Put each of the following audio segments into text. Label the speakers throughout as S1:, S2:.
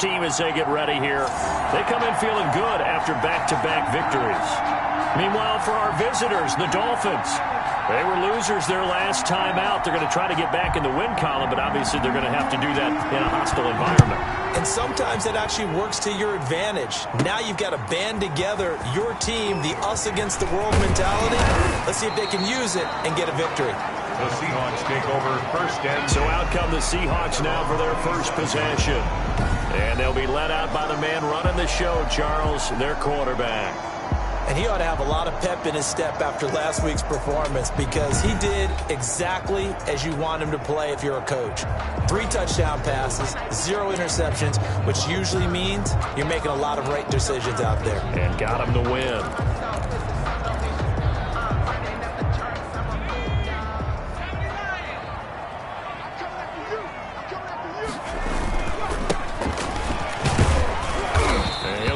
S1: team as they get ready here. They come in feeling good after back-to-back victories. Meanwhile, for our visitors, the Dolphins, they were losers their last time out. They're going to try to get back in the win column, but obviously they're going to have to do that in a hostile environment.
S2: And sometimes that actually works to your advantage. Now you've got to band together your team, the us against the world mentality. Let's see if they can use it and get a victory.
S3: The Seahawks take over first and...
S1: So out come the Seahawks now for their first possession. And they'll be led out by the man running the show, Charles, their quarterback.
S2: And he ought to have a lot of pep in his step after last week's performance because he did exactly as you want him to play if you're a coach. 3 touchdown passes, 0 interceptions, which usually means you're making a lot of right decisions out there.
S1: And got him the win.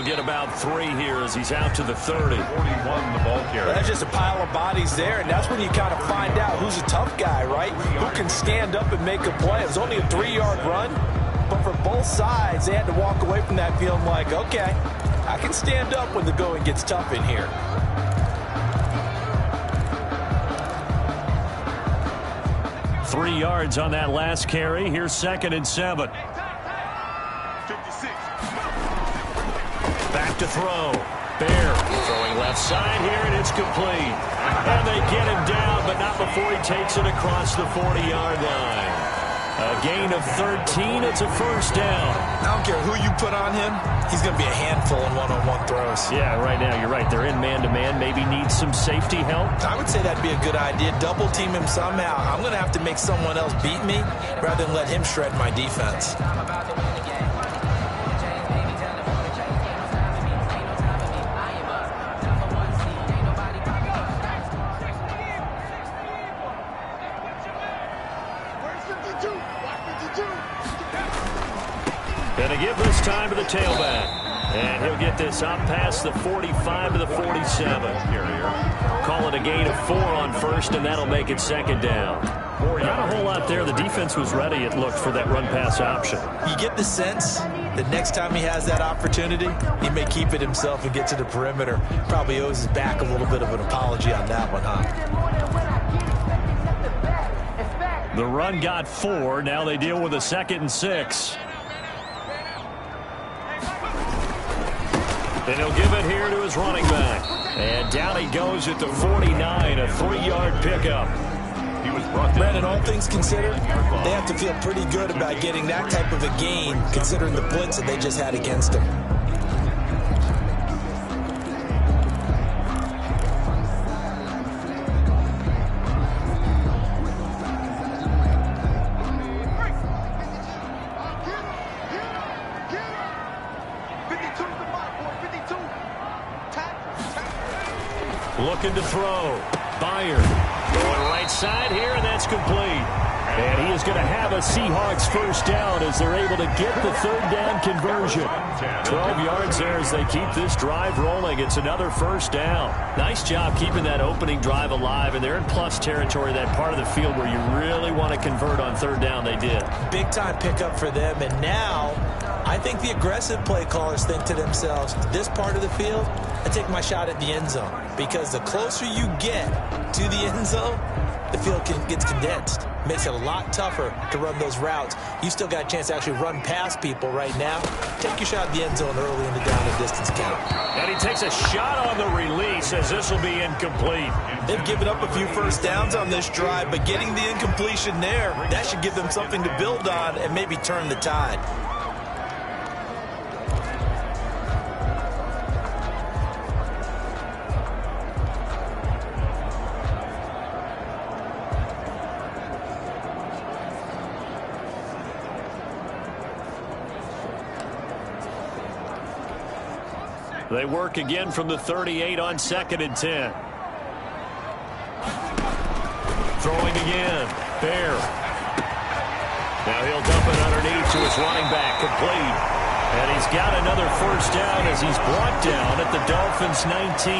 S1: Get about 3 here as he's out to the 30.
S3: 41 the ball carrier.
S2: That's just a pile of bodies there, and that's when you kind of find out who's a tough guy, right? Who can stand up and make a play. It was only a 3-yard run, but for both sides, they had to walk away from that feeling like, okay, I can stand up when the going gets tough in here.
S1: Three yards on that last carry. Here's 2nd and 7. Back to throw. Bear throwing left side here, and it's complete. And they get him down, but not before he takes it across the 40-yard line. A gain of 13. It's a first down.
S2: I don't care who you put on him. He's going to be a handful in one-on-one throws.
S1: Yeah, right now you're right. They're in man-to-man. Maybe needs some safety help.
S2: I would say that'd be a good idea. Double team him somehow. I'm going to have to make someone else beat me rather than let him shred my defense.
S1: Going to give this time to the tailback. And he'll get this up past the 45 to the 47. Call it a gain of 4 on first, and that'll make it 2nd down. Not a whole lot there. The defense was ready, it looked, for that run-pass option.
S2: You get the sense that next time he has that opportunity, he may keep it himself and get to the perimeter. Probably owes his back a little bit of an apology on that one, huh?
S1: The run got 4. Now they deal with a 2nd and 6. And he'll give it here to his running back. And down he goes at the 49, a 3-yard pickup.
S2: Brandon, all things considered, they have to feel pretty good about getting that type of a gain, considering the blitz that they just had against them.
S1: Looking to throw. Byard going right side here, and that's complete. And he is going to have a Seahawks first down as they're able to get the 3rd down conversion. 12 yards there as they keep this drive rolling. It's another first down. Nice job keeping that opening drive alive, and they're in plus territory, that part of the field where you really want to convert on 3rd down. They did.
S2: Big-time pickup for them, and now I think the aggressive play callers think to themselves, this part of the field, I take my shot at the end zone, because the closer you get to the end zone, the field gets condensed. Makes it a lot tougher to run those routes. You still got a chance to actually run past people right now. Take your shot at the end zone early in the down and distance count.
S1: And he takes a shot on the release as this will be incomplete.
S2: They've given up a few first downs on this drive, but getting the incompletion there, that should give them something to build on and maybe turn the tide.
S1: They work again from the 38 on 2nd and 10. Throwing again. Bear. Now he'll dump it underneath to his running back. Complete. And he's got another first down as he's brought down at the Dolphins' 19.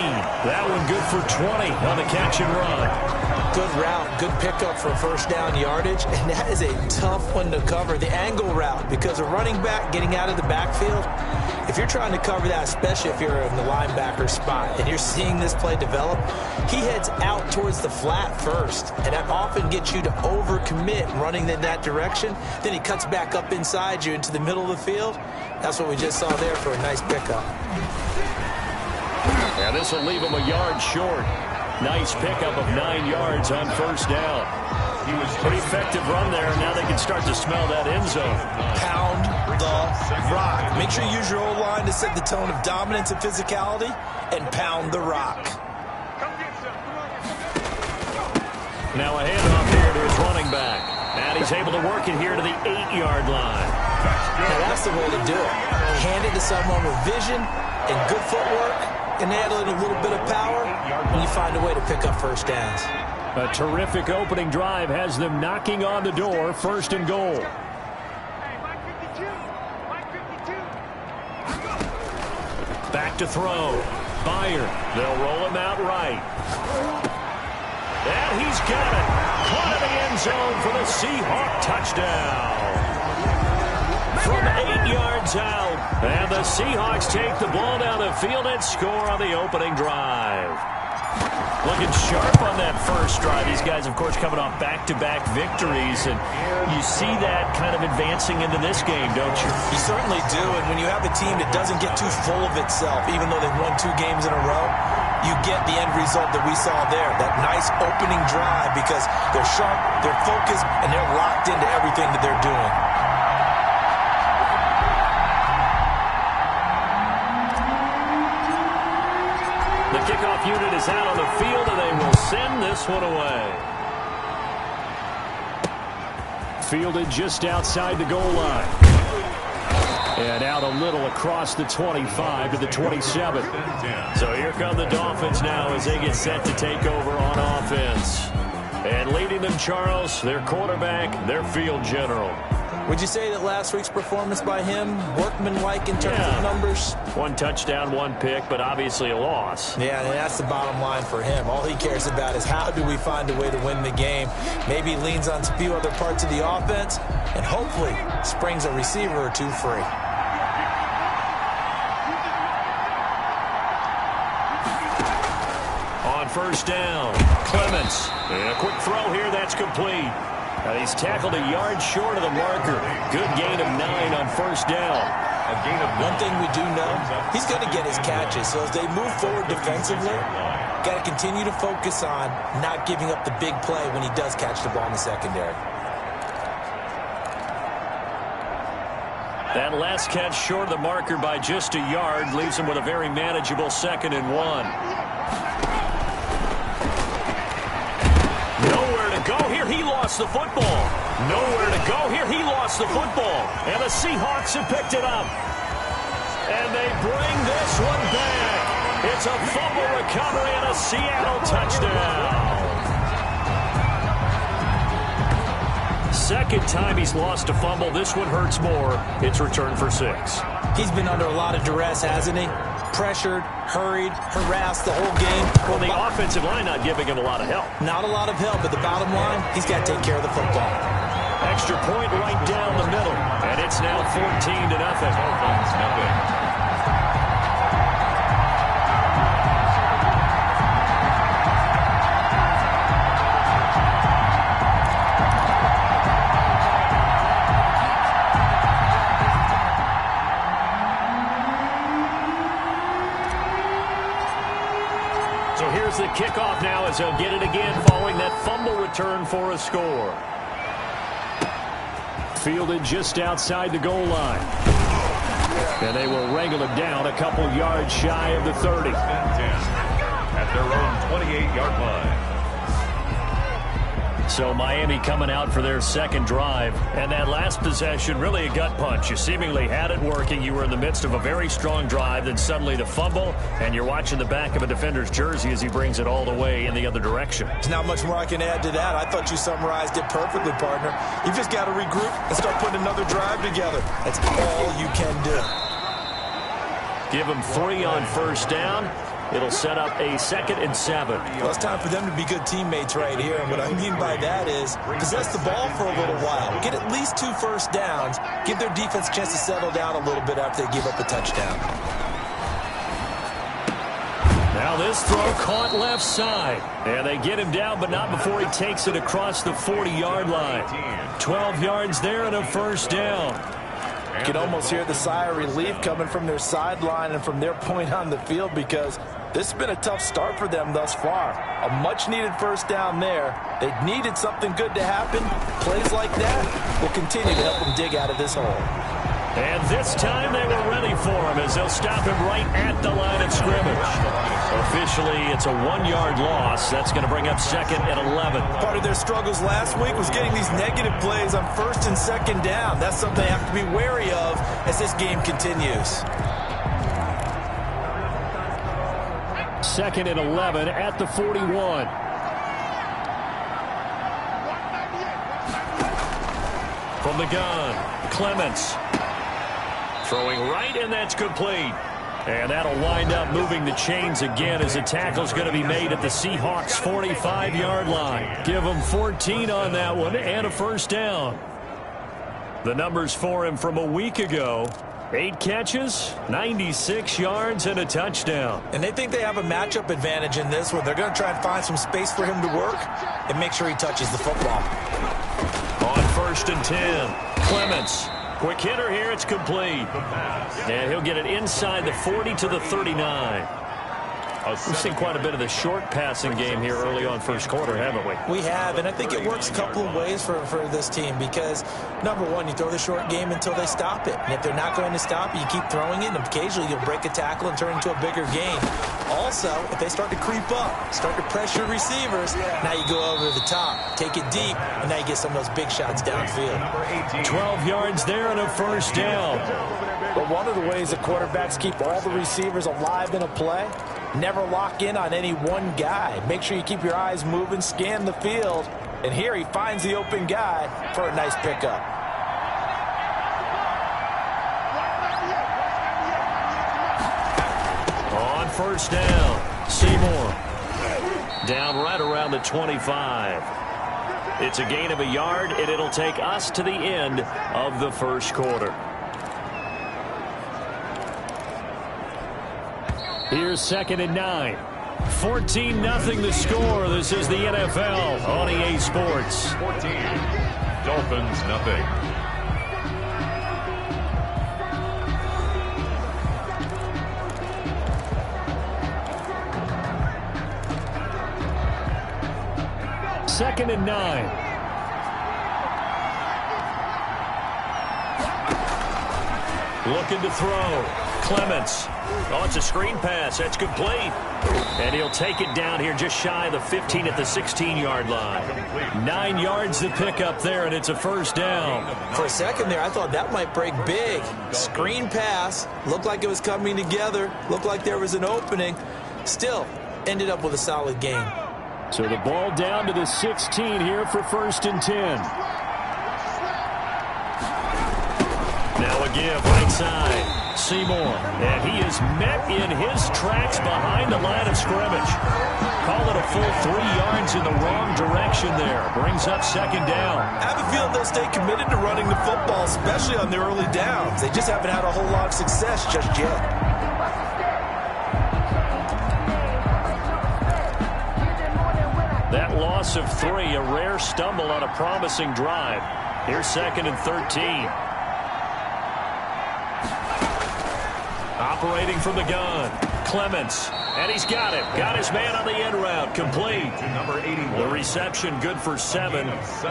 S1: That one good for 20 on the catch and run.
S2: Good route, good pickup for first down yardage, and that is a tough one to cover, the angle route, because a running back getting out of the backfield, if you're trying to cover that, especially if you're in the linebacker spot and you're seeing this play develop, he heads out towards the flat first, and that often gets you to overcommit running in that direction. Then he cuts back up inside you into the middle of the field. That's what we just saw there for a nice pickup.
S1: Yeah, this will leave him a yard short. Nice pickup of 9 yards on first down. He was pretty effective run there, and now they can start to smell that end zone.
S2: Pound the rock. Make sure you use your O-line to set the tone of dominance and physicality, and pound the rock.
S1: Now a handoff here to his running back. And he's able to work it here to the 8-yard line.
S2: Now that's the way to do it. Hand it to someone with vision and good footwork, and add in a little bit of power, and you find a way to pick up first downs.
S1: A terrific opening drive has them knocking on the door, first and goal. Back to throw. Bayer. They'll roll him out right. And he's got it. Caught in the end zone for the Seahawk touchdown. From 8 yards out. And the Seahawks take the ball down the field and score on the opening drive. Looking sharp on that first drive. These guys, of course, coming off back-to-back victories. And you see that kind of advancing into this game, don't you?
S2: You certainly do. And when you have a team that doesn't get too full of itself, even though they've won 2 games in a row, you get the end result that we saw there. That nice opening drive because they're sharp, they're focused, and they're locked into everything that they're doing.
S1: The kickoff unit is out on the field, and they will send this one away. Fielded just outside the goal line. And out a little across the 25 to the 27. So here come the Dolphins now as they get set to take over on offense. And leading them, Charles, their quarterback, their field general.
S2: Would you say that last week's performance by him, workmanlike in terms of numbers?
S1: 1 touchdown, 1 pick, but obviously a loss.
S2: Yeah, and that's the bottom line for him. All he cares about is how do we find a way to win the game. Maybe he leans on a few other parts of the offense and hopefully springs a receiver or 2 free.
S1: On first down, Clements. And a quick throw here, that's complete. He's tackled a yard short of the marker. Good gain of 9 on first down.
S2: One thing we do know, he's going to get his catches. So as they move forward defensively, got to continue to focus on not giving up the big play when he does catch the ball in the secondary.
S1: That last catch short of the marker by just a yard leaves him with a very manageable 2nd and 1. Go here, he lost the football. Nowhere to go here, he lost the football. And the Seahawks have picked it up. And they bring this one back. It's a fumble recovery and a Seattle touchdown. Second time he's lost a fumble. This one hurts more. It's returned for 6.
S2: He's been under a lot of duress, hasn't he? Pressured, hurried, harassed the whole game.
S1: Well, the offensive line not giving him a lot of help.
S2: Not a lot of help, but the bottom line, he's got to take care of the football.
S1: Extra point right down the middle, and it's now 14-0. The kickoff now as they'll get it again following that fumble return for a score. Fielded just outside the goal line. And they will wrangle it down a couple yards shy of the 30.
S3: At their own 28-yard line.
S1: So Miami coming out for their second drive. And that last possession, really a gut punch. You seemingly had it working. You were in the midst of a very strong drive. Then suddenly the fumble. And you're watching the back of a defender's jersey as he brings it all the way in the other direction.
S2: There's not much more I can add to that. I thought you summarized it perfectly, partner. You've just got to regroup and start putting another drive together. That's all you can do.
S1: Give him 3 on first down. It'll set up a 2nd and 7.
S2: Well, it's time for them to be good teammates right here. And what I mean by that is possess the ball for a little while. Get at least 2 first downs. Give their defense a chance to settle down a little bit after they give up a touchdown.
S1: Now this throw caught left side. And they get him down, but not before he takes it across the 40-yard line. 12 yards there and a first down.
S2: You can almost hear the sigh of relief coming from their sideline and from their point on the field, because this has been a tough start for them thus far. A much-needed first down there. They needed something good to happen. Plays like that will continue to help them dig out of this hole.
S1: And this time they were ready for him as they'll stop him right at the line of scrimmage. Officially, it's a 1-yard loss. That's going to bring up 2nd and 11.
S2: Part of their struggles last week was getting these negative plays on 1st and 2nd down. That's something they have to be wary of as this game continues.
S1: 2nd and 11 at the 41. From the gun, Clements. Throwing right, and that's complete. And that'll wind up moving the chains again as the tackle's going to be made at the Seahawks' 45-yard line. Give them 14 on that one and a first down. The numbers for him from a week ago: 8 catches, 96 yards, and a touchdown.
S2: And they think they have a matchup advantage in this one. They're going to try and find some space for him to work and make sure he touches the football.
S1: On 1st and 10, Clements. Quick hitter here, it's complete. And he'll get it inside the 40 to the 39. We've seen quite a bit of the short passing game here early on first quarter, haven't we?
S2: We have, and I think it works a couple of ways for this team because, number one, you throw the short game until they stop it. And if they're not going to stop it, you keep throwing it, and occasionally you'll break a tackle and turn into a bigger game. Also, if they start to creep up, start to pressure receivers, now you go over the top, take it deep, and now you get some of those big shots downfield.
S1: 12 yards there and a first down.
S2: But one of the ways the quarterbacks keep all the receivers alive in a play, never lock in on any one guy. Make sure you keep your eyes moving, scan the field, and here he finds the open guy for a nice pickup.
S1: On first down, Seymour. Down right around the 25. It's a gain of a yard, and it'll take us to the end of the first quarter. Here's 2nd and 9. 14-0 the score. This is the NFL on EA Sports.
S3: 14. Dolphins, nothing.
S1: Second and 9. Looking to throw. Clements. Oh, it's a screen pass. That's complete. And he'll take it down here just shy of the 15 at the 16-yard line. 9 yards to pick up there, and it's a first down.
S2: For a second there, I thought that might break big. Screen pass. Looked like it was coming together. Looked like there was an opening. Still, ended up with a solid gain.
S1: So the ball down to the 16 here for 1st and 10. Now a give right side. Seymour, and he is met in his tracks behind the line of scrimmage. Call it a full 3 yards in the wrong direction there. Brings up 2nd down.
S2: I have a feeling they'll stay committed to running the football, especially on their early downs. They just haven't had a whole lot of success just yet.
S1: That loss of 3, a rare stumble on a promising drive. Here's 2nd and 13. Operating from the gun, Clements, and he's got it. Got his man on the end route, complete.
S3: Number 81.
S1: The reception good for 7.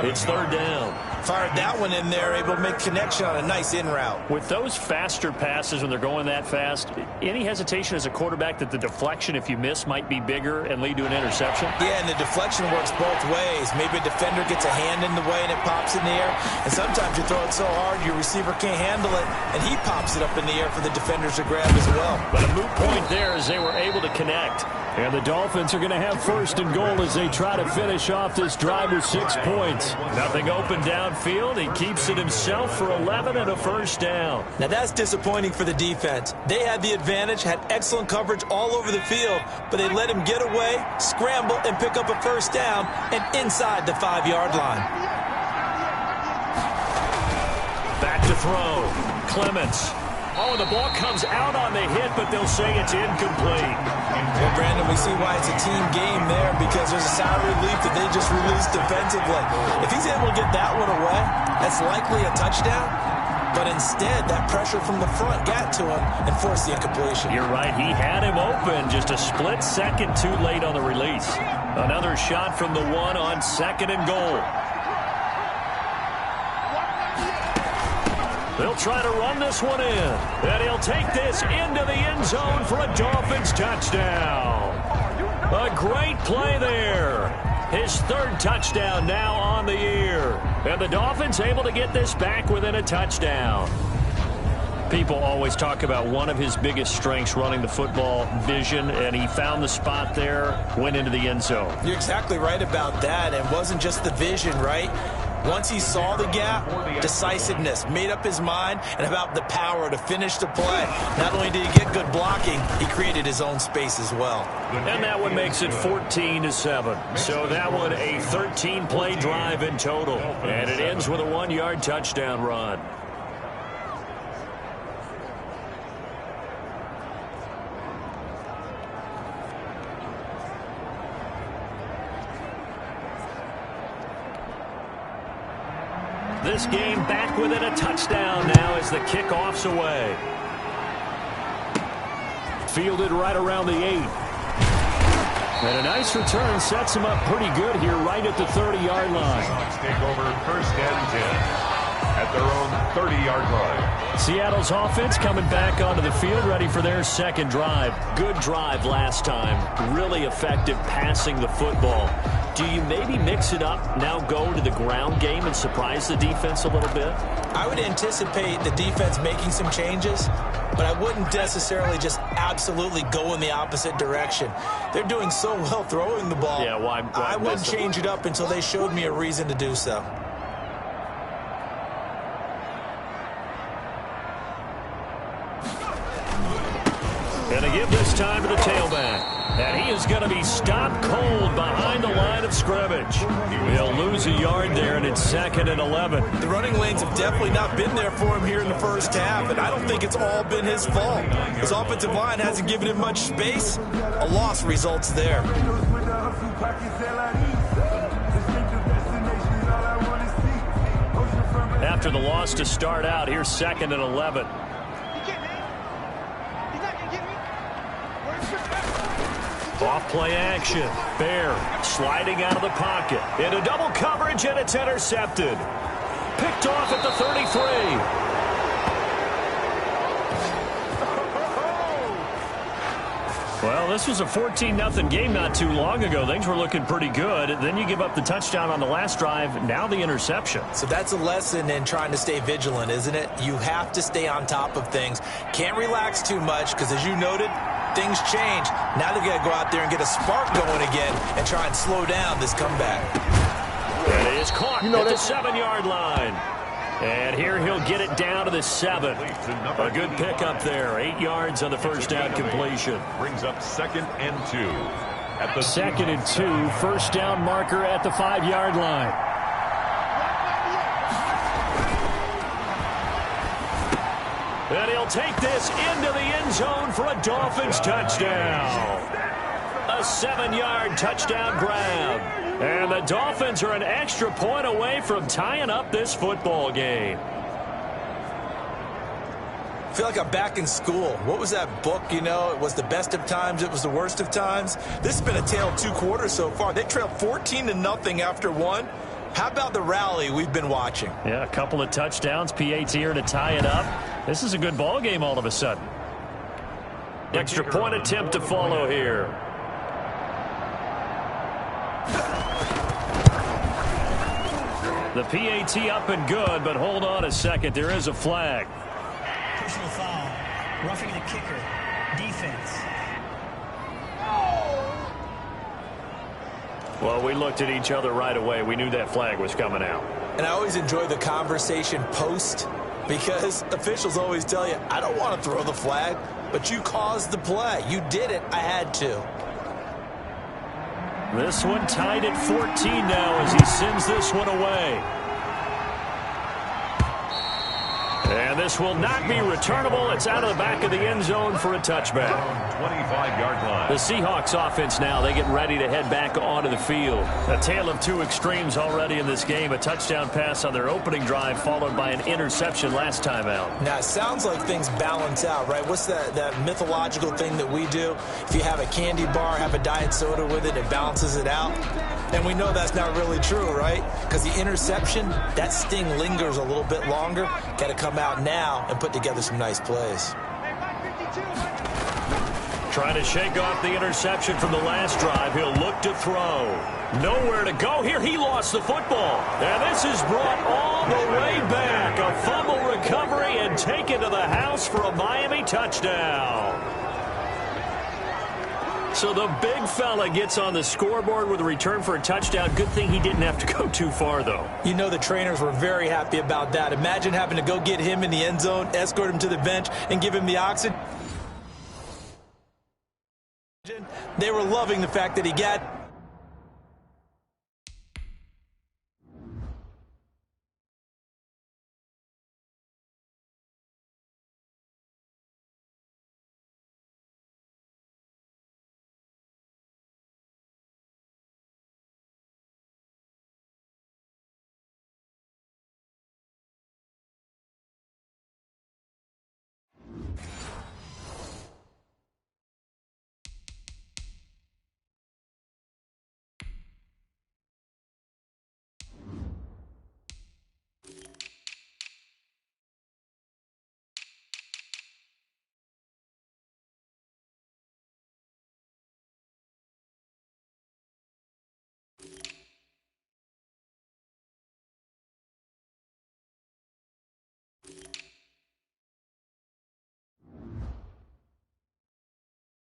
S1: It's 3rd down.
S2: Fired that one in there, able to make connection on a nice in route.
S1: With those faster passes when they're going that fast, any hesitation as a quarterback that the deflection, if you miss, might be bigger and lead to an interception?
S2: Yeah, and the deflection works both ways. Maybe a defender gets a hand in the way and it pops in the air. And sometimes you throw it so hard your receiver can't handle it, and he pops it up in the air for the defenders to grab as well.
S1: But a moot point there as they were able to connect. And the Dolphins are going to have first and goal as they try to finish off this drive with 6 points. Nothing open downfield. He keeps it himself for 11 and a first down.
S2: Now that's disappointing for the defense. They had the advantage, had excellent coverage all over the field, but they let him get away, scramble, and pick up a first down and inside the 5-yard line.
S1: Back to throw. Clements. Oh, the ball comes out on the hit, but they'll say it's incomplete.
S2: Well, Brandon, we see why it's a team game there because there's a sigh of relief that they just released defensively. If he's able to get that one away, that's likely a touchdown. But instead, that pressure from the front got to him and forced the incompletion.
S1: You're right. He had him open just a split second too late on the release. Another shot from the 1 on 2nd and goal. They'll try to run this one in. And he'll take this into the end zone for a Dolphins touchdown. A great play there. His 3rd touchdown now on the year. And the Dolphins able to get this back within a touchdown. People always talk about one of his biggest strengths running the football, vision, and he found the spot there, went into the end zone.
S2: You're exactly right about that. It wasn't just the vision, right? Once he saw the gap, decisiveness, made up his mind, and about the power to finish the play. Not only did he get good blocking, he created his own space as well.
S1: And that one makes it 14-7. So that one a 13-play drive in total. And it ends with a 1-yard touchdown run. This game back within a touchdown now as the kickoff's away. Fielded right around the 8. And a nice return sets him up pretty good here right at the 30-yard line.
S3: Seahawks take over 1st and 10 at their own 30-yard line.
S1: Seattle's offense coming back onto the field, ready for their 2nd drive. Good drive last time. Really effective passing the football. Do you maybe mix it up, now go to the ground game and surprise the defense a little bit?
S2: I would anticipate the defense making some changes, but I wouldn't necessarily just absolutely go in the opposite direction. They're doing so well throwing the ball.
S1: Yeah, why
S2: I wouldn't change it up until they showed me a reason to do so.
S1: Going to give this time to the tailback. And he is going to be stopped cold behind the line of scrimmage. They'll lose a yard there, and it's 2nd and 11.
S2: The running lanes have definitely not been there for him here in the first half, and I don't think it's all been his fault. His offensive line hasn't given him much space. A loss results there.
S1: After the loss to start out, here's 2nd and 11. Off play action. Bear sliding out of the pocket. Into double coverage, and it's intercepted. Picked off at the 33. Well, this was a 14-0 game not too long ago. Things were looking pretty good. Then you give up the touchdown on the last drive. Now the interception.
S2: So that's a lesson in trying to stay vigilant, isn't it? You have to stay on top of things. Can't relax too much because, as you noted, things change. Now they've got to go out there and get a spark going again and try and slow down this comeback.
S1: And it is caught at the 7-yard line. And here he'll get it down to the 7. A good pickup there. 8 yards on the first down completion.
S3: Brings up 2nd and 2. At the
S1: 2nd and 2. First down marker at the 5-yard line. And he'll take this into the end zone for a Dolphins touchdown. A 7-yard touchdown grab. And the Dolphins are an extra point away from tying up this football game.
S2: I feel like I'm back in school. What was that book, you know? It was the best of times. It was the worst of times. This has been a tale of 2 quarters so far. They trailed 14-0 after 1. How about the rally we've been watching?
S1: Yeah, a couple of touchdowns. PAT here to tie it up. This is a good ball game all of a sudden. Extra point attempt to follow here. The PAT up and good, but hold on a second. There is a flag.
S4: Personal foul. Roughing the kicker. Defense.
S1: Well, we looked at each other right away. We knew that flag was coming out.
S2: And I always enjoy the conversation post, because officials always tell you, I don't want to throw the flag, but you caused the play. You did it. I had to.
S1: This one tied at 14 now as he sends this one away. And this will not be returnable. It's out of the back of the end zone for a touchback.
S3: 25-yard line.
S1: The Seahawks offense now, they get ready to head back onto the field. A tale of two extremes already in this game. A touchdown pass on their opening drive followed by an interception last time out.
S2: Now, it sounds like things balance out, right? What's that mythological thing that we do? If you have a candy bar, have a diet soda with it, it balances it out. And we know that's not really true, right? Because the interception, that sting lingers a little bit longer. Got to come out now and put together some nice plays.
S1: Trying to shake off the interception from the last drive. He'll look to throw. Nowhere to go here. He lost the football. And this is brought all the way back. A fumble recovery and taken to the house for a Miami touchdown. So the big fella gets on the scoreboard with a return for a touchdown. Good thing he didn't have to go too far, though.
S2: You know the trainers were very happy about that. Imagine having to go get him in the end zone, escort him to the bench, and give him the oxygen. They were loving the fact that he got...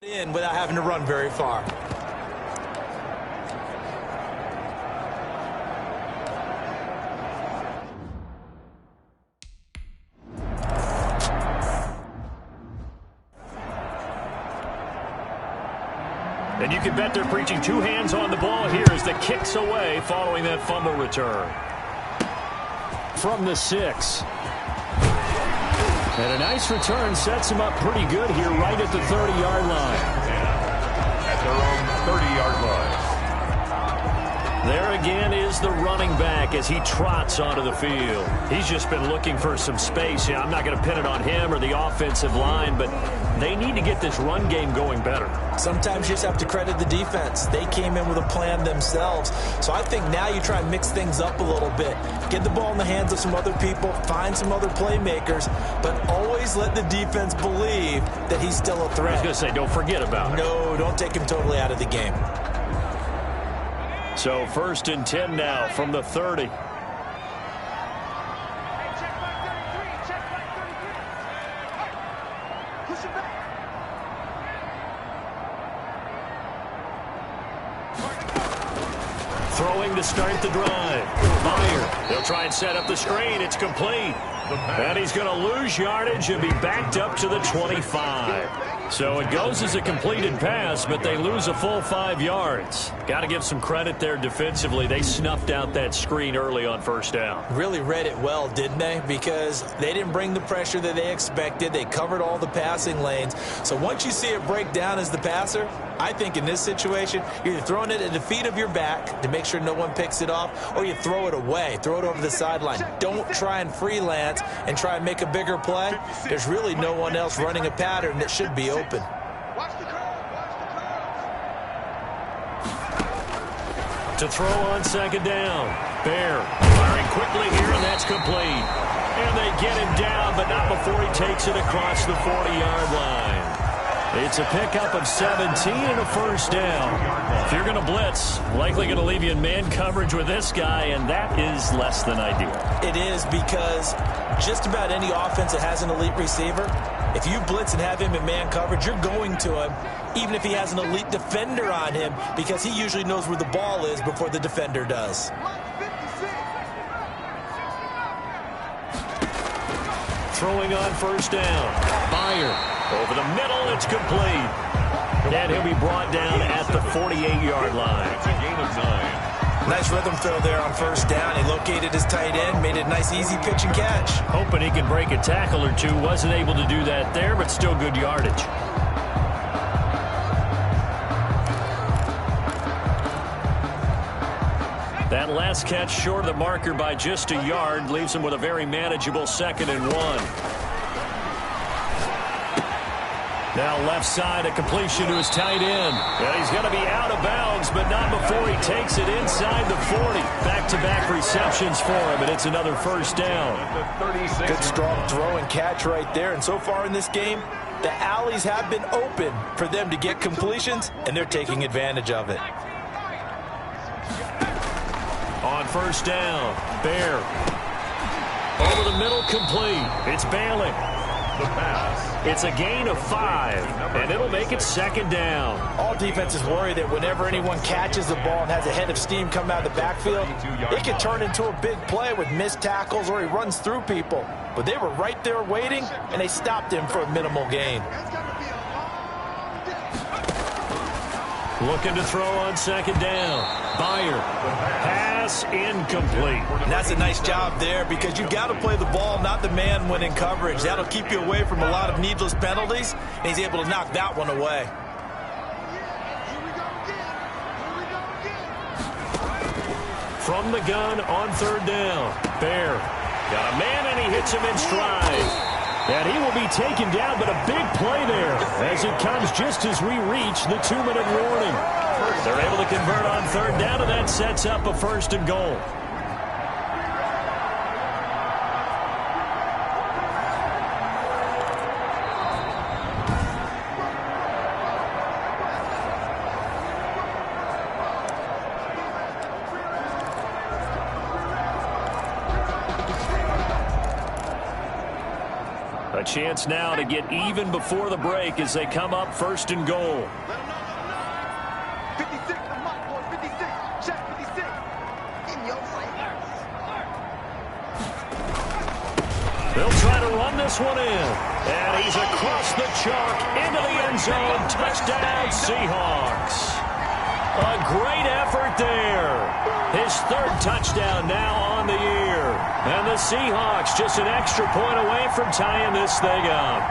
S2: in without having to run very far.
S1: And you can bet they're preaching two hands on the ball here as the kick's away following that fumble return. From the 6. And a nice return sets him up pretty good here right at the 30-yard line.
S3: At their own 30-yard line.
S1: There again is the running back as he trots onto the field. He's just been looking for some space. Yeah, I'm not going to pin it on him or the offensive line, but they need to get this run game going better.
S2: Sometimes you just have to credit the defense. They came in with a plan themselves. So I think now you try and mix things up a little bit. Get the ball in the hands of some other people, find some other playmakers, but always let the defense believe that he's still a threat.
S1: I was going to say, don't forget about it.
S2: No, don't take him totally out of the game.
S1: So 1st and 10 now from the 30. Throwing to start the drive. Byer. They'll try and set up the screen. It's complete. And he's going to lose yardage and be backed up to the 25. So it goes as a completed pass, but they lose a full 5 yards. Got to give some credit there defensively. They snuffed out that screen early on 1st down.
S2: Really read it well, didn't they? Because they didn't bring the pressure that they expected. They covered all the passing lanes. So once you see it break down as the passer, I think in this situation, you're either throwing it at the feet of your back to make sure no one picks it off, or you throw it away, throw it over the sideline. Don't try and freelance and try and make a bigger play. There's really no one else running a pattern that should be open.
S1: To throw on 2nd down. Bear firing quickly here, and that's complete. And they get him down, but not before he takes it across the 40-yard line. It's a pickup of 17 and a first down. If you're going to blitz, likely going to leave you in man coverage with this guy, and that is less than ideal.
S2: It is, because just about any offense that has an elite receiver, if you blitz and have him in man coverage, you're going to him, even if he has an elite defender on him, because he usually knows where the ball is before the defender does.
S1: Throwing on first down. Byer over the middle. It's complete. And he'll be brought down at the 48-yard line.
S3: It's a gain of 9.
S2: Nice rhythm throw there on first down. He located his tight end, made it a nice, easy pitch and catch.
S1: Hoping he can break a tackle or two. Wasn't able to do that there, but still good yardage. That last catch short of the marker by just a yard leaves him with a very manageable 2nd and 1. Now left side, a completion to his tight end. And he's going to be out of bounds, but not before he takes it inside the 40. Back-to-back receptions for him, and it's another first down.
S2: Good strong throw and catch right there. And so far in this game, the alleys have been open for them to get completions, and they're taking advantage of it.
S1: On first down, Bear. Over the middle, complete. It's Bailey.
S3: The pass.
S1: It's a gain of 5, and it'll make it 2nd down.
S2: All defenses worry that whenever anyone catches the ball and has a head of steam come out of the backfield, it can turn into a big play with missed tackles or he runs through people. But they were right there waiting, and they stopped him for a minimal gain.
S1: Looking to throw on 2nd down. Byer. Pass incomplete.
S2: And that's a nice job there, because you've got to play the ball, not the man when in coverage. That'll keep you away from a lot of needless penalties, and he's able to knock that one away.
S1: From the gun on 3rd down. Bear. Got a man, and he hits him in stride. And he will be taken down, but a big play there as it comes just as we reach the 2-minute warning. They're able to convert on 3rd down, and that sets up a 1st and goal. A chance now to get even before the break as they come up 1st and goal.
S4: 56, I'm up, boy, 56, check 56. In your face.
S1: They'll try to run this one in. And he's across the chalk into the end zone. Touchdown, Seahawks. A great effort there. His 3rd touchdown now on the year. And the Seahawks just an extra point away from tying this thing up.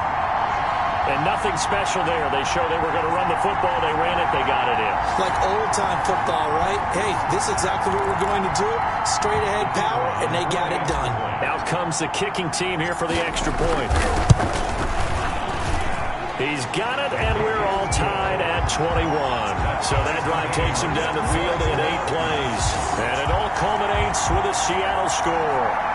S1: And nothing special there. They showed they were going to run the football. They ran it. They got it in.
S2: Like old-time football, right? Hey, this is exactly what we're going to do. Straight-ahead power, and they got it done.
S1: Out comes the kicking team here for the extra point. He's got it, and we're all tied at 21. So that drive takes him down the field in 8 plays. And it all culminates with a Seattle score.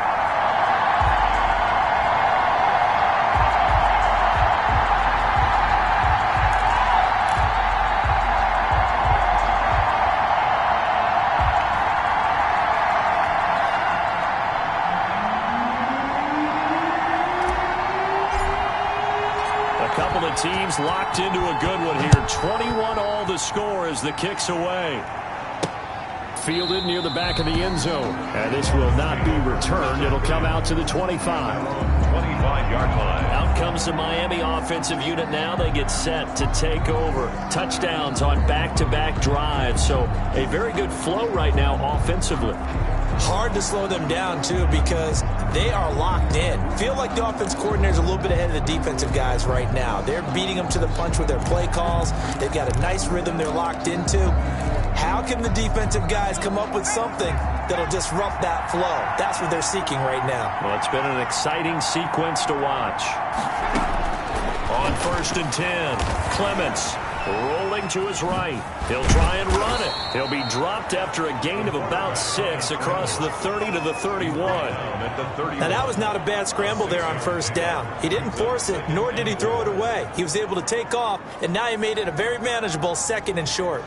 S1: Couple of teams locked into a good one here. 21 all the score as the kick's away. Fielded near the back of the end zone. And this will not be returned. It'll come out to the 25.
S3: 25-yard line.
S1: Out comes the Miami offensive unit now. They get set to take over. Touchdowns on back-to-back drives. So a very good flow right now offensively.
S2: Hard to slow them down, too, because they are locked in. Feel like the offense coordinator's a little bit ahead of the defensive guys right now. They're beating them to the punch with their play calls. They've got a nice rhythm they're locked into. How can the defensive guys come up with something that'll disrupt that flow? That's what they're seeking right now.
S1: Well, it's been an exciting sequence to watch. On 1st and 10, Clements Rolling to his right. He'll try and run it. He'll be dropped after a gain of about 6 across the 30 to the 31.
S2: Now, that was not a bad scramble there on first down. He didn't force it, nor did he throw it away. He was able to take off, and now he made it a very manageable 2nd and short.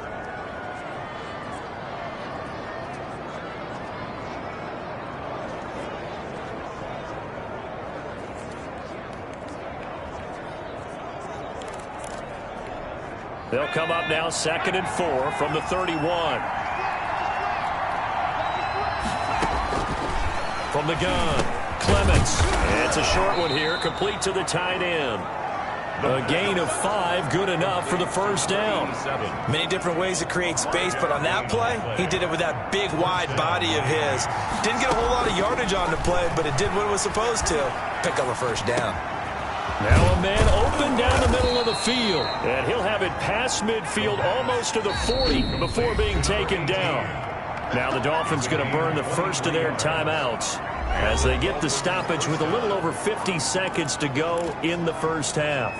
S1: They'll come up now 2nd and 4 from the 31. From the gun, Clements. It's a short one here, complete to the tight end. A gain of 5, good enough for the first down.
S2: Many different ways to create space, but on that play, he did it with that big, wide body of his. Didn't get a whole lot of yardage on the play, but it did what it was supposed to. Pick up a first down.
S1: Now a man open down the middle of the field. And he'll have it past midfield almost to the 40 before being taken down. Now the Dolphins going to burn the first of their timeouts as they get the stoppage with a little over 50 seconds to go in the first half.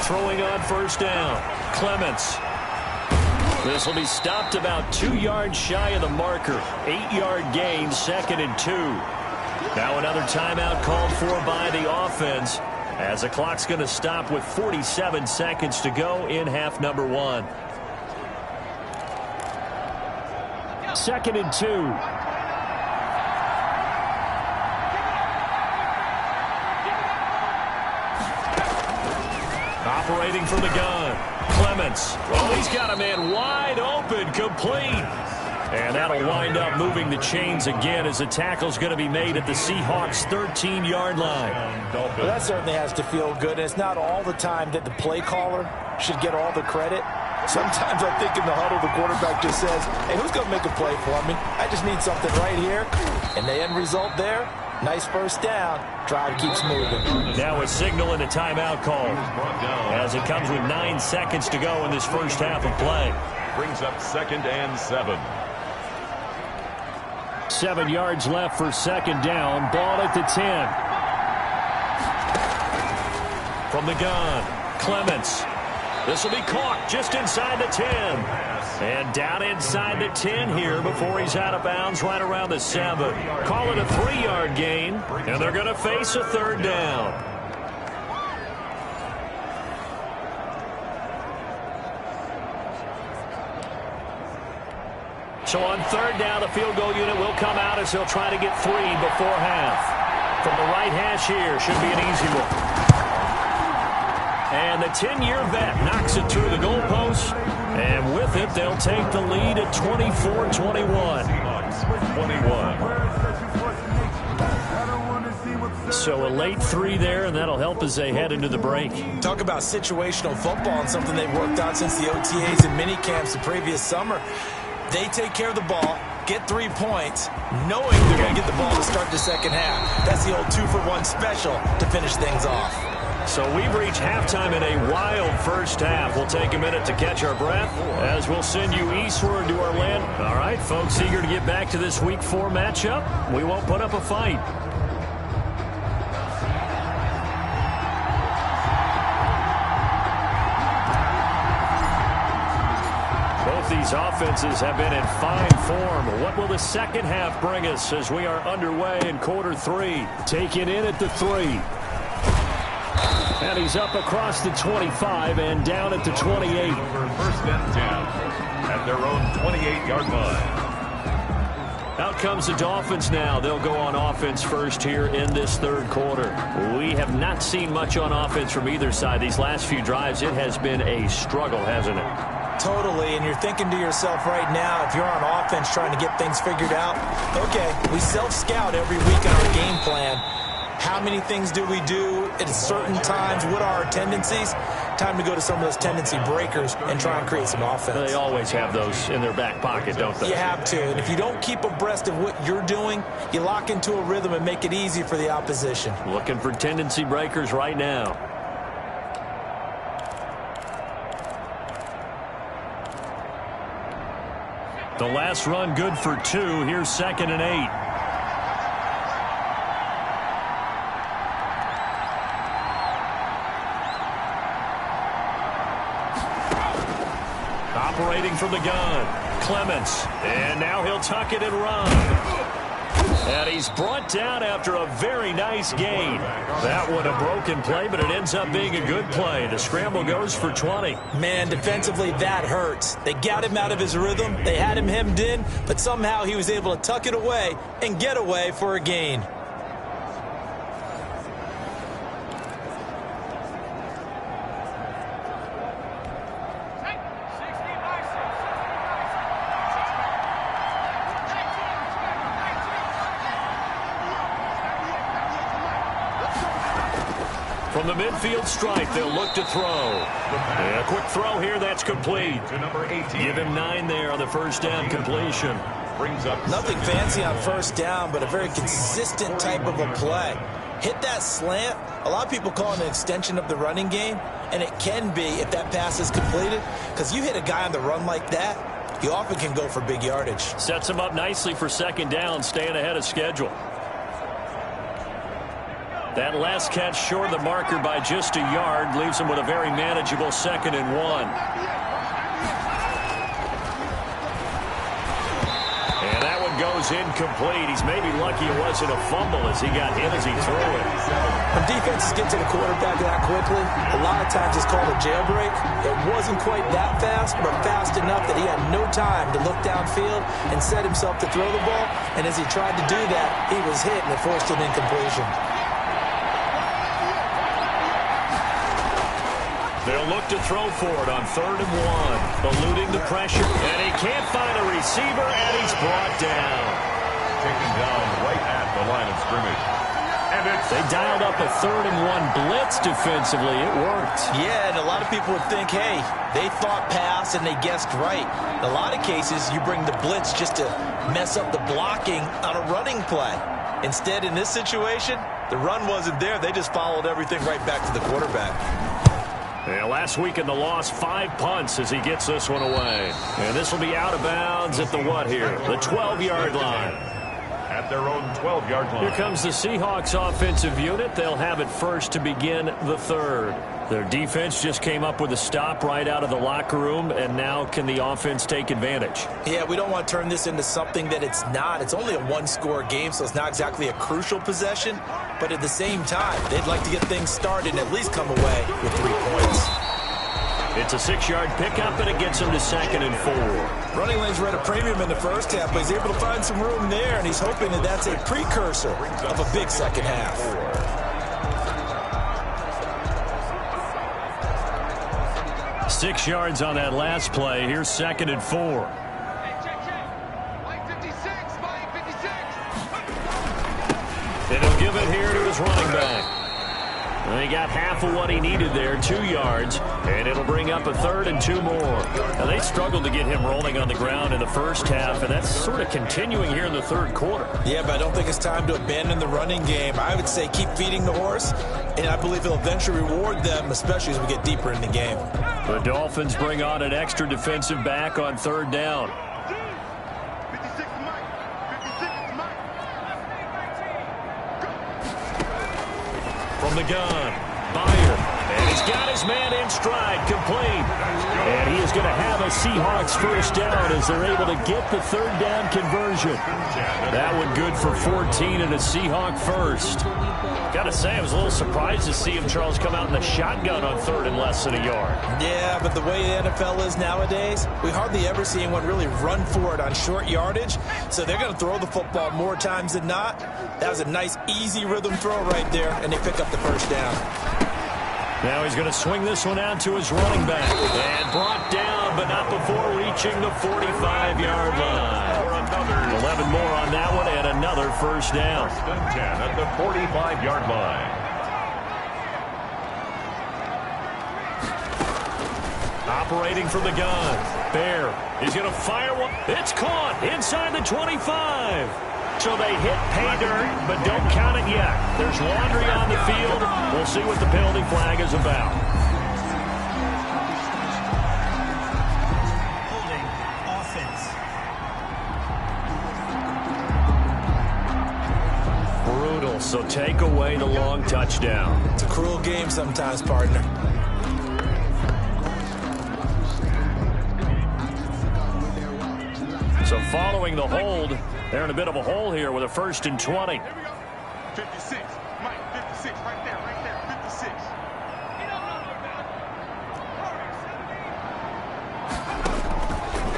S1: Throwing on first down, Clements. This will be stopped about 2 yards shy of the marker. 8-yard gain, 2nd and 2. Now another timeout called for by the offense as the clock's going to stop with 47 seconds to go in half number 1. 2nd and 2. Operating from the gun, Clements. Oh, he's got a man wide open, complete. And that'll wind up moving the chains again as the tackle's going to be made at the Seahawks' 13-yard line.
S2: Well, that certainly has to feel good. And it's not all the time that the play caller should get all the credit. Sometimes I think in the huddle, the quarterback just says, hey, who's going to make a play for me? I just need something right here. And the end result there, nice first down. Drive keeps moving.
S1: Now a signal and a timeout call as it comes with 9 seconds to go in this first half of play.
S3: Brings up 2nd and 7.
S1: 7 yards left for 2nd down. Ball at the 10. From the gun, Clements. This will be caught just inside the 10. And down inside the 10 here before he's out of bounds right around the 7. Call it a 3-yard gain, and they're going to face a 3rd down. So on 3rd down, the field goal unit will come out as they'll try to get 3 before half. From the right hash here, should be an easy one. And the 10-year vet knocks it through the goalpost. And with it, they'll take the lead at 24-21. So a late 3 there, and that'll help as they head into the break.
S2: Talk about situational football and something they've worked out since the OTAs and mini camps the previous summer. They take care of the ball, get 3 points, knowing they're going to get the ball to start the second half. That's the old 2-for-1 special to finish things off.
S1: So we've reached halftime in a wild first half. We'll take a minute to catch our breath as we'll send you eastward to Orlando. All right, folks, eager to get back to this Week 4 matchup. We won't put up a fight. Both these offenses have been in fine form. What will the second half bring us as we are underway in quarter 3? Taken in at the 3. And he's up across the 25 and down at the 28.
S3: First and 10 at their own 28-yard line.
S1: Out comes the Dolphins now. They'll go on offense first here in this 3rd quarter. We have not seen much on offense from either side. These last few drives, it has been a struggle, hasn't it?
S2: Totally, and you're thinking to yourself right now, if you're on offense trying to get things figured out, okay, we self-scout every week on our game plan. How many things do we do at certain times? What are our tendencies? Time to go to some of those tendency breakers and try and create some offense.
S1: They always have those in their back pocket, don't they?
S2: You have to. And if you don't keep abreast of what you're doing, you lock into a rhythm and make it easy for the opposition.
S1: Looking for tendency breakers right now. The last run good for 2. Here's 2nd and 8. Operating from the gun, Clements. And now he'll tuck it and run. And he's brought down after a very nice gain. That one a broken play, but it ends up being a good play. The scramble goes for 20.
S2: Man, defensively, that hurts. They got him out of his rhythm. They had him hemmed in, but somehow he was able to tuck it away and get away for a gain.
S1: From the midfield stripe, they'll look to throw. A quick throw here, that's complete.
S3: To number 18.
S1: Give him 9 there on the first down completion.
S3: Brings up
S2: Nothing fancy on first down, but a very consistent type of a play. Hit that slant. A lot of people call it an extension of the running game, and it can be if that pass is completed, because you hit a guy on the run like that, you often can go for big yardage.
S1: Sets him up nicely for 2nd down, staying ahead of schedule. That last catch short of the marker by just a yard leaves him with a very manageable 2nd and 1. And that one goes incomplete. He's maybe lucky it wasn't a fumble as he got hit as he threw it.
S2: When defenses get to the quarterback that quickly, a lot of times it's called a jailbreak. It wasn't quite that fast, but fast enough that he had no time to look downfield and set himself to throw the ball. And as he tried to do that, he was hit and it forced an incompletion.
S1: They'll look to throw for it on 3rd and 1. Eluding the pressure. And he can't find a receiver, and he's brought down.
S3: taken down right at the line of scrimmage. And
S1: they dialed up a 3rd and 1 blitz defensively. It worked.
S2: Yeah, and a lot of people would think, hey, they thought pass and they guessed right. In a lot of cases, you bring the blitz just to mess up the blocking on a running play. Instead, in this situation, the run wasn't there. They just followed everything right back to the quarterback.
S1: Yeah, last week in the loss, 5 punts as he gets this one away. And this will be out of bounds at the what here? The 12-yard line.
S3: At their own 12-yard line.
S1: Here comes the Seahawks offensive unit. They'll have it first to begin the 3rd. Their defense just came up with a stop right out of the locker room, and now can the offense take advantage?
S2: Yeah, we don't want to turn this into something that it's not. It's only a one-score game, so it's not exactly a crucial possession. But at the same time, they'd like to get things started and at least come away with 3 points.
S1: It's a 6-yard pickup, and it gets him to 2nd and 4.
S2: Running lanes were at a premium in the first half, but he's able to find some room there, and he's hoping that that's a precursor of a big second half.
S1: Six yards on that last play. Here's 2nd and 4. And he'll give it here to his running back. And he got half of what he needed there, 2 yards, and it'll bring up a 3rd and 2 more. Now, they struggled to get him rolling on the ground in the first half, and that's sort of continuing here in the 3rd quarter.
S2: Yeah, but I don't think it's time to abandon the running game. I would say keep feeding the horse, and I believe it'll eventually reward them, especially as we get deeper in the game.
S1: The Dolphins bring on an extra defensive back on 3rd down. From the gun, Bayer, and he's got his man in stride, complete. And he is going to have a Seahawks first down as they're able to get the 3rd down conversion. That one good for 14 and a Seahawk first. Got to say, I was a little surprised to see him, Charles, come out in the shotgun on 3rd and less than a yard.
S2: Yeah, but the way the NFL is nowadays, we hardly ever see anyone really run for it on short yardage. So they're going to throw the football more times than not. That was a nice, easy rhythm throw right there, and they pick up the first down.
S1: Now he's going to swing this one out to his running back. And brought down, but not before reaching the 45-yard line. 11 more on that one, and another first down.
S3: 1st and 10 at the 45-yard line.
S1: Operating from the gun. Bear is going to fire one. It's caught inside the 25. So they hit pay dirt, but don't count it yet. There's laundry on the field. We'll see what the penalty flag is about.
S5: Holding offense.
S1: fails, so take away the long touchdown.
S2: It's a cruel game sometimes, partner.
S1: So following the hold, they're in a bit of a hole here with a 1st and 20.
S3: Here we go. 56. Mike, 56. Right there. 56.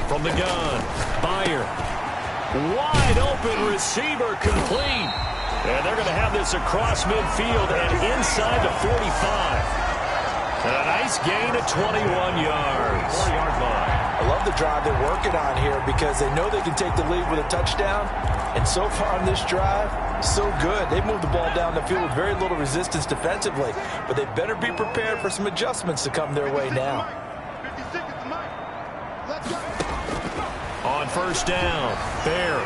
S1: From the gun, Bayer. Wide open receiver, complete. And they're going to have this across midfield and inside the 45. And a nice gain of 21 yards.
S3: 4-yard line.
S2: I love the drive they're working on here because they know they can take the lead with a touchdown. And so far on this drive, so good. They've moved the ball down the field with very little resistance defensively. But they better be prepared for some adjustments to come their way now.
S4: 56 is Mike. Let's go.
S1: On 1st down, Bear.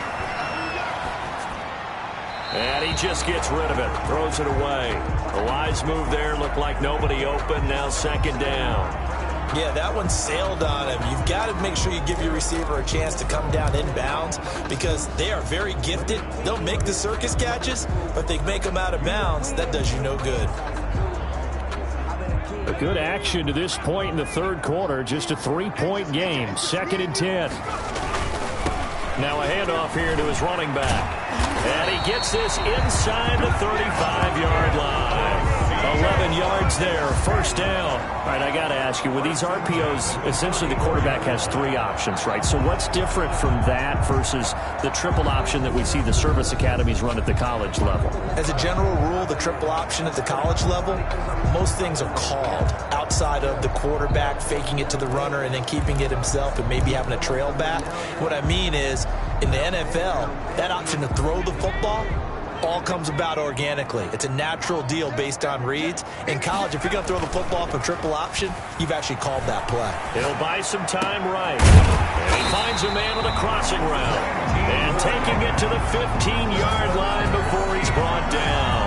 S1: And he just gets rid of it, throws it away. A wise move there, looked like nobody open, now 2nd down.
S2: Yeah, that one sailed on him. You've got to make sure you give your receiver a chance to come down inbounds because they are very gifted. They'll make the circus catches, but they make them out of bounds. That does you no good.
S1: A good action to this point in the 3rd quarter, just a 3-point game, 2nd and 10. Now a handoff here to his running back. And he gets this inside the 35-yard line. 11 yards there, 1st down. All right, I got to ask you, with these RPOs, essentially the quarterback has 3 options, right? So what's different from that versus the triple option that we see the service academies run at the college level?
S2: As a general rule, the triple option at the college level, most things are called outside of the quarterback faking it to the runner and then keeping it himself and maybe having a trail back. What I mean is, in the NFL, that option to throw the football all comes about organically. It's a natural deal based on reads. In college, if you're going to throw the football for triple option, you've actually called that play.
S1: He'll buy some time right. And he finds a man with a crossing route. And taking it to the 15-yard line before he's brought down.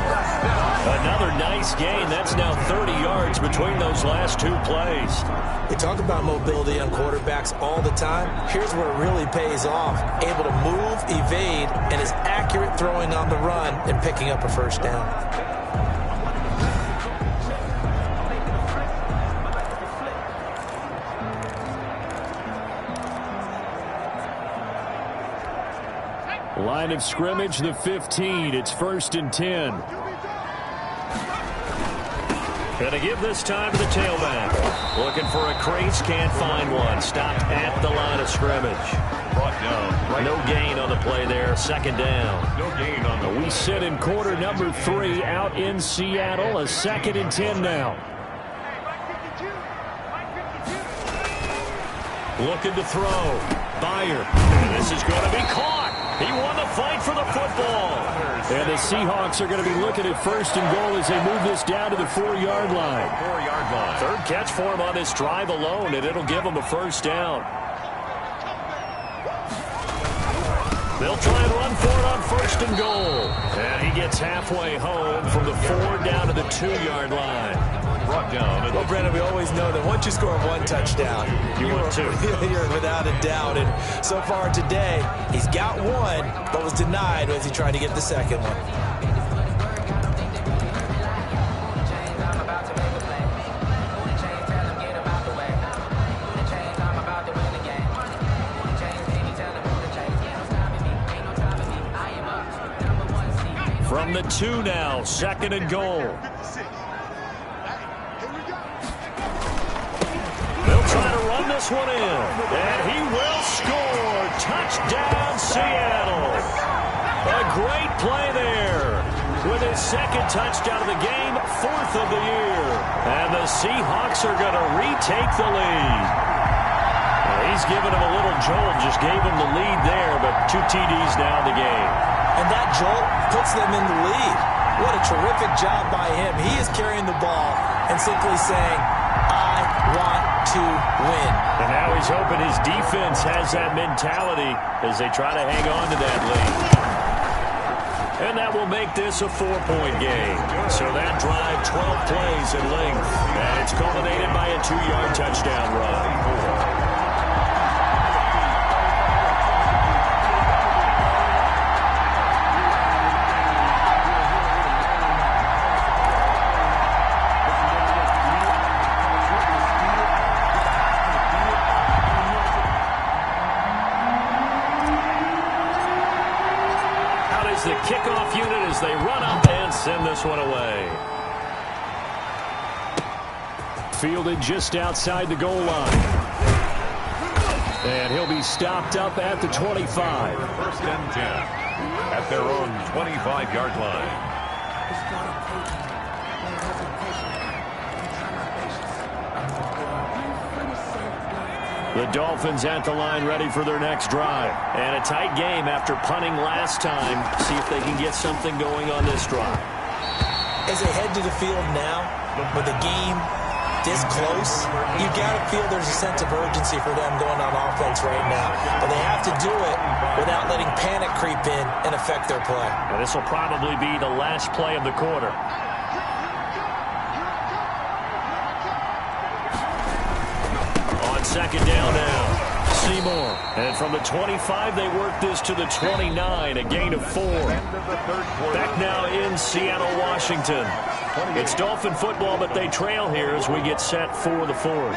S1: Another nice gain. That's now 30 yards between those last 2 plays.
S2: They talk about mobility on quarterbacks all the time. Here's where it really pays off. Able to move, evade, and is accurate throwing on the run and picking up a 1st down.
S1: Line of scrimmage, the 15. It's 1st and 10. Going to give this time to the tailback. Looking for a crease, can't find one. Stopped at the line of scrimmage.
S3: Brought down. Right.
S1: No gain on the play there. 2nd down.
S3: No gain on the
S1: We sit in quarter number 3 out in Seattle. A 2nd and 10 now. Looking to throw. Bayer. And this is going to be caught. He won the fight for the football. And the Seahawks are going to be looking at 1st and goal as they move this down to the 4-yard line.
S3: 4-yard line.
S1: 3rd catch for him on this drive alone, and it'll give him a 1st down. They'll try and run for it on 1st and goal. And he gets halfway home from the 4 down to the 2-yard line.
S3: Brought down.
S2: Well, Brandon, we always know that once you score 1 touchdown,
S1: You want 2.
S2: You're without a doubt. And so far today, he's got 1, but was denied as he tried to get the 2nd one.
S1: From the 2 now, 2nd and goal. They'll try to run this one in, and he will score. Touchdown, Seattle. A great play there with his 2nd touchdown of the game, 4th of the year. And the Seahawks are going to retake the lead. He's given him a little jolt, just gave him the lead there, but 2 TDs now in the game.
S2: And that jolt puts them in the lead. What a terrific job by him. He is carrying the ball and simply saying, I want to win.
S1: And now he's hoping his defense has that mentality as they try to hang on to that lead. And that will make this a 4-point game. So that drive, 12 plays in length. And it's culminated by a 2-yard touchdown run. is the kickoff unit as they run up and send this one away. Fielded just outside the goal line. And he'll be stopped up at the 25.
S3: First and 10 at their own 25-yard line.
S1: The Dolphins at the line ready for their next drive. And a tight game after punting last time. See if they can get something going on this drive.
S2: As they head to the field now, with the game this close, you got to feel there's a sense of urgency for them going on offense right now. But they have to do it without letting panic creep in and affect their play.
S1: And this will probably be the last play of the quarter. On second down now, Seymour. And from the 25, they work this to the 29, a gain of 4. Back now in Seattle, Washington. It's Dolphin football, but they trail here as we get set for the 4th.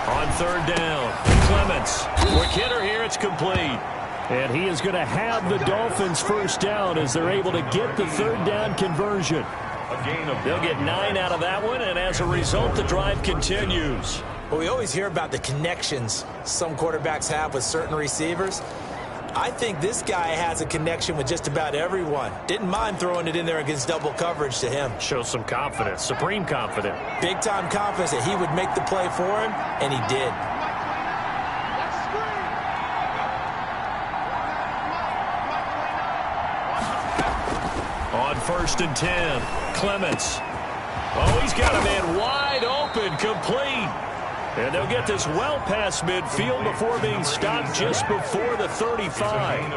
S1: On third down, Clements. Quick hitter here, it's complete. And he is going to have the Dolphins first down as they're able to get the third down conversion. They'll get 9 out of that one, and as a result, the drive continues.
S2: Well, we always hear about the connections some quarterbacks have with certain receivers. I think this guy has a connection with just about everyone. Didn't mind throwing it in there against double coverage to him.
S1: Shows some confidence, supreme confidence.
S2: Big-time confidence that he would make the play for him, and he did.
S1: On first and 10, Clements. Oh, he's got a man wide open, complete. And they'll get this well past midfield before being stopped just before the 35.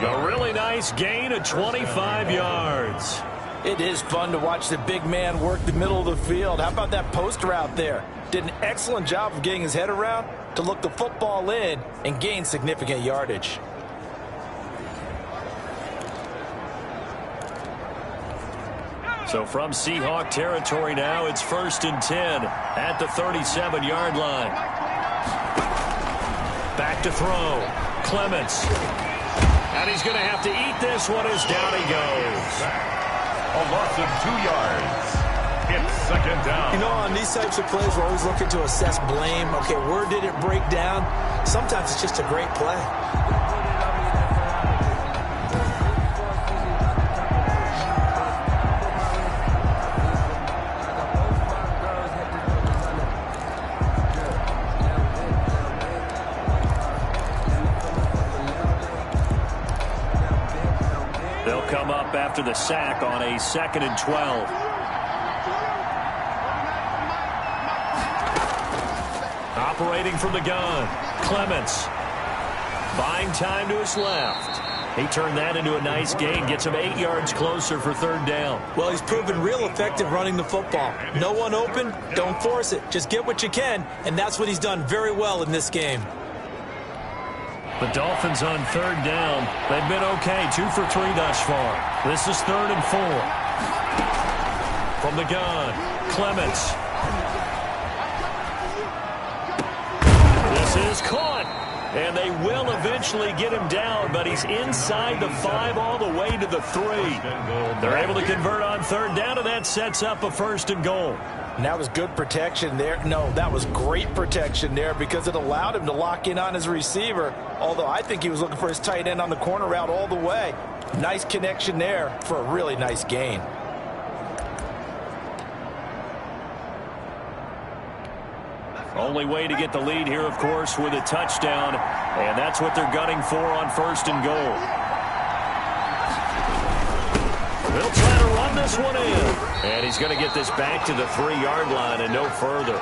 S1: A really nice gain of 25 yards.
S5: It is fun to watch the big man work the middle of the field. How about that post route there? Did an excellent job of getting his head around to look the football in and gain significant yardage.
S1: So from Seahawk territory now, it's first and 10 at the 37-yard line. Back to throw. Clements. And he's going to have to eat this one as down he goes.
S3: A loss of 2 yards. It's second down.
S2: You know, on these types of plays, we're always looking to assess blame. Okay, where did it break down? Sometimes it's just a great play.
S1: Come up after the sack on a 2nd and 12. Operating from the gun, Clements. Buying time to his left. He turned that into a nice gain, gets him 8 yards closer for third down.
S2: Well, he's proven real effective running the football. No one open, don't force it. Just get what you can, and that's what he's done very well in this game.
S1: The Dolphins on third down. They've been okay, 2 for 3 thus far. This is 3rd and 4. From the gun, Clements. This is caught. And they will eventually get him down, but he's inside the 5 all the way to the 3. They're able to convert on third down, and that sets up a 1st and goal.
S5: And that was good protection there. No, that was great protection there because it allowed him to lock in on his receiver, although I think he was looking for his tight end on the corner route all the way. Nice connection there for a really nice gain.
S1: Only way to get the lead here, of course, with a touchdown, and that's what they're gunning for on 1st and goal. They'll try to run this one in. And he's going to get this back to the 3-yard line and no further.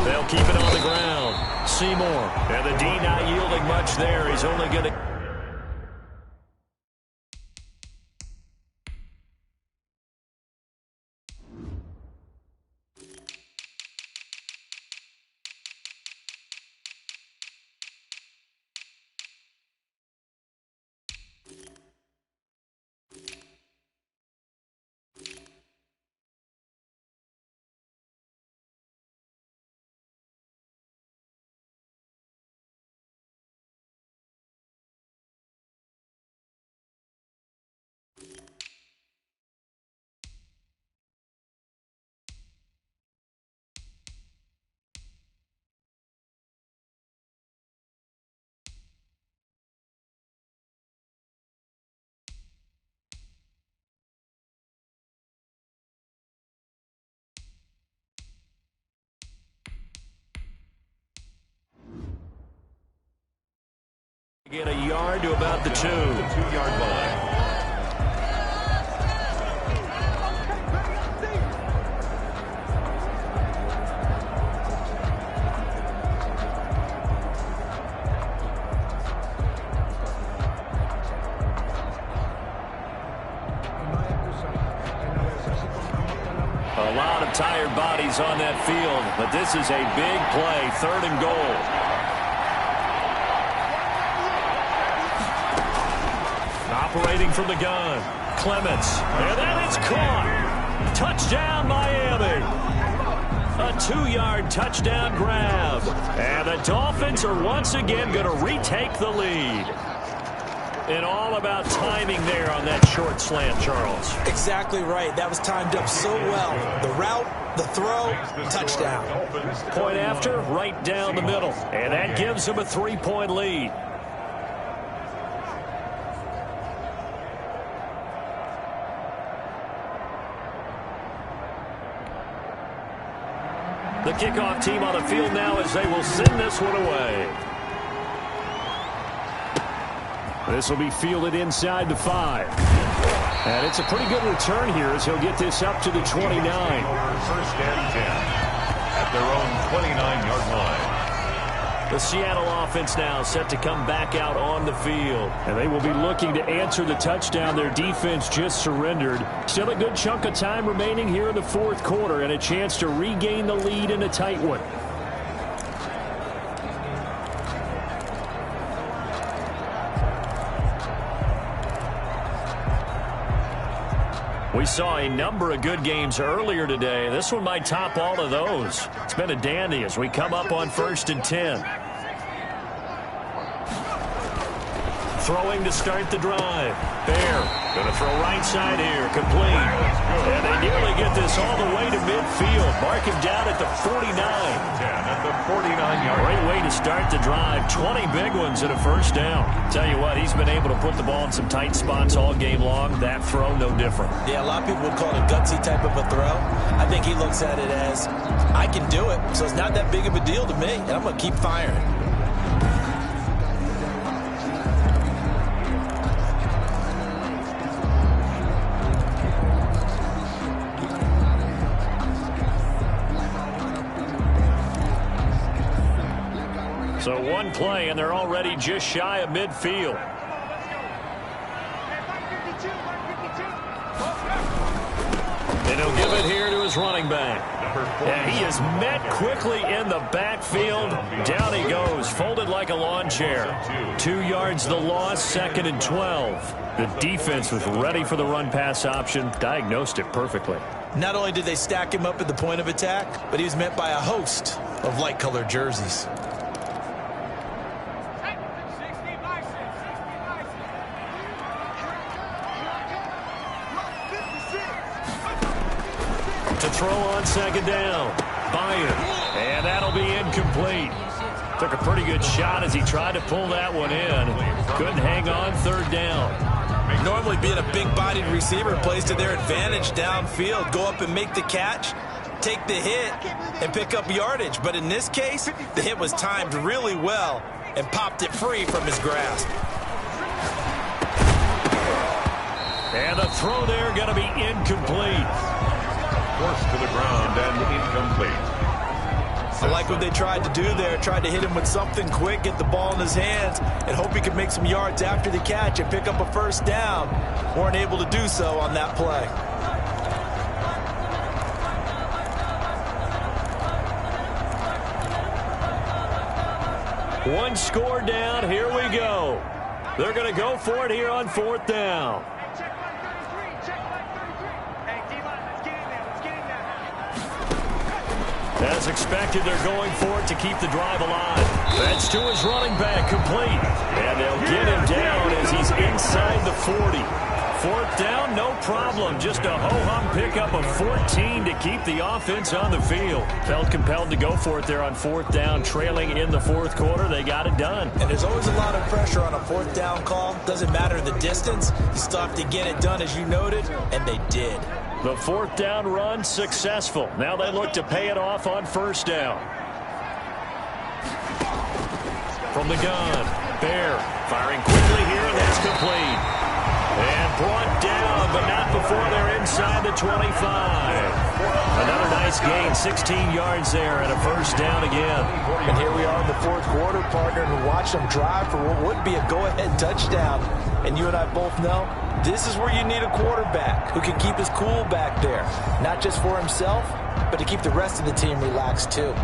S1: They'll keep it on the ground. see more. And the D not yielding much there. He's only going to... Get a yard to about the 2.
S3: 2-yard line.
S1: A lot of tired bodies on that field, but this is a big play, 3rd and goal. Operating from the gun, Clements, and that is caught. Touchdown, Miami. A 2-yard touchdown grab. And the Dolphins are once again going to retake the lead. And all about timing there on that short slant, Charles.
S2: Exactly right. That was timed up so well. The route, the throw, touchdown.
S1: Point after, right down the middle. And that gives them a 3-point lead. The kickoff team on the field now as they will send this one away. This will be fielded inside the 5. And it's a pretty good return here as he'll get this up to the 29.
S3: 1st and 10 at their own 29-yard line.
S1: The Seattle offense now set to come back out on the field. And they will be looking to answer the touchdown their defense just surrendered. Still a good chunk of time remaining here in the 4th quarter and a chance to regain the lead in a tight one. We saw a number of good games earlier today. This one might top all of those. It's been a dandy as we come up on 1st and 10. Throwing to start the drive. Bear going to throw right side here. Complete. And they nearly get this all the way to midfield. Mark him down at the 49.
S3: 10 at the 49-yard line.
S1: Great way to start the drive. 20 big ones and a 1st down. Tell you what, he's been able to put the ball in some tight spots all game long. That throw, no different.
S2: Yeah, a lot of people would call it a gutsy type of a throw. I think he looks at it as, I can do it, so it's not that big of a deal to me, and I'm going to keep firing.
S1: So one play, and they're already just shy of midfield. And he'll give it here to his running back. And he is met quickly in the backfield. Down he goes, folded like a lawn chair. 2 yards the loss, 2nd and 12. The defense was ready for the run-pass option, diagnosed it perfectly.
S2: Not only did they stack him up at the point of attack, but he was met by a host of light-colored jerseys.
S1: To throw on 2nd down. Byer. And that'll be incomplete. Took a pretty good shot as he tried to pull that one in. Couldn't hang on 3rd down.
S2: Normally being a big-bodied receiver plays to their advantage downfield. Go up and make the catch, take the hit, and pick up yardage. But in this case, the hit was timed really well and popped it free from his grasp.
S1: And the throw there going to be incomplete.
S3: Forced to the ground and incomplete.
S5: I like what they tried to do there. Tried to hit him with something quick, get the ball in his hands, and hope he could make some yards after the catch and pick up a first down. Weren't able to do so on that play.
S1: One score down. Here we go. They're going to go for it here on 4th down.
S4: Check line 33. Check line 33. Hey, D-line, let's get in there. Let's get in there.
S1: As expected, they're going for it to keep the drive alive. That's to his running back, complete. And they'll get him down as he's inside the 40. 4th down, no problem. Just a ho-hum pickup of 14 to keep the offense on the field. Felt compelled to go for it there on 4th down, trailing in the 4th quarter. They got it done.
S2: And there's always a lot of pressure on a 4th down call. Doesn't matter the distance. You still have to get it done, as you noted, and they did.
S1: The 4th down run successful. Now they look to pay it off on 1st down. From the gun, Bear firing quickly here, and that's complete. And brought down, but not before they're inside the 25. Another nice gain, 16 yards there, and a first down again.
S5: And here we are in the 4th quarter, partner, and watch them drive for what would be a go-ahead touchdown. And you and I both know this is where you need a quarterback who can keep his cool back there. Not just for himself, but to keep the rest of the team relaxed too.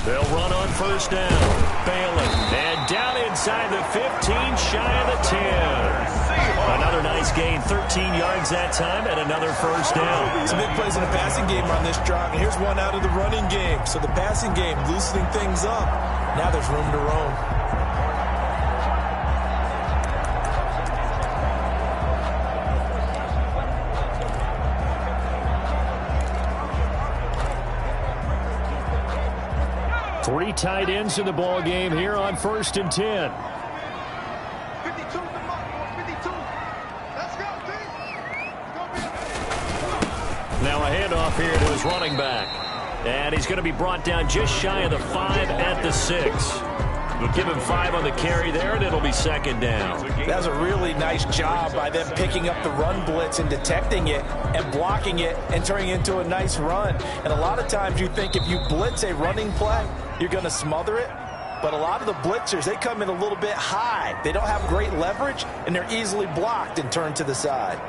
S1: They'll run on first down. Bailey. And down inside the 15, shy of the 10. Another nice gain, 13 yards that time, and another first down.
S2: Some big plays in the passing game on this drive, and here's one out of the running game. So the passing game loosening things up. Now there's room to roam.
S1: Three tight ends in the ball game here on 1st and 10.
S4: 52 the mark, 52. Let's go, D.
S1: Now a handoff here to his running back. And he's going to be brought down just shy of the 5 at the 6. We'll give him 5 on the carry there, and it'll be 2nd down.
S5: That's a really nice job by them picking up the run blitz and detecting it and blocking it and turning it into a nice run. And a lot of times you think if you blitz a running play, you're going to smother it. But a lot of the blitzers, they come in a little bit high. They don't have great leverage, and they're easily blocked and turned to the side.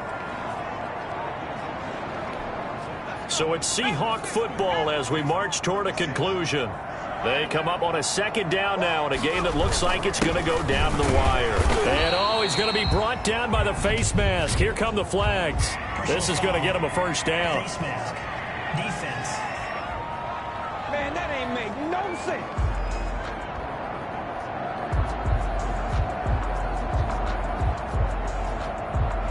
S1: So it's Seahawk football as we march toward a conclusion. They come up on a 2nd down now in a game that looks like it's going to go down to the wire. And he's going to be brought down by the face mask. Here come the flags. This is going to get him a first down.
S6: Face mask. Defense.
S4: Man, that ain't make no sense.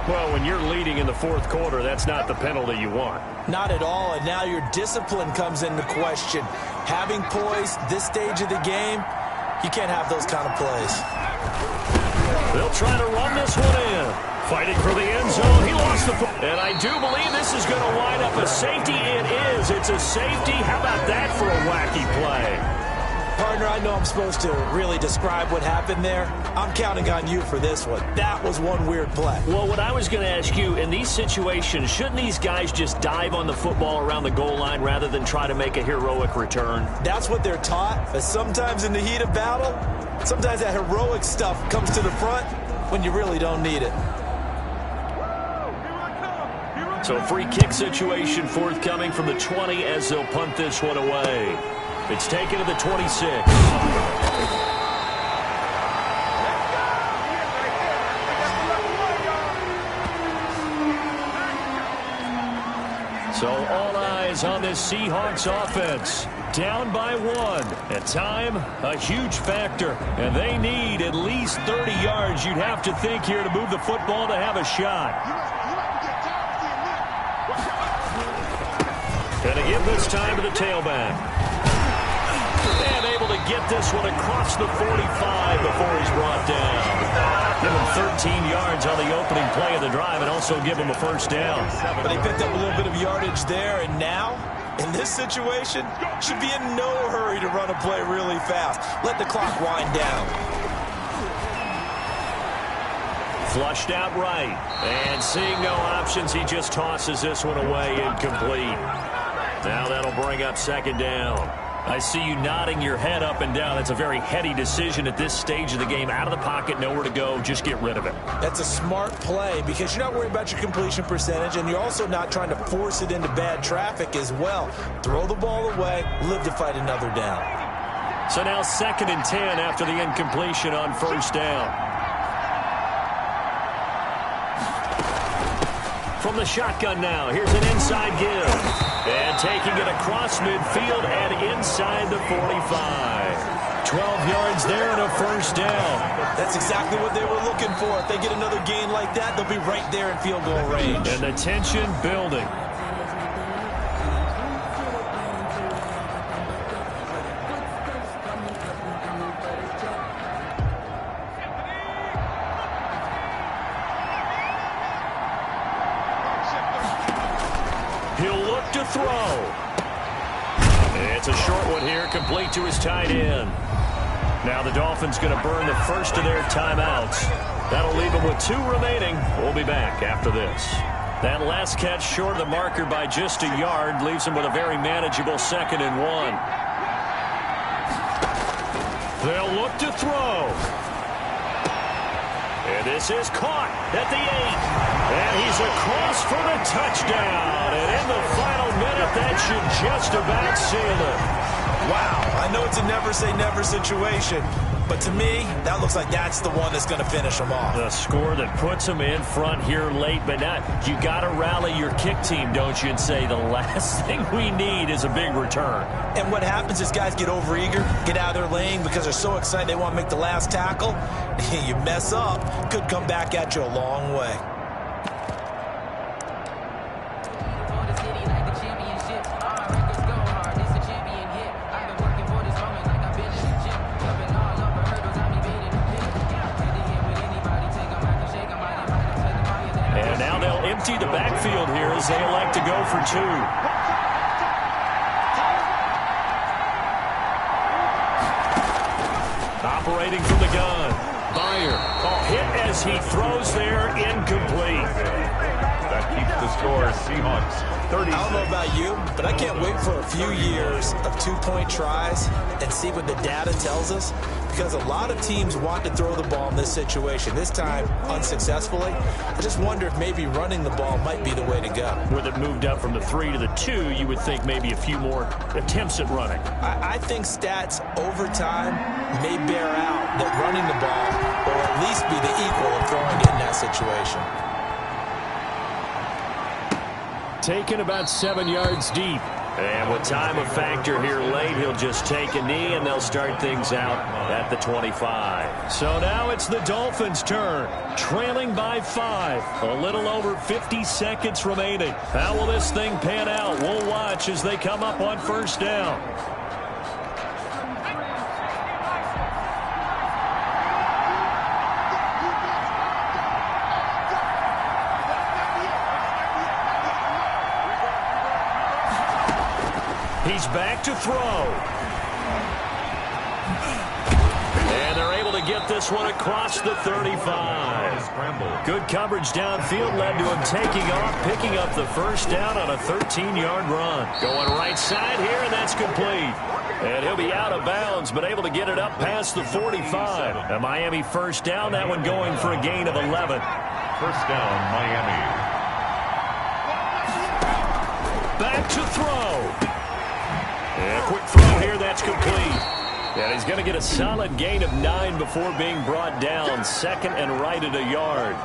S1: Well, when you're leading in the 4th quarter, that's not the penalty you want.
S2: Not at all, and now your discipline comes into question. Having poise this stage of the game, you can't have those kind of plays.
S1: They'll try to run this one in. Fighting for the end zone. He lost the football. And I do believe this is going to wind up a safety. It is. It's a safety. How about that for a wacky play?
S2: Partner, I know I'm supposed to really describe what happened there. I'm counting on you for this one. That was one weird play.
S1: Well, what I was going to ask you, in these situations, shouldn't these guys just dive on the football around the goal line rather than try to make a heroic return?
S2: That's what they're taught, but sometimes in the heat of battle, sometimes that heroic stuff comes to the front when you really don't need it.
S1: So a free kick situation forthcoming from the 20 as they'll punt this one away. It's taken to the 26. So all eyes on this Seahawks offense. Down by 1. And time, a huge factor. And they need at least 30 yards, you'd have to think, here to move the football to have a shot. And to give this time to the tailback. And able to get this one across the 45 before he's brought down. Give him 13 yards on the opening play of the drive and also give him a first down.
S2: But they picked up a little bit of yardage there, and now In this situation, should be in no hurry to run a play really fast. Let the clock wind down.
S1: Flushed out right. And seeing no options, he just tosses this one away, incomplete. Now that'll bring up second down. I see you nodding your head up and down. That's a very heady decision at this stage of the game. Out of the pocket, nowhere to go. Just get rid of it.
S2: That's a smart play because you're not worried about your completion percentage, and you're also not trying to force it into bad traffic as well. Throw the ball away, live to fight another down.
S1: So now 2nd and 10 after the incompletion on first down. From the shotgun now, here's an inside give. And taking it across midfield and inside the 45. 12 yards there and a first down.
S2: That's exactly what they were looking for. If they get another gain like that, they'll be right there in field goal range.
S1: And the tension building. He'll look to throw. It's a short one here, complete to his tight end. Now the Dolphins going to burn the first of their timeouts. That'll leave them with 2 remaining. We'll be back after this. That last catch short of the marker by just a yard leaves them with a very manageable 2nd and 1. They'll look to throw. And this is caught at the 8. And he's across for the touchdown. And in the final minute, that should just about seal it.
S2: Wow, I know it's a never-say-never situation, but to me, that looks like that's the one that's going to finish them off.
S1: The score that puts them in front here late, but not. You got to rally your kick team, don't you, and say the last thing we need is a big return.
S2: And what happens is guys get overeager, get out of their lane because they're so excited they want to make the last tackle. You mess up, could come back at you a long way.
S1: Empty the backfield here as they elect to go for 2. Operating from the gun. Byer. Hit as he throws there, incomplete.
S3: That keeps the score Seahawks 36.
S2: I don't know about you, but I can't wait for a few years of 2-point tries and see what the data tells us, because a lot of teams want to throw the ball in this situation. This time, unsuccessfully. I just wonder if maybe running the ball might be the way to go.
S1: With it moved up from the 3 to the 2, you would think maybe a few more attempts at running.
S2: I think stats over time may bear out that running the ball will at least be the equal of throwing it in that situation.
S1: Taken about 7 yards deep. And with time a factor here late, he'll just take a knee, and they'll start things out at the 25. So now it's the Dolphins' turn, trailing by 5. A little over 50 seconds remaining. How will this thing pan out? We'll watch as they come up on first down. He's back to throw. And they're able to get this one across the 35. Good coverage downfield led to him taking off, picking up the first down on a 13-yard run. Going right side here, and that's complete. And he'll be out of bounds, but able to get it up past the 45. A Miami first down, that one going for a gain of 11.
S3: First down, Miami.
S1: Back to throw. And a quick throw here, that's complete. And he's going to get a solid gain of 9 before being brought down. 2nd and right at a yard.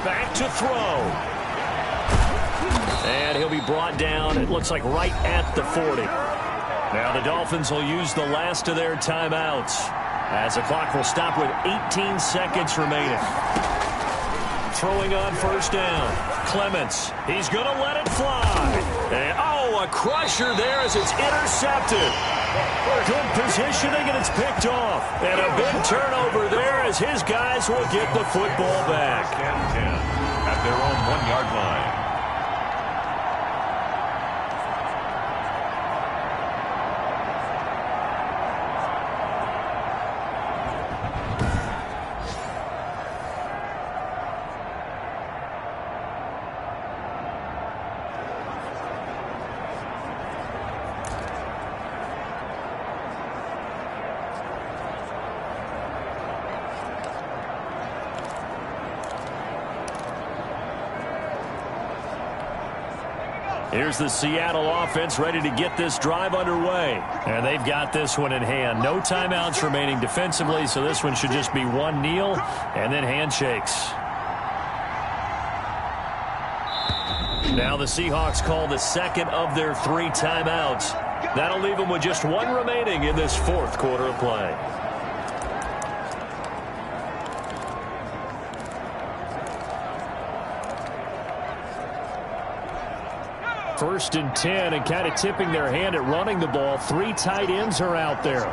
S1: Back to throw. And he'll be brought down, it looks like right at the 40. Now the Dolphins will use the last of their timeouts, as the clock will stop with 18 seconds remaining. throwing on first down. Clements, he's going to let it fly. And, a crusher there as it's intercepted. Good positioning, and it's picked off. And a big turnover there as his guys will get the football back.
S3: First and 10 at their own 1-yard line.
S1: Here's the Seattle offense ready to get this drive underway. And they've got this one in hand. No timeouts remaining defensively, so this one should just be one kneel and then handshakes. Now the Seahawks call the second of their 3 timeouts. That'll leave them with just one remaining in this fourth quarter of play. First and 10, and kind of tipping their hand at running the ball. 3 tight ends are out there.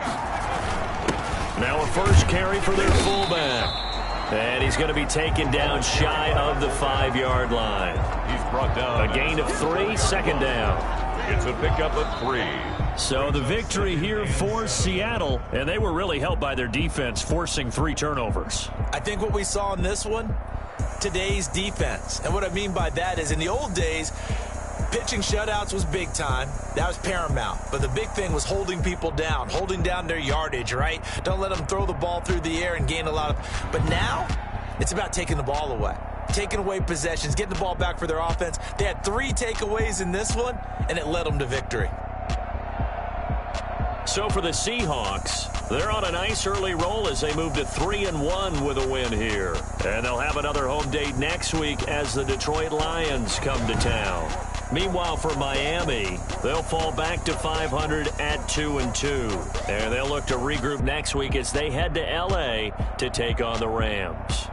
S1: Now a first carry for their fullback. And he's going to be taken down shy of the 5-yard line.
S3: He's brought down.
S1: A gain of 3, second down.
S3: It's a pickup of 3.
S1: So the victory here for Seattle, and they were really helped by their defense, forcing 3 turnovers.
S2: I think what we saw in this one, today's defense. And what I mean by that is in the old days, pitching shutouts was big time. That was paramount. But the big thing was holding people down, holding down their yardage, right? Don't let them throw the ball through the air and gain a lot of... But now, it's about taking the ball away. Taking away possessions, getting the ball back for their offense. They had 3 takeaways in this one, and it led them to victory.
S1: So for the Seahawks, they're on a nice early roll as they move to 3-1 with a win here. And they'll have another home date next week as the Detroit Lions come to town. Meanwhile, for Miami, they'll fall back to 500 at 2-2. And they'll look to regroup next week as they head to L.A. to take on the Rams.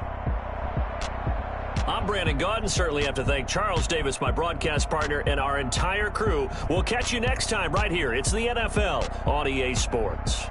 S1: I'm Brandon Gaudin. Certainly have to thank Charles Davis, my broadcast partner, and our entire crew. We'll catch you next time right here. It's the NFL on EA Sports.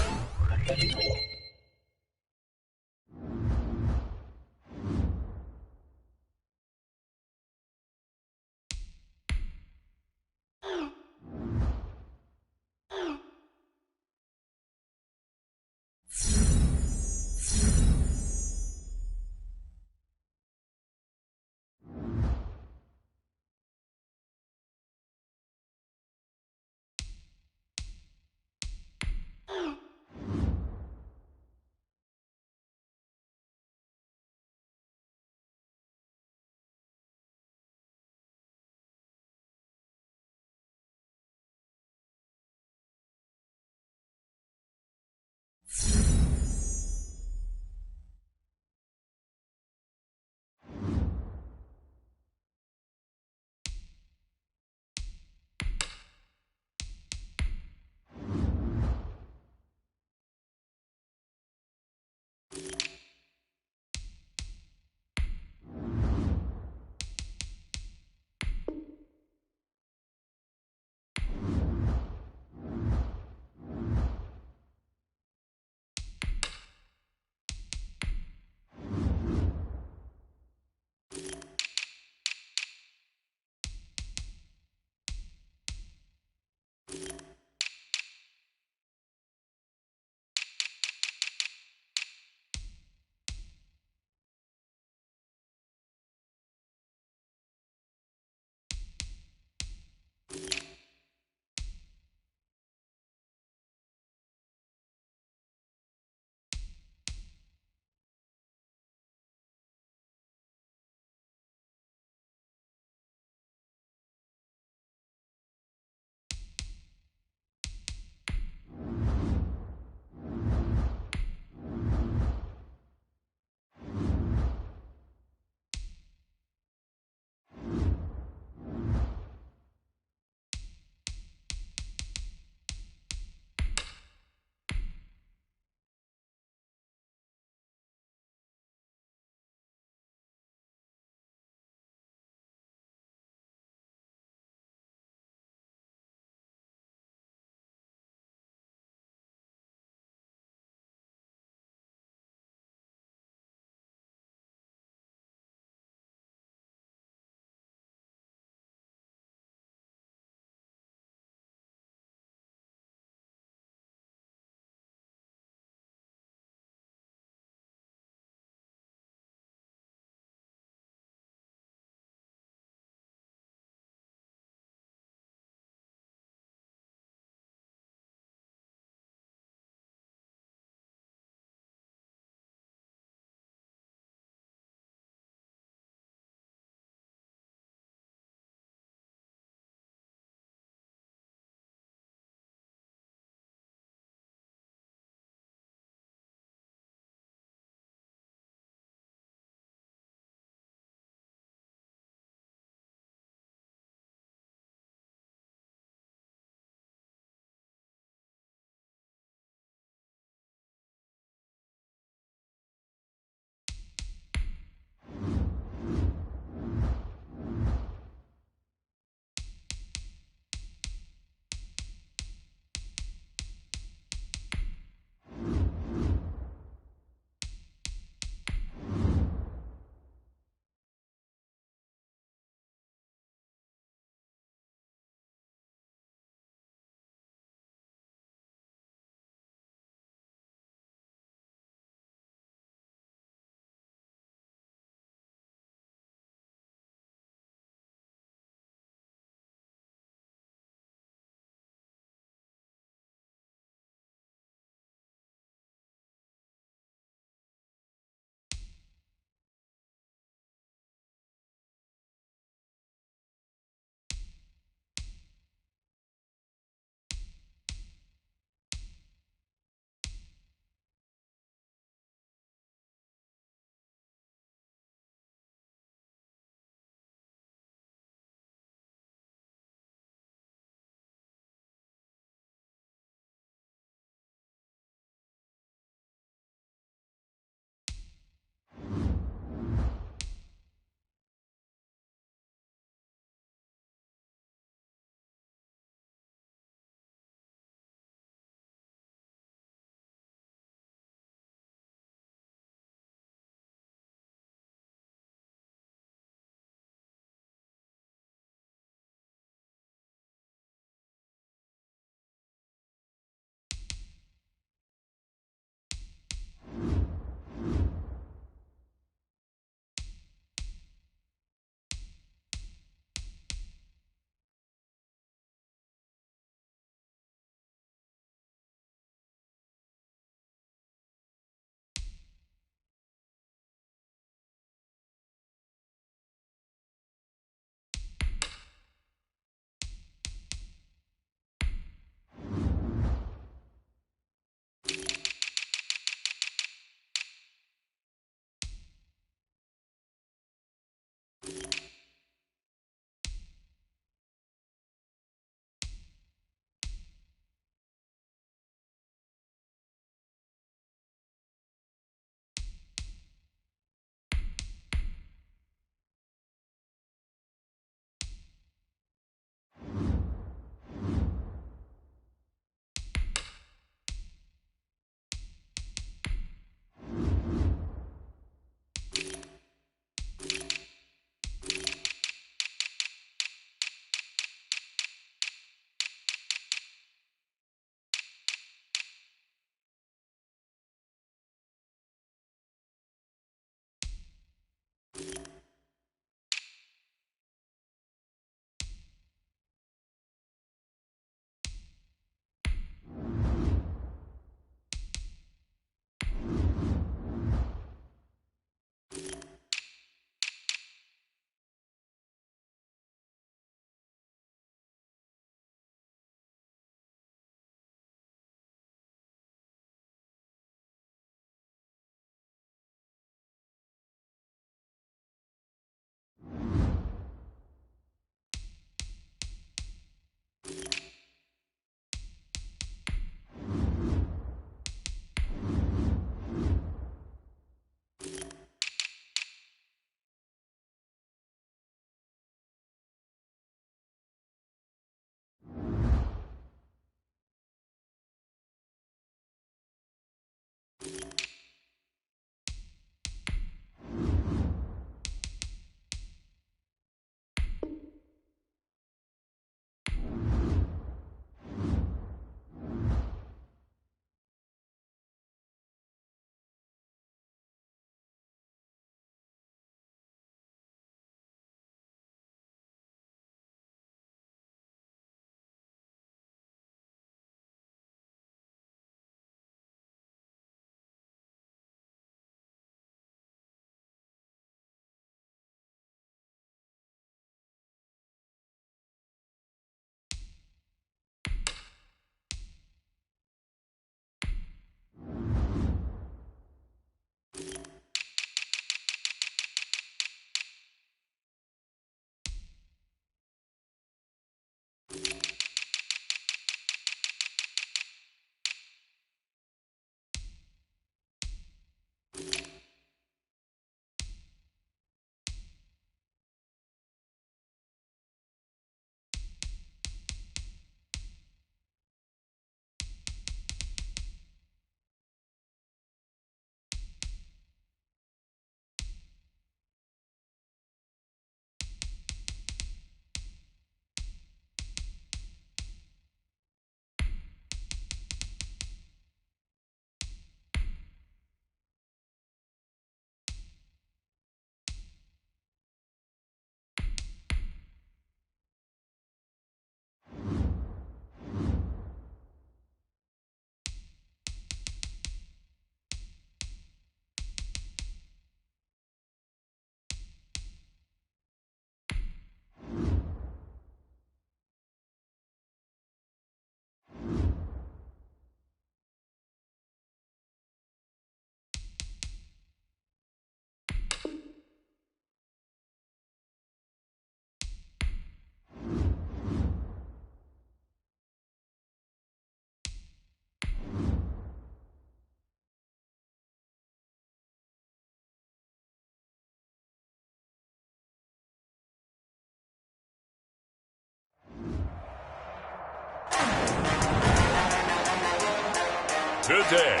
S3: today.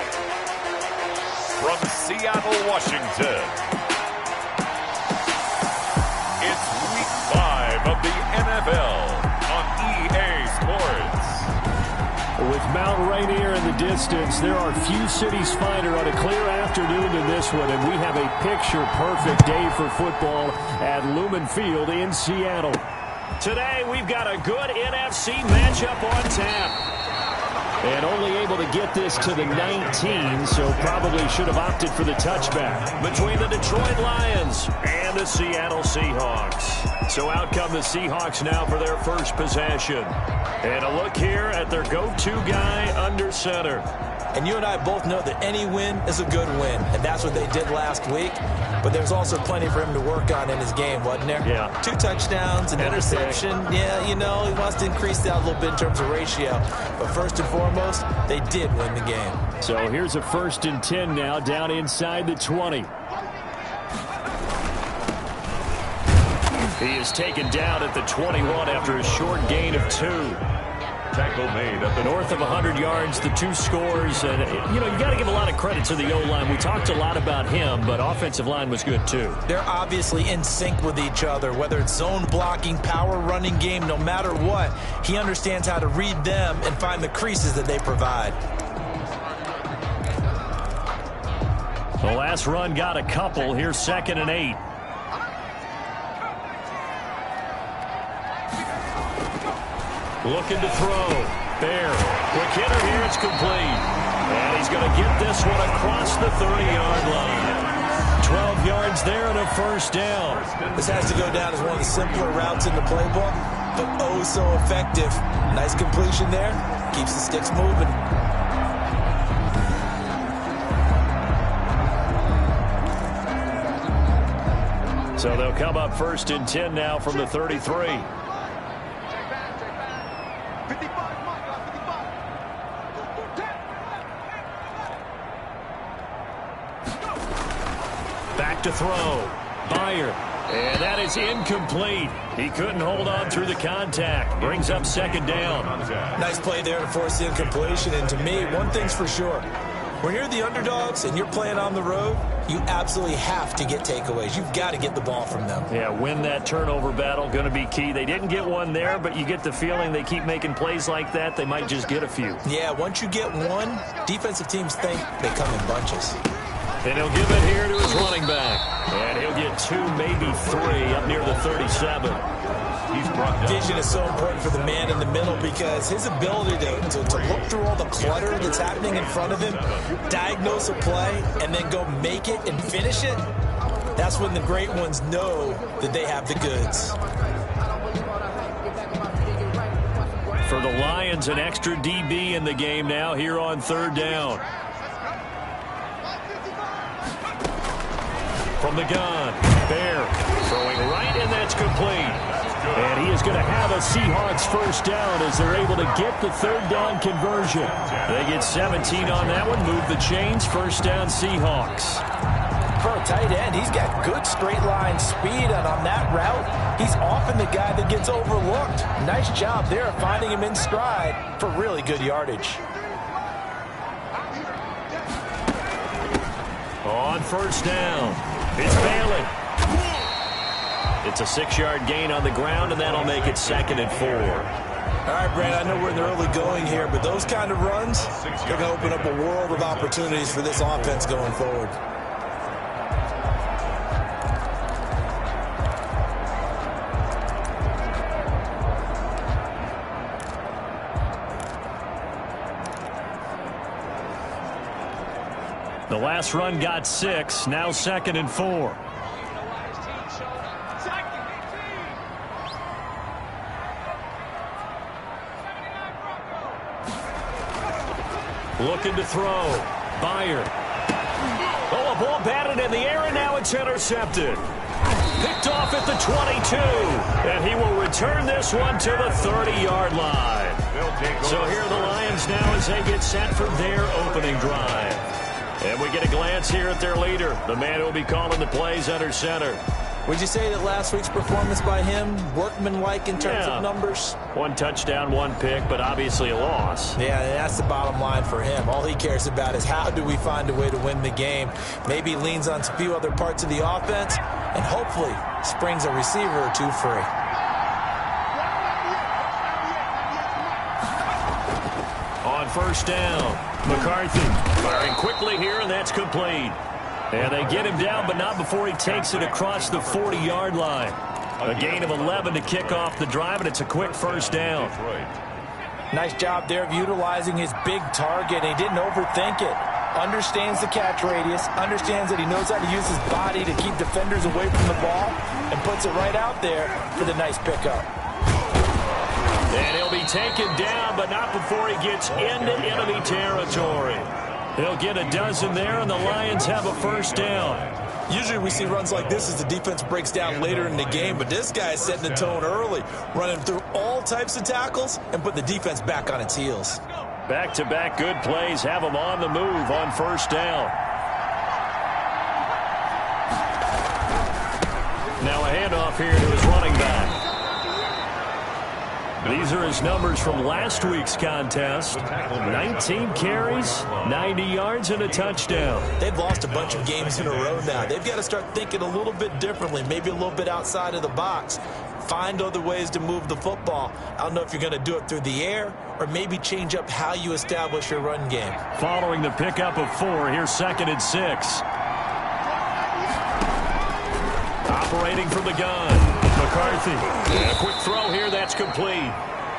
S3: From Seattle, Washington, it's Week 5 of the NFL on EA Sports.
S1: With Mount Rainier in the distance, there are few cities finer on a clear afternoon than this one, and we have a picture-perfect day for football at Lumen Field in Seattle. Today, we've got a good NFC matchup on tap. And only able to get this to the 19, so probably should have opted for the touchback between the Detroit Lions and the Seattle Seahawks. So out come the Seahawks now for their first possession. And a look here at their go-to guy under center.
S2: And you and I both know that any win is a good win, and that's what they did last week. But there's also plenty for him to work on in his game, wasn't there?
S1: Yeah.
S2: 2 touchdowns, an interception. Yeah, you know, he wants to increase that a little bit in terms of ratio. But first and foremost, they did win the game.
S1: So here's a 1st and 10 now, down inside the 20. He is taken down at the 21 after a short gain of 2.
S3: Tackle made at the
S1: north of 100 yards, the 2 scores. And, you know, you got to give a lot of credit to the O-line. We talked a lot about him, but offensive line was good, too.
S2: They're obviously in sync with each other, whether it's zone blocking, power running game, no matter what. He understands how to read them and find the creases that they provide.
S1: The last run got a couple. Here's 2nd and 8. Looking to throw. Bear. Quick hitter here. It's complete. And he's going to get this one across the 30-yard line. 12 yards there and a 1st down.
S2: This has to go down as one of the simpler routes in the playbook, but oh so effective. Nice completion there. Keeps the sticks moving.
S1: So they'll come up 1st and 10 now from the 33. To throw. Byer. And that is incomplete. He couldn't hold on through the contact. Brings up 2nd down.
S2: Nice play there to force the incompletion. And to me, one thing's for sure. When you're the underdogs and you're playing on the road, you absolutely have to get takeaways. You've got to get the ball from them.
S1: Yeah, win that turnover battle. Going to be key. They didn't get one there, but you get the feeling they keep making plays like that. They might just get a few.
S2: Yeah, once you get one, defensive teams think they come in bunches.
S1: And he'll give it here to his running back. And he'll get 2, maybe 3 up near the 37.
S3: He's brought down.
S2: Vision is so important for the man in the middle because his ability to look through all the clutter that's happening in front of him, diagnose a play, and then go make it and finish it, that's when the great ones know that they have the goods.
S1: For the Lions, an extra DB in the game now here on 3rd down. From the gun, Bear throwing right, and that's complete. And he is going to have a Seahawks 1st down as they're able to get the 3rd down conversion. They get 17 on that one, move the chains, 1st down Seahawks.
S5: For a tight end, he's got good straight line speed, and on that route, he's often the guy that gets overlooked. Nice job there finding him in stride for really good yardage.
S1: On 1st down. It's Bailey. It's a 6-yard gain on the ground, and that'll make it 2nd and 4.
S2: All right, Brad, I know we're in the early going here, but those kind of runs, they're going to open up a world of opportunities for this offense going forward.
S1: The last run got 6, now 2nd and 4. Looking to throw. Byer. Oh, a ball batted in the air, and now it's intercepted. Picked off at the 22. And he will return this one to the 30-yard line. So here are the Lions now as they get set for their opening drive. And we get a glance here at their leader, the man who will be calling the plays under center.
S2: Would you say that last week's performance by him, workmanlike in terms of numbers?
S1: 1 touchdown, 1 pick, but obviously a loss.
S2: Yeah, that's the bottom line for him. All he cares about is how do we find a way to win the game. Maybe he leans on a few other parts of the offense and hopefully springs a receiver or two free.
S1: On first down, McCarthy firing quickly here, and that's complete. And they get him down, but not before he takes it across the 40-yard line. A gain of 11 to kick off the drive, and it's a quick first down.
S5: Nice job there of utilizing his big target. He didn't overthink it. Understands the catch radius, understands that he knows how to use his body to keep defenders away from the ball, and puts it right out there for the nice pickup.
S1: And he'll be taken down, but not before he gets into enemy territory. He'll get a dozen there, and the Lions have a first down.
S2: Usually we see runs like this as the defense breaks down later in the game, but this guy is setting the tone early, running through all types of tackles and put the defense back on its heels.
S1: Back-to-back good plays have him on the move on first down. Now a handoff here to his running back. These are his numbers from last week's contest. 19 carries, 90 yards, and a touchdown.
S2: They've lost a bunch of games in a row now. They've got to start thinking a little bit differently, maybe a little bit outside of the box. Find other ways to move the football. I don't know if you're going to do it through the air or maybe change up how you establish your run game.
S1: Following the pickup of 4, here's 2nd and 6. Operating from the gun. McCarthy. And a quick throw here, that's complete.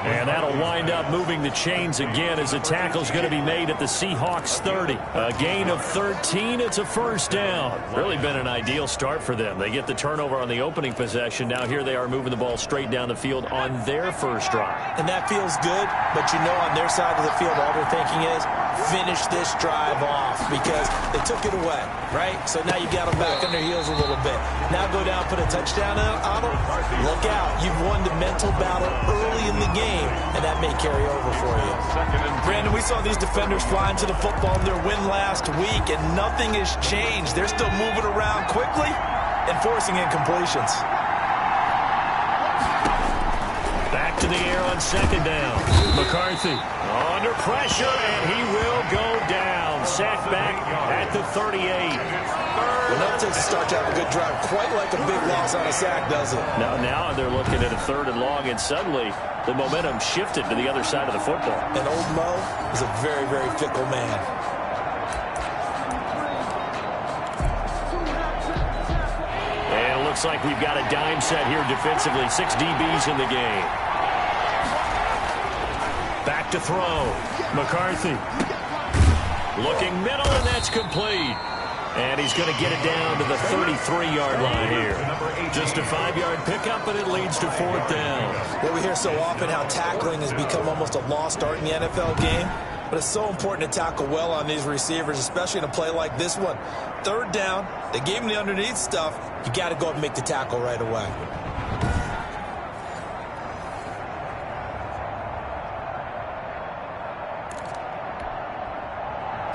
S1: And that'll wind up moving the chains again as the tackle's going to be made at the Seahawks 30. A gain of 13, it's a first down. Really been an ideal start for them. They get the turnover on the opening possession. Now here they are moving the ball straight down the field on their first drive.
S2: And that feels good, but you know on their side of the field all they're thinking is finish this drive off because they took it away, right? So now you got them back on their heels a little bit. Now go down, put a touchdown on them. Look out. You've won the mental battle early in the game, and that may carry over for you.
S5: Brandon, we saw these defenders flying to the football in their win last week, and nothing has changed. They're still moving around quickly and forcing incompletions.
S1: Back to the air on 2nd down. McCarthy under pressure, and he will go down. Sacked back at the 38.
S2: Well, that takes a start to have a good drive. Quite like a big loss on a sack, does it?
S1: Now they're looking at a 3rd and long, and suddenly the momentum shifted to the other side of the football.
S2: And old Mo is a very, very fickle man.
S1: And it looks like we've got a dime set here defensively. 6 DBs in the game. Back to throw. McCarthy. Looking middle, and that's complete. And he's going to get it down to the 33-yard line here. Just a 5-yard pickup, and it leads to 4th down.
S2: Well, we hear so often how tackling has become almost a lost art in the NFL game. But it's so important to tackle well on these receivers, especially in a play like this one. 3rd down, they gave him the underneath stuff. You got to go up and make the tackle right away.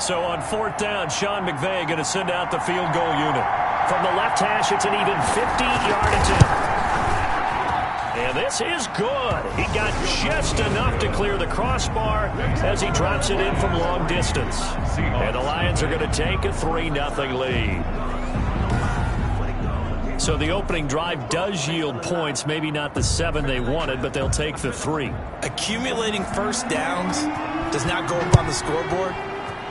S1: So on 4th down, Sean McVay going to send out the field goal unit. From the left hash, it's an even 50-yard attempt. And this is good. He got just enough to clear the crossbar as he drops it in from long distance. And the Lions are going to take a 3-0 lead. So the opening drive does yield points, maybe not the 7 they wanted, but they'll take the 3.
S2: Accumulating first downs does not go up on the scoreboard,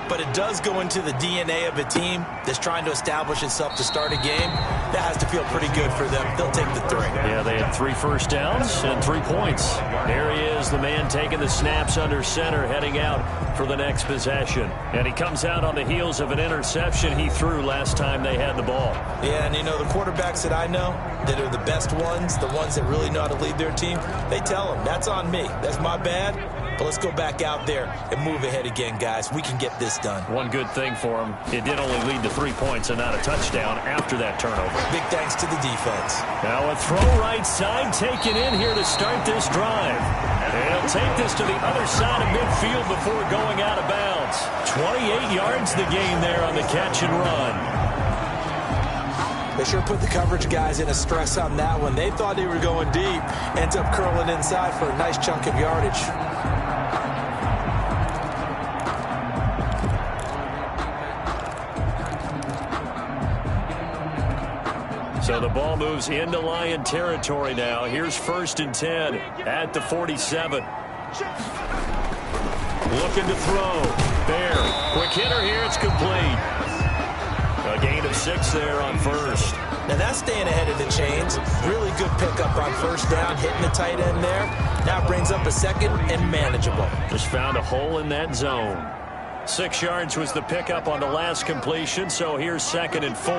S2: but it does go into the DNA of a team that's trying to establish itself to start a game. That has to feel pretty good for them. They'll take the 3.
S1: Yeah, they had 3 first downs and 3 points. There he is, the man taking the snaps under center, heading out for the next possession. And he comes out on the heels of an interception he threw last time they had the ball.
S2: Yeah, and you know, the quarterbacks that I know that are the best ones, the ones that really know how to lead their team, they tell them, that's on me. That's my bad. But let's go back out there and move ahead again, guys. We can get this done.
S1: One good thing for him, it did only lead to 3 points and not a touchdown after that turnover.
S2: Big thanks to the defense.
S1: Now a throw right side taken in here to start this drive. And he'll take this to the other side of midfield before going out of bounds. 28 yards the gain there on the catch and run.
S2: They sure put the coverage guys in a stress on that one. They thought they were going deep. Ends up curling inside for a nice chunk of yardage.
S1: So the ball moves into Lion territory now. Here's 1st and 10 at the 47. Looking to throw. There. Quick hitter here. It's complete. A gain of 6 there on first.
S2: Now that's staying ahead of the chains. Really good pickup on 1st down, hitting the tight end there. Now brings up a 2nd and manageable.
S1: Just found a hole in that zone. 6 yards was the pickup on the last completion, so here's 2nd and 4.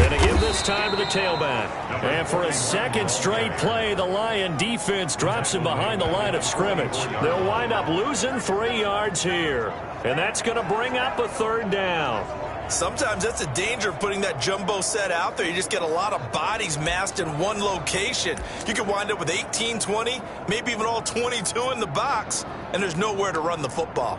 S1: And to give this time to the tailback. And for a 2nd straight play, the Lion defense drops him behind the line of scrimmage. They'll wind up losing 3 yards here. And that's going to bring up a 3rd down.
S5: Sometimes that's the danger of putting that jumbo set out there. You just get a lot of bodies massed in one location. You could wind up with 18, 20, maybe even all 22 in the box, and there's nowhere to run the football.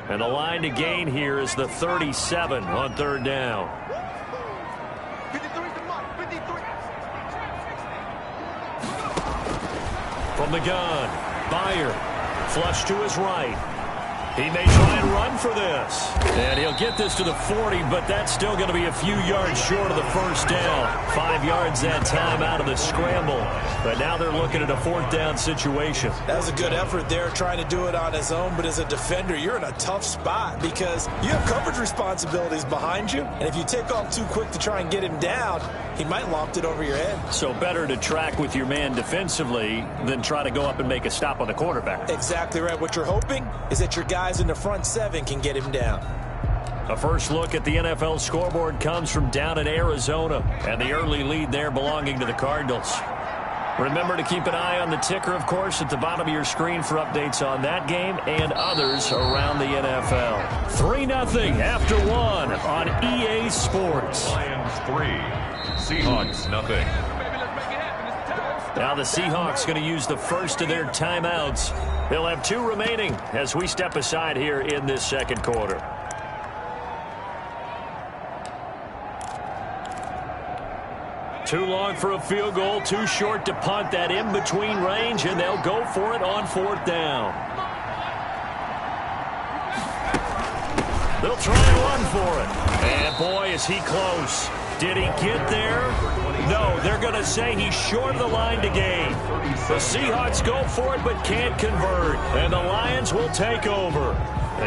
S1: And the line to gain here is the 37 on 3rd down.
S4: 53 to Mike, 53.
S1: From the gun, Bayer, flush to his right. He may try and run for this. And he'll get this to the 40, but that's still going to be a few yards short of the 1st down. 5 yards that time out of the scramble. But now they're looking at a 4th down situation.
S5: That was a good effort there, trying to do it on his own. But as a defender, you're in a tough spot because you have coverage responsibilities behind you. And if you take off too quick to try and get him down, he might loft it over your head.
S1: So better to track with your man defensively than try to go up and make a stop on the quarterback.
S5: Exactly right. What you're hoping is that your guys in the front 7 can get him down.
S1: A first look at the NFL scoreboard comes from down in Arizona, and the early lead there belonging to the Cardinals. Remember to keep an eye on the ticker, of course, at the bottom of your screen for updates on that game and others around the NFL. 3-0 after 1 on EA Sports.
S3: Lions 3, Seahawks nothing.
S1: Now the Seahawks going to use the first of their timeouts. They'll have 2 remaining as we step aside here in this 2nd quarter. Too long for a field goal, too short to punt. That in-between range, and they'll go for it on 4th down. They'll try and run for it. And boy, is he close. Did he get there? No, they're going to say he's short of the line to gain. The Seahawks go for it but can't convert. And the Lions will take over.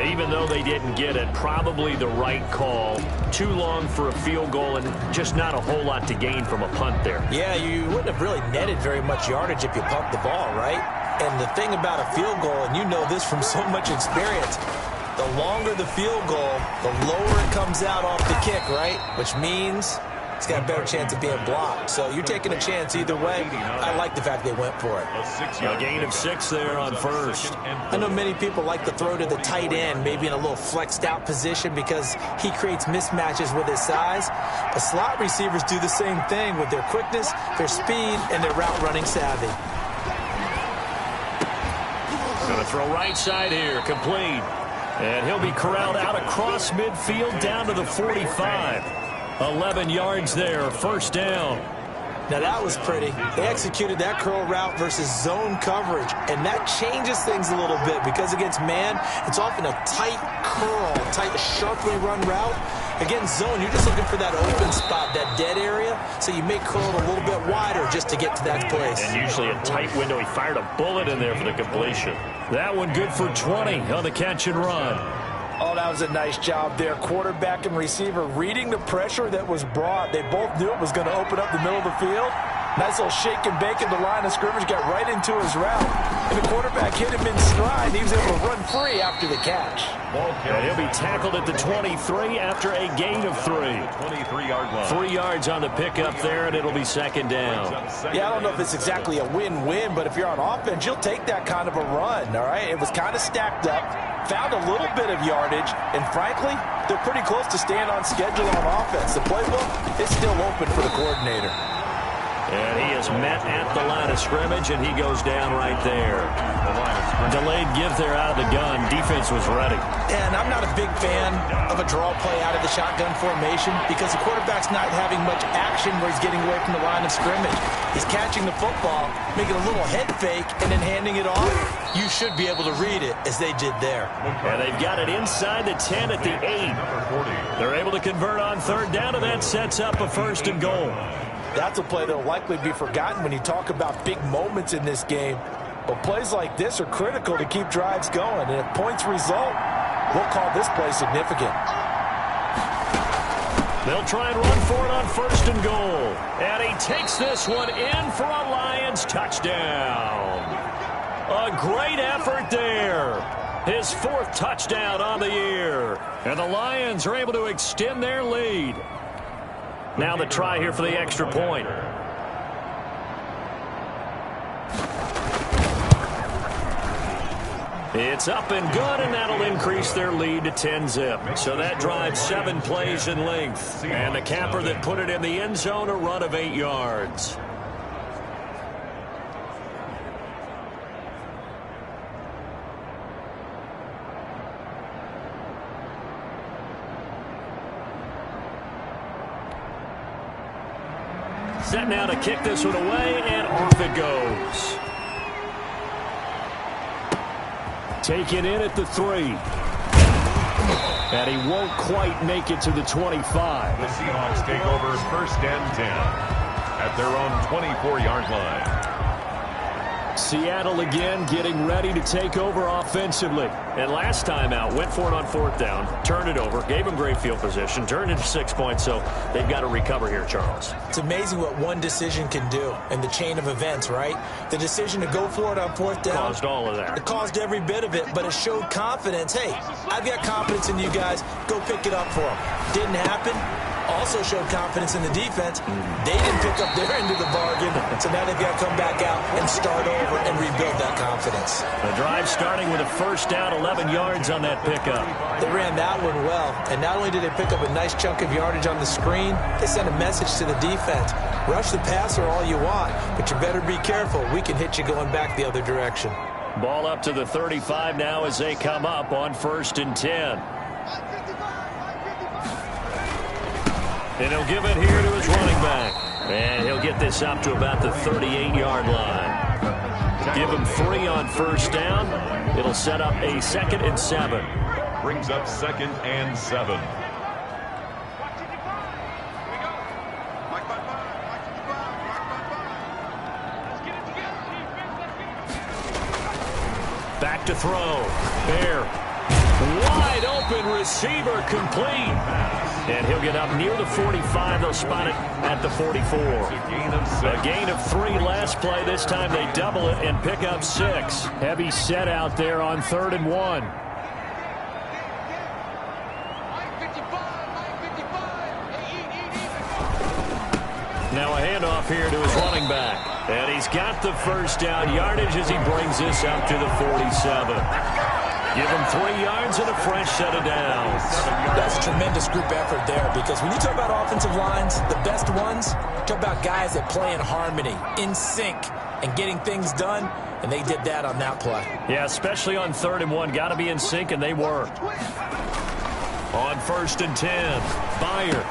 S1: Even though they didn't get it, probably the right call. Too long for a field goal and just not a whole lot to gain from a punt there.
S2: Yeah, you wouldn't have really netted very much yardage if you pumped the ball, right? And the thing about a field goal, and you know this from so much experience, the longer the field goal, the lower it comes out off the kick, right? Which means it's got a better chance of being blocked. So you're taking a chance either way. I like the fact they went for it.
S1: A gain of 6 there on first.
S2: I know many people like to throw to the tight end, maybe in a little flexed out position because he creates mismatches with his size. But slot receivers do the same thing with their quickness, their speed, and their route running savvy.
S1: Going to throw right side here, complete. And he'll be corralled out across midfield down to the 45. 11 yards there, 1st down.
S2: Now that was pretty. They executed that curl route versus zone coverage, and that changes things a little bit because against man, it's often a tight curl, tight, sharply run route. Against zone, you're just looking for that open spot, that dead area, so you may curl it a little bit wider just to get to that place.
S1: And usually a tight window. He fired a bullet in there for the completion. That one good for 20 on the catch and run.
S5: Oh, that was a nice job there. Quarterback and receiver reading the pressure that was brought. They both knew it was going to open up the middle of the field. Nice little shake and bake at the line of scrimmage, got right into his route. And the quarterback hit him in stride. He was able to run free after the catch.
S1: And he'll be tackled at the 23 after a gain of 3.
S3: 23-yard line.
S1: 3 yards on the pickup there, and it'll be 2nd down.
S5: Yeah, I don't know if it's exactly a win-win, but if you're on offense, you'll take that kind of a run, all right? It was kind of stacked up, found a little bit of yardage, and frankly, they're pretty close to staying on schedule on offense. The playbook is still open for the coordinator.
S1: And he is It's met at the line of scrimmage, and he goes down right there. Delayed give there out of the gun. Defense was ready.
S2: And I'm not a big fan of a draw play out of the shotgun formation because the quarterback's not having much action where he's getting away from the line of scrimmage. He's catching the football, making a little head fake, and then handing it off. You should be able to read it as they did there.
S1: And they've got it inside the 10 at the 8. They're able to convert on third down, and that sets up a 1st and goal.
S5: That's a play that will likely be forgotten when you talk about big moments in this game. But plays like this are critical to keep drives going. And if points result, we'll call this play significant.
S1: They'll try and run for it on 1st and goal. And he takes this one in for a Lions touchdown. A great effort there. His 4th touchdown on the year. And the Lions are able to extend their lead. Now the try here for the extra point. It's up and good, and that'll increase their lead to 10-zip. So that drives 7 plays in length. And the capper that put it in the end zone, a run of 8 yards. Set now to kick this one away, and off it goes. Taken in at the 3. And he won't quite make it to the 25.
S3: The Seahawks take over 1st and 10 at their own 24-yard line.
S1: Seattle again getting ready to take over offensively. And last time out, went for it on 4th down, turned it over, gave them great field position, turned into 6 points, so they've got to recover here, Charles.
S2: It's amazing what one decision can do in the chain of events, right? The decision to go for it on 4th down.
S1: Caused all of that.
S2: It caused every bit of it, but it showed confidence. Hey, I've got confidence in you guys. Go pick it up for them. Didn't happen. Also showed confidence in the defense. They didn't pick up their end of the bargain, so now they've got to come back out and start over and rebuild that confidence.
S1: The drive starting with a 1st down, 11 yards on that pickup.
S2: They ran that one well, and not only did they pick up a nice chunk of yardage on the screen, they sent a message to the defense. Rush the passer all you want, but you better be careful. We can hit you going back the other direction.
S1: Ball up to the 35 now as they come up on 1st and 10. And he'll give it here to his running back. And he'll get this up to about the 38-yard line. Give him 3 on 1st down. It'll set up a 2nd and 7.
S3: Brings up 2nd and 7.
S1: Back to throw. There. Wide open receiver complete. And he'll get up near the 45. They'll spot it at the 44. A gain of 3 last play. This time they double it and pick up 6. Heavy set out there on 3rd and 1. Now a handoff here to his running back. And he's got the 1st down yardage as he brings this up to the 47. Give him 3 yards and a fresh set of downs.
S2: That's a tremendous group effort there because when you talk about offensive lines, the best ones, talk about guys that play in harmony, in sync, and getting things done, and they did that on that play.
S1: Yeah, especially on 3rd and 1. Got to be in sync, and they were. On 1st and 10, Bayer.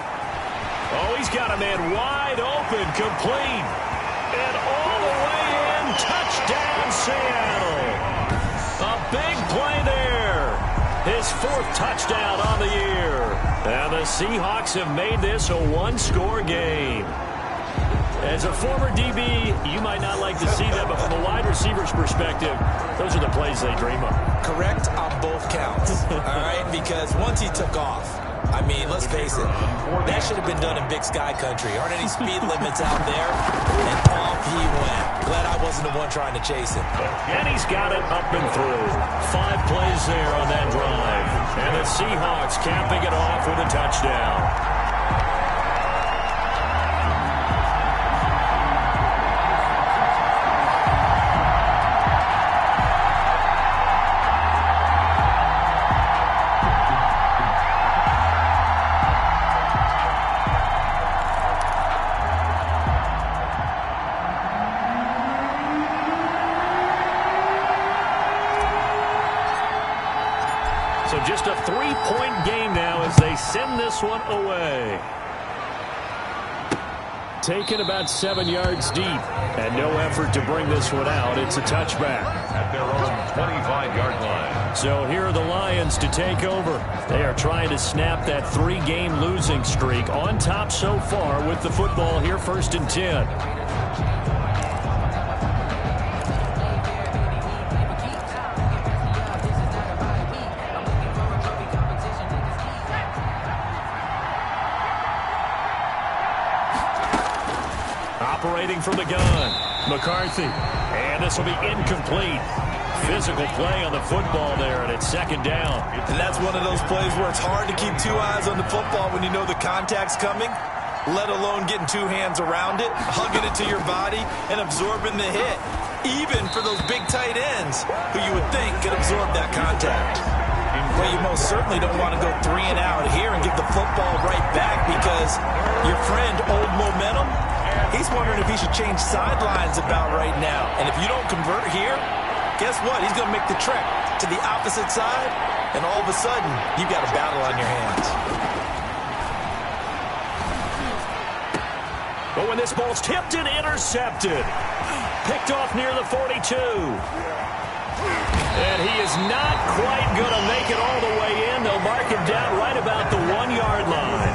S1: Oh, he's got a man wide open, complete. And all the way in, touchdown, Seattle. A big play there. His 4th touchdown on the year. And the Seahawks have made this a 1-score game. As a former DB, you might not like to see that, but from a wide receiver's perspective, those are the plays they dream of.
S2: Correct on both counts, all right? Because once he took off, I mean, let's face it, that should have been done in Big Sky Country. Aren't any speed limits out there? And off he went. Glad I wasn't the one trying to chase him.
S1: And he's got it up and through. 5 plays there on that drive. And the Seahawks capping it off with a touchdown. So just a 3-point game now as they send this one away. Taken about 7 yards deep, and no effort to bring this one out. It's a touchback.
S3: At their own 25-yard line.
S1: So here are the Lions to take over. They are trying to snap that 3-game losing streak. On top so far with the football here, 1st and 10. Operating from the gun, McCarthy. And this will be incomplete. Physical play on the football there, and it's 2nd down.
S5: And that's one of those plays where it's hard to keep 2 eyes on the football when you know the contact's coming, let alone getting 2 hands around it, hugging it to your body, and absorbing the hit. Even for those big tight ends who you would think could absorb that contact. Well, you most certainly don't want to go 3 and out here and give the football right back because your friend, Old Momentum, he's wondering if he should change sidelines about right now. And if you don't convert here, guess what? He's going to make the trek to the opposite side, and all of a sudden, you've got a battle on your hands.
S1: But when this ball's tipped and intercepted, picked off near the 42. And he is not quite going to make it all the way in. They'll mark him down right about the 1-yard line.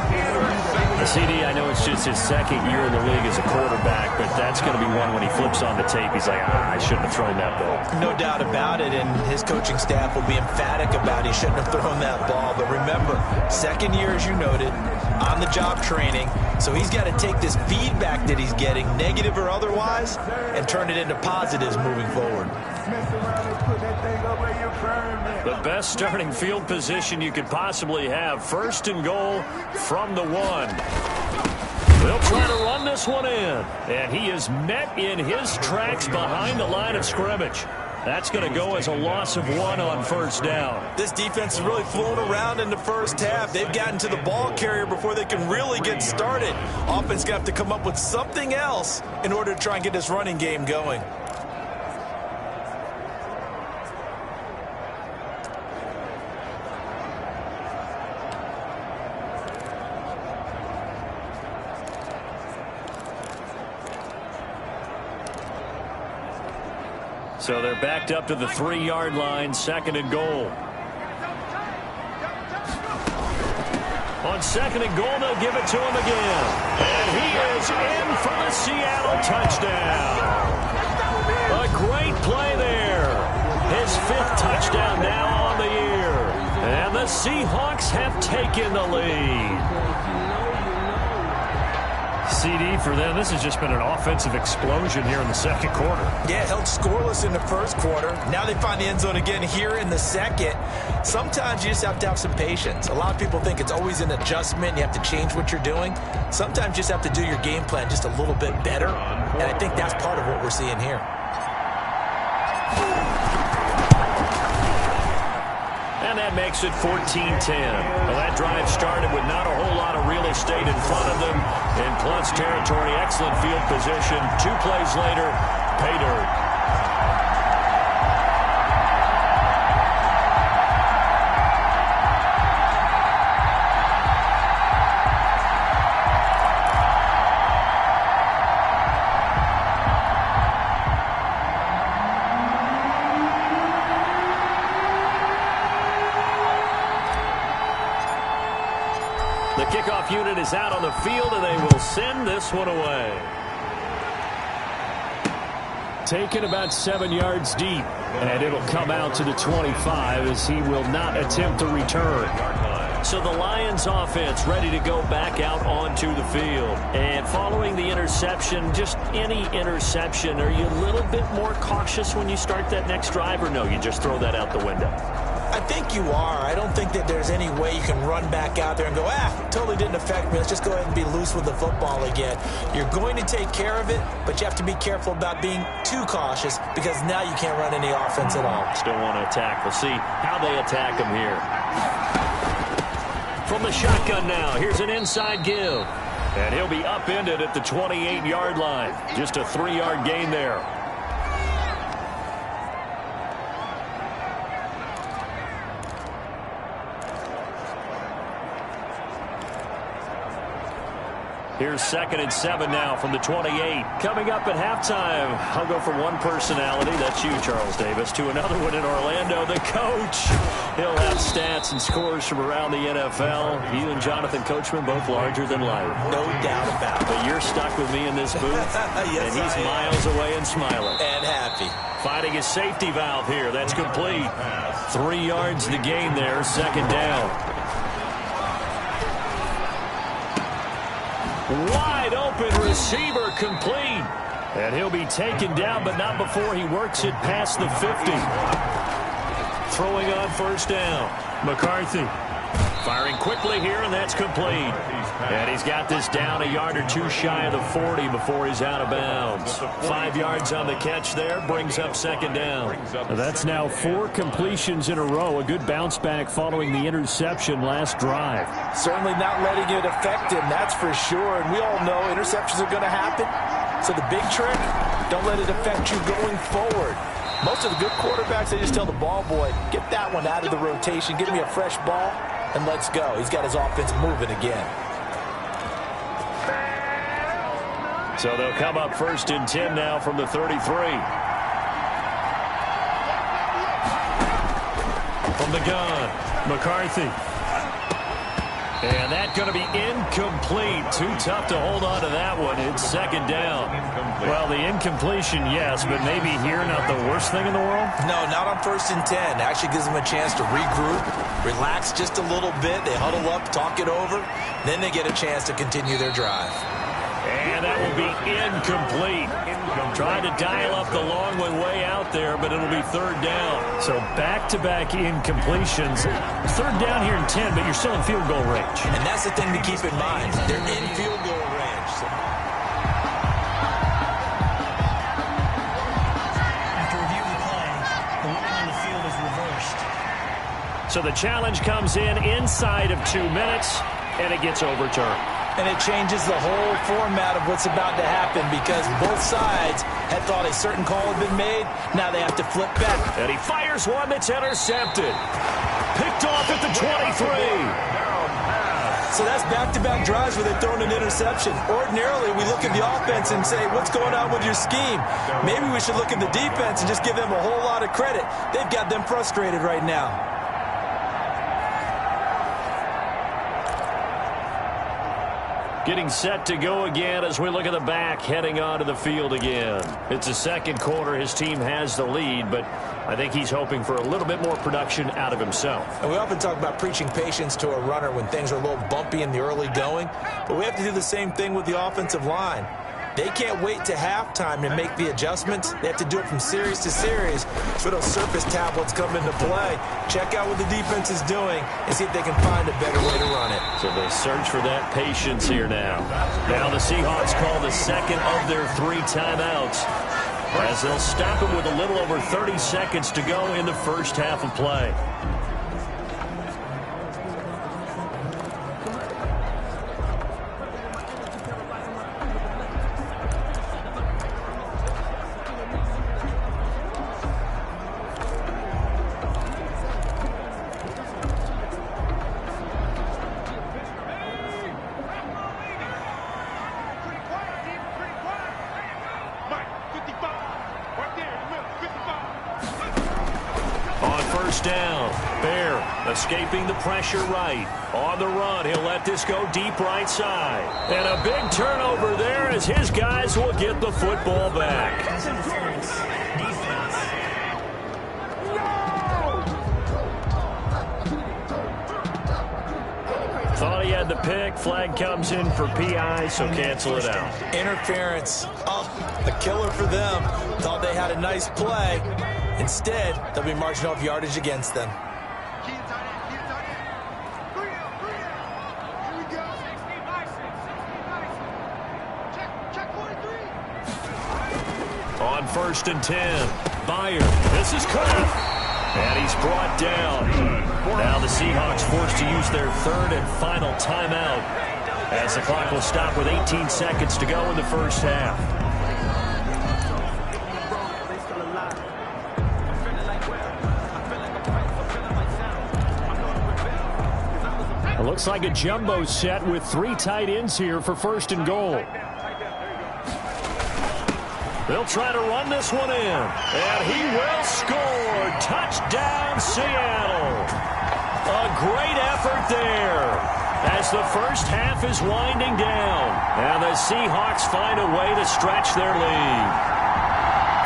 S1: CD, I know it's just his 2nd year in the league as a quarterback, but that's going to be one when he flips on the tape. He's like, I shouldn't have thrown that ball.
S2: No doubt about it, and his coaching staff will be emphatic about he shouldn't have thrown that ball. But remember, 2nd year, as you noted, on-the-job training, so he's got to take this feedback that he's getting, negative or otherwise, and turn it into positives moving forward.
S1: The best starting field position you could possibly have. 1st and goal from the 1. They'll try to run this one in. And he is met in his tracks behind the line of scrimmage. That's going to go as a loss of 1 on 1st down.
S5: This defense is really flown around in the 1st half. They've gotten to the ball carrier before they can really get started. Offense got to come up with something else in order to try and get this running game going.
S1: So they're backed up to the 3-yard line, 2nd and goal. On 2nd and goal, they'll give it to him again. And he is in for the Seattle touchdown. A great play there. His 5th touchdown now on the year. And the Seahawks have taken the lead. CD for them, this has just been an offensive explosion here in the 2nd quarter.
S2: Yeah, held scoreless in the 1st quarter. Now they find the end zone again here in the 2nd. Sometimes you just have to have some patience. A lot of people think it's always an adjustment. You have to change what you're doing. Sometimes you just have to do your game plan just a little bit better. And I think that's part of what we're seeing here.
S1: And that makes it 14-10. Well, that drive started with not a whole lot of real estate in front of them. In plus territory, excellent field position. 2 plays later, pay dirt. The kickoff unit is out on the field, and they will send this one away. Taken about 7 yards deep, and it'll come out to the 25 as he will not attempt to return. So the Lions offense ready to go back out onto the field. And following the interception, just any interception, are you a little bit more cautious when you start that next drive, or no, you just throw that out the window?
S2: I think you are. I don't think that there's any way you can run back out there and go, totally didn't affect me. Let's just go ahead and be loose with the football again. You're going to take care of it, but you have to be careful about being too cautious because now you can't run any offense at all.
S1: Still want to attack. We'll see how they attack him here. From the shotgun now, here's an inside give. And he'll be upended at the 28-yard line. Just a 3-yard gain there. Here's 2nd and 7 now from the 28. Coming up at halftime, I'll go from one personality, that's you, Charles Davis, to another one in Orlando, the coach. He'll have stats and scores from around the NFL. You and Jonathan Coachman both larger than life.
S2: No doubt about it.
S1: But you're stuck with me in this booth,
S2: yes,
S1: and he's miles away and smiling.
S2: And happy.
S1: Finding his safety valve here. That's complete. 3 yards to gain there, 2nd down. Wide open receiver complete. And he'll be taken down, but not before he works it past the 50. Throwing on 1st down. McCarthy firing quickly here, and that's complete. And he's got this down a yard or 2 shy of the 40 before he's out of bounds. 5 yards on the catch there, brings up 2nd down. That's now 4 completions in a row. A good bounce back following the interception last drive.
S5: Certainly not letting it affect him, that's for sure. And we all know interceptions are going to happen. So the big trick, don't let it affect you going forward. Most of the good quarterbacks, they just tell the ball boy, get that one out of the rotation, give me a fresh ball, and let's go. He's got his offense moving again.
S1: So they'll come up 1st and 10 now from the 33. From the gun, McCarthy. And that's going to be incomplete. Too tough to hold on to that one. It's 2nd down. Well, the incompletion, yes, but maybe here not the worst thing in the world?
S2: No, not on 1st and 10. Actually gives them a chance to regroup, relax just a little bit. They huddle up, talk it over. Then they get a chance to continue their drive.
S1: And that will be incomplete. Trying to dial up the long way out there, but it'll be 3rd down. So back-to-back incompletions. 3rd down here in 10, but you're still in field goal range.
S2: And that's the thing to keep in mind. They're in field goal range.
S6: After reviewing the play, the line on the field is reversed.
S1: So the challenge comes in inside of 2 minutes, and it gets overturned.
S2: And it changes the whole format of what's about to happen because both sides had thought a certain call had been made. Now they have to flip back.
S1: And he fires one that's intercepted. Picked off at the 23.
S2: So that's back-to-back drives where they're throwing an interception. Ordinarily, we look at the offense and say, what's going on with your scheme? Maybe we should look at the defense and just give them a whole lot of credit. They've got them frustrated right now.
S1: Getting set to go again as we look at the back, heading onto the field again. It's the 2nd quarter. His team has the lead, but I think he's hoping for a little bit more production out of himself.
S2: And we often talk about preaching patience to a runner when things are a little bumpy in the early going, but we have to do the same thing with the offensive line. They can't wait to halftime to make the adjustments. They have to do it from series to series so those surface tablets come into play. Check out what the defense is doing and see if they can find a better way to run it.
S1: So they search for that patience here now. Now the Seahawks call the 2nd of their 3 timeouts as they'll stop it with a little over 30 seconds to go in the first half of play. Escaping the pressure right. On the run, he'll let this go deep right side. And a big turnover there as his guys will get the football back.
S6: Interference. Defense.
S1: Thought he had the pick. Flag comes in for PI, so cancel it out.
S2: Interference. Oh, a killer for them. Thought they had a nice play. Instead, they'll be marching off yardage against them.
S1: On 1st and 10, Bayer. This is caught. And he's brought down. Now the Seahawks forced to use their 3rd and final timeout as the clock will stop with 18 seconds to go in the first half. Looks like a jumbo set with 3 tight ends here for 1st and goal. They'll try to run this one in. And he will score. Touchdown, Seattle. A great effort there as the first half is winding down. And the Seahawks find a way to stretch their lead.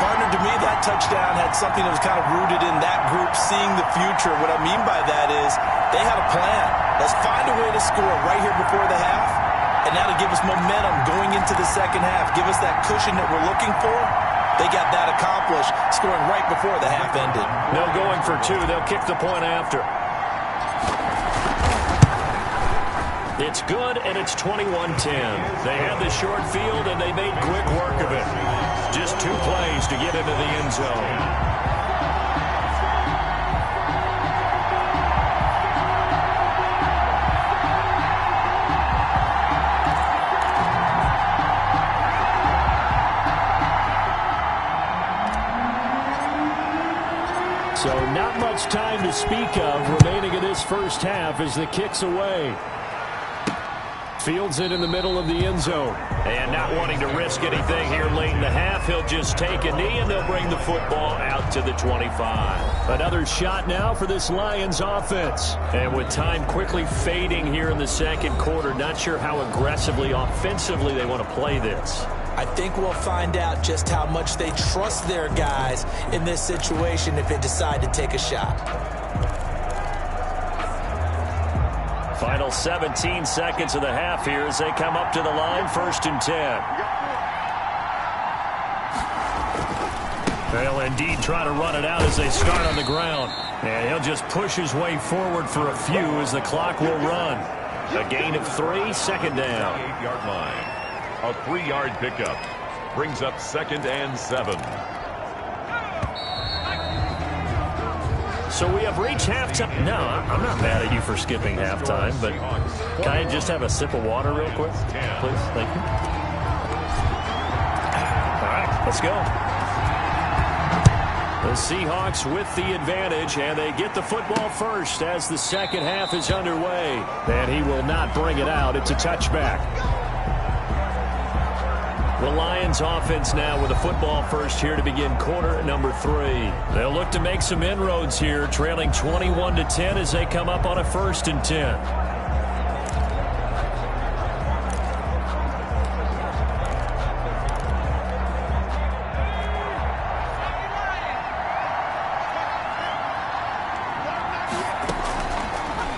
S5: Partner, to me, that touchdown had something that was kind of rooted in that group seeing the future. What I mean by that is they had a plan. Let's find a way to score right here before the half. And now to give us momentum going into the second half, give us that cushion that we're looking for. They got that accomplished, scoring right before the half ended.
S1: No going for 2. They'll kick the point after. It's good, and it's 21-10. They had the short field, and they made quick work of it. Just 2 plays to get into the end zone. So not much time to speak of remaining in this first half as the kick's away. Fields it in the middle of the end zone. And not wanting to risk anything here late in the half, he'll just take a knee and they'll bring the football out to the 25. Another shot now for this Lions offense. And with time quickly fading here in the second quarter, not sure how aggressively, offensively they want to play this.
S2: I think we'll find out just how much they trust their guys in this situation if they decide to take a shot.
S1: Final 17 seconds of the half here as they come up to the line, 1st and 10. They'll indeed try to run it out as they start on the ground. And he'll just push his way forward for a few as the clock will run. A gain of 3, 2nd down.
S3: 8-yard line. A 3-yard pickup brings up 2nd and 7.
S1: So we have reached halftime. No, I'm not mad at you for skipping halftime, but can I just have a sip of water real quick, please? Thank you. All right, let's go. The Seahawks with the advantage, and they get the football first as the second half is underway. And he will not bring it out. It's a touchback. The Lions offense now with a football first here to begin quarter number 3. They'll look to make some inroads here, trailing 21-10 as they come up on a 1st and 10.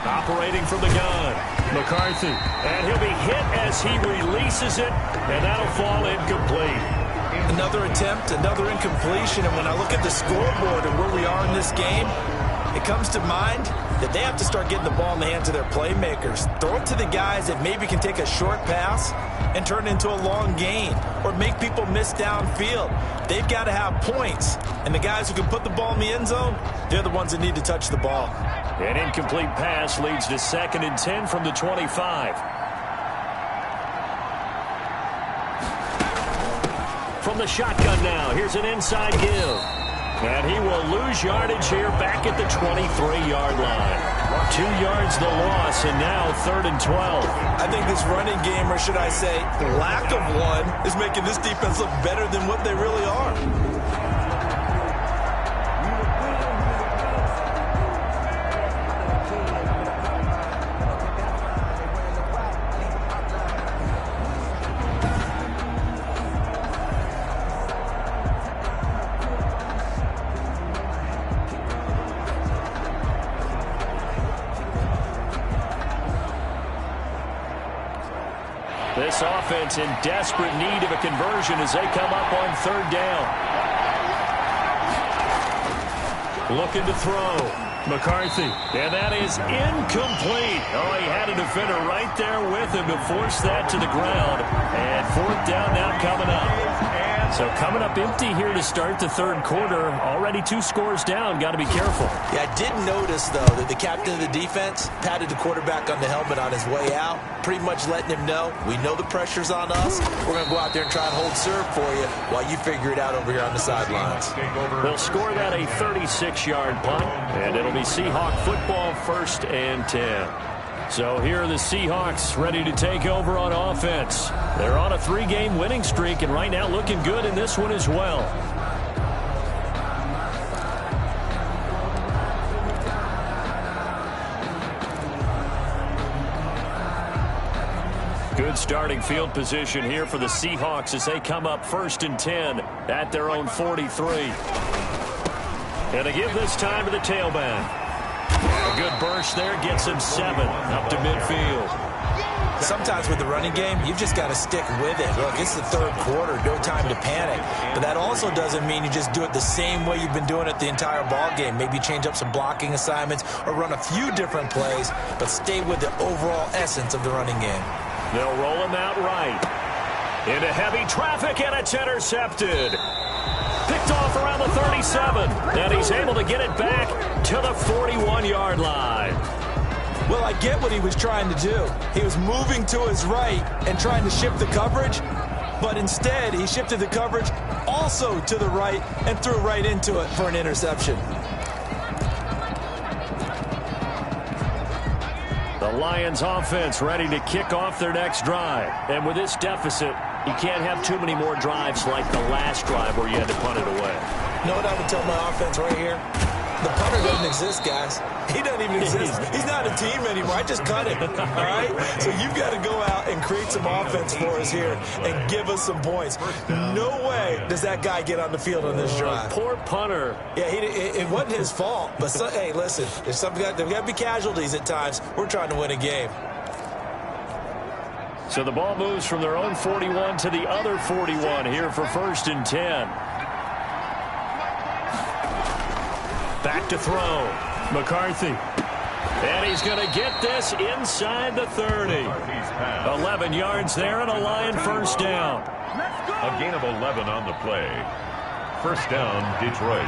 S1: Operating from the gun, McCarthy, and he'll be hit as he releases it, and that'll fall incomplete.
S5: Another attempt, another incompletion, and when I look at the scoreboard and where we are in this game, it comes to mind that they have to start getting the ball in the hands of their playmakers. Throw it to the guys that maybe can take a short pass and turn it into a long gain or make people miss downfield. They've got to have points, and the guys who can put the ball in the end zone, they're the ones that need to touch the ball.
S1: An incomplete pass leads to 2nd and 10 from the 25. From the shotgun now, here's an inside give. And he will lose yardage here back at the 23-yard line. 2 yards the loss, and now 3rd and 12.
S5: I think this running game, or should I say lack of one, is making this defense look better than what they really are.
S1: This offense in desperate need of a conversion as they come up on 3rd down. Looking to throw. McCarthy. And that is incomplete. Oh, he had a defender right there with him to force that to the ground. And 4th down now coming up. So coming up empty here to start the 3rd quarter. Already 2 scores down. Got to be careful.
S2: Yeah, I did notice, though, that the captain of the defense patted the quarterback on the helmet on his way out, pretty much letting him know, we know the pressure's on us. We're going to go out there and try and hold serve for you while you figure it out over here on the sidelines.
S1: They'll score that a 36-yard punt, and it'll be Seahawk football 1st and 10. So here are the Seahawks ready to take over on offense. They're on a 3-game winning streak, and right now looking good in this one as well. Good starting field position here for the Seahawks as they come up 1st and 10 at their own 43. And to give this time to the tailback. A good burst there gets him 7 up to midfield.
S2: Sometimes with the running game, you've just got to stick with it. Look, it's the 3rd quarter, no time to panic. But that also doesn't mean you just do it the same way you've been doing it the entire ball game. Maybe change up some blocking assignments or run a few different plays, but stay with the overall essence of the running game.
S1: They'll roll him out right. Into heavy traffic, and it's intercepted. Picked off around the 37, and he's able to get it back to the 41-yard line.
S2: Well, I get what he was trying to do. He was moving to his right and trying to shift the coverage, but instead he shifted the coverage also to the right and threw right into it for an interception.
S1: The Lions offense ready to kick off their next drive. And with this deficit, you can't have too many more drives like the last drive where you had to punt it away.
S2: You know what I would tell my offense right here? The punter doesn't exist, guys. He doesn't even exist. He's not a team anymore. I just cut him, all right? So you've got to go out and create some offense for us here and give us some points. No way does that guy get on the field on this drive.
S1: Poor punter.
S2: Yeah, it wasn't his fault. But, hey, listen, there's got to be casualties at times. We're trying to win a game.
S1: So the ball moves from their own 41 to the other 41 here for 1st and 10. Back to throw. McCarthy. And he's going to get this inside the 30. 11 yards there and a Lion 1st down.
S3: A gain of 11 on the play. 1st down, Detroit.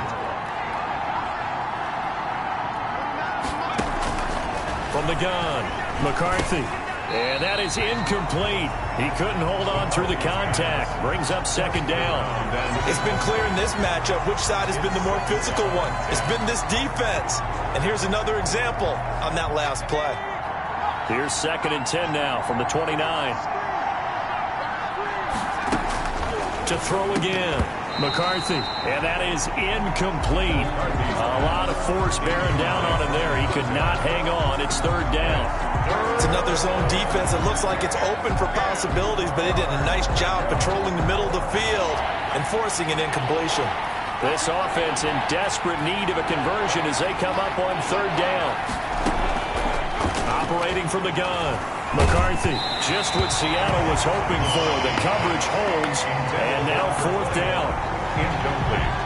S1: From the gun, McCarthy. And that is incomplete. He couldn't hold on through the contact. Brings up 2nd down.
S2: It's been clear in this matchup which side has been the more physical one. It's been this defense. And here's another example on that last play.
S1: Here's 2nd and 10 now from the 29. To throw again. McCarthy. And that is incomplete. A lot of force bearing down on him there. He could not hang on. It's 3rd down.
S2: It's another zone defense. It looks like it's open for possibilities, but they did a nice job patrolling the middle of the field and forcing an incompletion.
S1: This offense in desperate need of a conversion as they come up on 3rd down. Operating from the gun. McCarthy, just what Seattle was hoping for. The coverage holds, and now 4th down.
S3: Incomplete.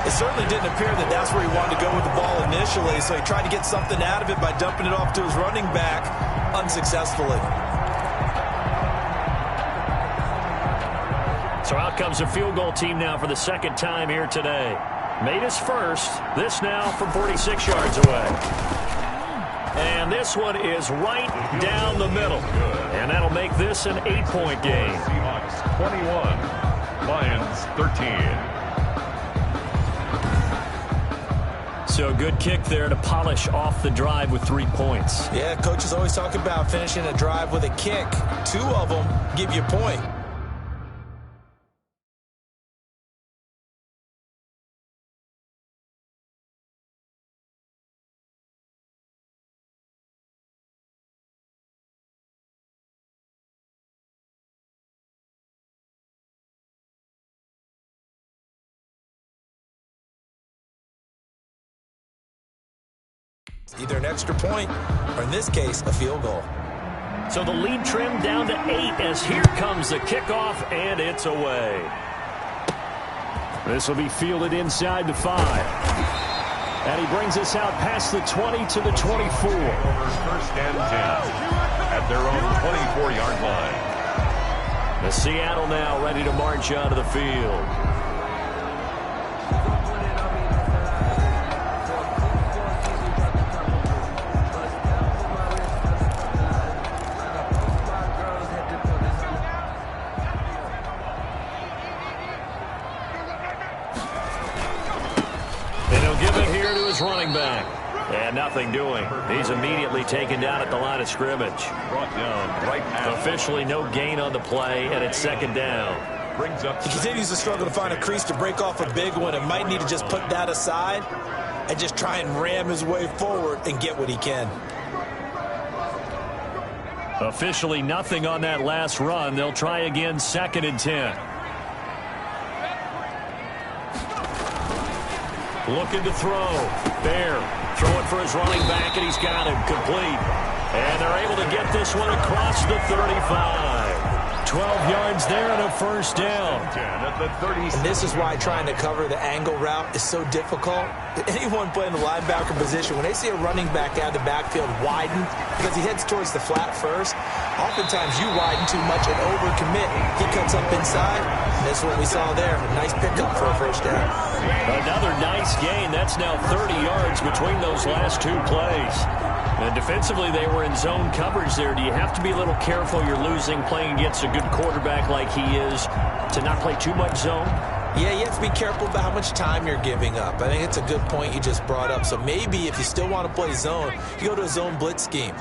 S2: It certainly didn't appear that that's where he wanted to go with the ball initially, so he tried to get something out of it by dumping it off to his running back unsuccessfully.
S1: So out comes a field goal team now for the 2nd time here today. Made his first. This now from 46 yards away. And this one is right down the middle. And that'll make this an 8-point game.
S3: Seahawks 21, Lions 13.
S1: So a good kick there to polish off the drive with 3 points.
S2: Yeah, coaches always talk about finishing a drive with a kick. 2 of them give you a point. Either an extra point, or in this case, a field goal.
S1: So the lead trimmed down to 8 as here comes the kickoff, and it's away. This will be fielded inside the 5. And he brings us out past the 20 to the 24.
S3: 1st and 10 at their own 24-yard line.
S1: The Seattle now ready to march onto the field. And he'll give it here to his running back. And nothing doing. He's immediately taken down at the line of scrimmage.
S3: Brought down right now.
S1: Officially no gain on the play, and it's second down.
S3: Brings up
S2: He continues to struggle to find a crease to break off a big one, and might need to just put that aside and just try and ram his way forward and get what he can.
S1: Officially nothing on that last run. They'll try again, second and 10. Looking to throw. Bear throwing for his running back, and he's got him complete. And they're able to get this one across the 35. 12 yards there and a first down.
S3: at the 36.
S2: And this is why trying to cover the angle route is so difficult. Anyone playing the linebacker position, when they see a running back out of the backfield widen, because he heads towards the flat first, oftentimes you widen too much and overcommit. He cuts up inside, and that's what we saw there. A nice pickup for a first down.
S1: Another nice gain. That's now 30 yards between those last two plays. And defensively, they were in zone coverage there. Do you have to be a little careful? You're losing playing against a good quarterback like he is to not play too much zone?
S2: Yeah, you have to be careful about how much time you're giving up. I think it's a good point you just brought up. So maybe if you still want to play zone, you go to a zone blitz scheme.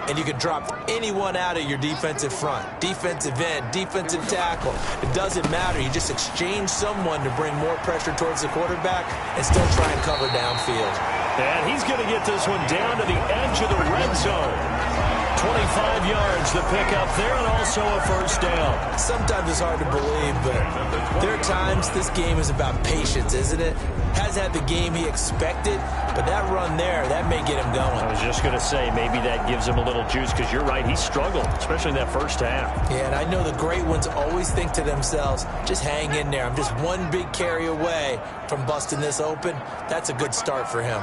S2: And you can drop anyone out of your defensive front, defensive end, defensive tackle. It doesn't matter. You just exchange someone to bring more pressure towards the quarterback and still try and cover downfield.
S1: And he's going to get this one down to the edge of the red zone. 25 yards the pickup there, and also a first down.
S2: Sometimes it's hard to believe, but there are times this game is about patience, isn't it? Has had the game he expected, but that run there, that may get him going.
S1: I was just going to say, maybe that gives him a little juice, because you're right, he struggled, especially in that first half.
S2: Yeah, and I know the great ones always think to themselves, just hang in there. I'm just one big carry away from busting this open. That's a good start for him.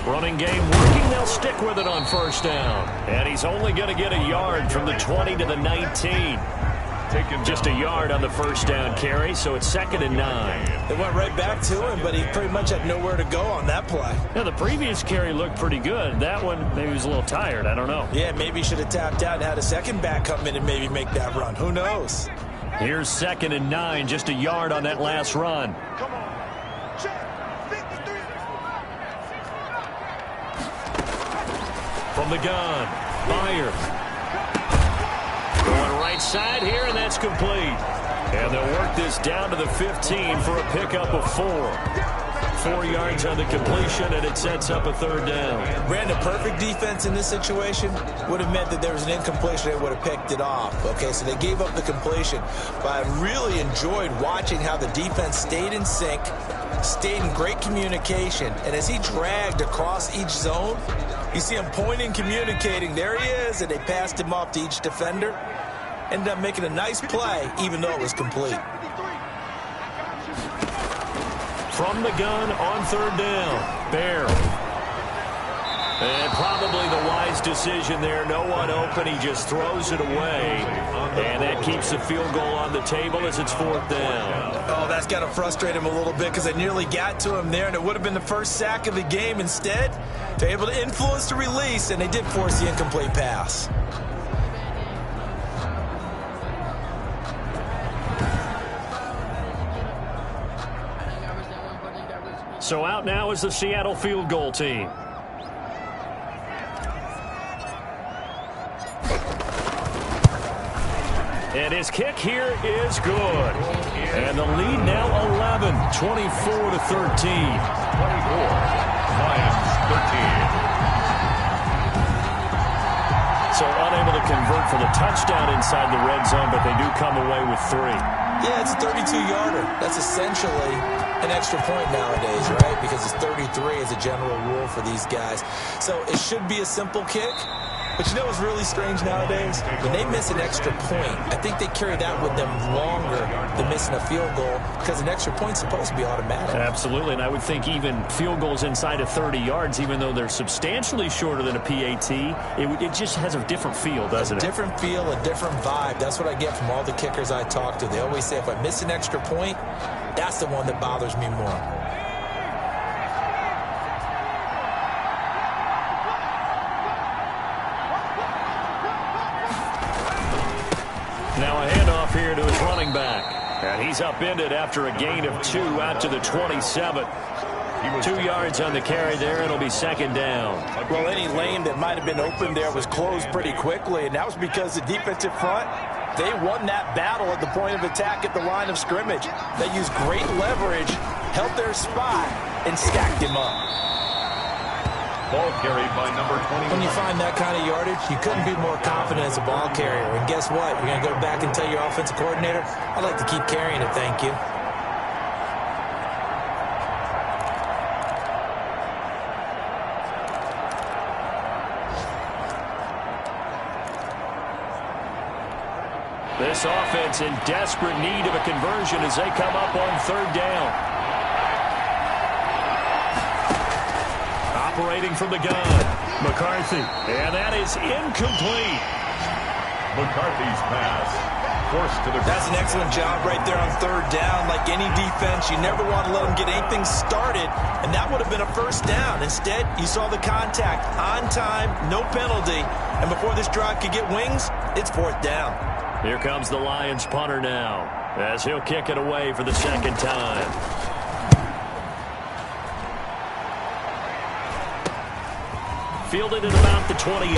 S1: Running game working. They'll stick with it on first down. And he's only going to get a yard from the 20 to the 19. Just a yard on the first down carry, so it's 2nd and 9.
S2: They went right back to him, but he pretty much had nowhere to go on that play.
S1: Yeah, the previous carry looked pretty good. That one, maybe he was a little tired. I don't know.
S2: Yeah, maybe he should have tapped out and had a second back come in and maybe make that run. Who knows?
S1: Here's 2nd and 9, just a yard on that last run.
S4: Come on. Check. 53.
S1: From the gun, Meyer. Going right side here, and that's complete. And they'll work this down to the 15 for a pickup of 4. 4 yards on the completion, and it sets up a third down.
S2: Ran a perfect defense in this situation. Would have meant that there was an incompletion. They would have picked it off. Okay, so they gave up the completion. But I really enjoyed watching how the defense stayed in sync, stayed in great communication. And as he dragged across each zone, you see him pointing, communicating. There he is, and they passed him off to each defender. Ended up making a nice play, even though it was complete.
S1: From the gun on third down, Bear. And probably the wise decision there. No one open. He just throws it away. And that keeps the field goal on the table as it's 4th down.
S2: Oh, that's got to frustrate him a little bit because they nearly got to him there, and it would have been the first sack of the game. Instead, they're able to influence the release, and they did force the incomplete pass.
S1: So out now is the Seattle field goal team. And his kick here is good. And the lead now 11, 24 to 13.
S3: 24, Lions 13.
S1: So unable to convert for the touchdown inside the red zone, but they do come away with 3.
S2: Yeah, it's a 32-yarder. That's essentially an extra point nowadays, right? Because it's 33 as a general rule for these guys. So it should be a simple kick. But you know what's really strange nowadays? When they miss an extra point, I think they carry that with them longer than missing a field goal because an extra point's supposed to be automatic.
S1: Absolutely, and I would think even field goals inside of 30 yards, even though they're substantially shorter than a PAT, it just has a different feel, doesn't it?
S2: A different feel, a different vibe. That's what I get from all the kickers I talk to. They always say if I miss an extra point, that's the one that bothers me more.
S1: Now a handoff here to his running back. And he's upended after a gain of 2 out to the 27. 2 yards on the carry there. It'll be second down.
S5: Well, any lane that might have been open there was closed pretty quickly, and that was because the defensive front, they won that battle at the point of attack at the line of scrimmage. They used great leverage, held their spot, and stacked him up.
S3: Ball carried by number 20.
S2: When you find that kind of yardage, you couldn't be more confident as a ball carrier. And guess what? You're going to go back and tell your offensive coordinator, I'd like to keep carrying it, thank you.
S1: This offense in desperate need of a conversion as they come up on third down. Operating from the gun, McCarthy. And that is incomplete.
S3: McCarthy's pass forced to the ground.
S2: That's an excellent job right there on third down. Like any defense, you never want to let them get anything started, and that would have been a first down. Instead, you saw the contact on time, no penalty, and before this drive could get wings, it's fourth down.
S1: Here comes the Lions punter now as he'll kick it away for the second time. Fielded at about the 28.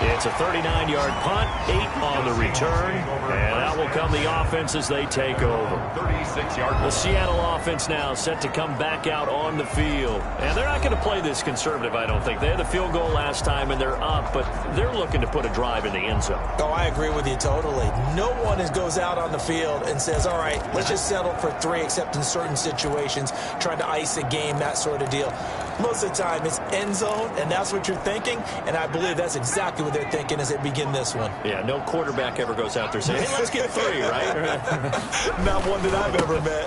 S1: It's a 39-yard punt, 8 on the return, and that will come the offense as they take over.
S3: 36-yard.
S1: The Seattle offense now set to come back out on the field. And they're not going to play this conservative, I don't think. They had the field goal last time, and they're up, but they're looking to put a drive in the end zone.
S2: Oh, I agree with you totally. No one goes out on the field and says, all right, let's just settle for 3, except in certain situations, trying to ice a game, that sort of deal. Most of the time, it's end zone, and that's what you're thinking, and I believe that's exactly what they're thinking as they begin this one.
S1: Yeah, no quarterback ever goes out there saying, hey, let's get 3, right?
S2: Not one that I've ever met.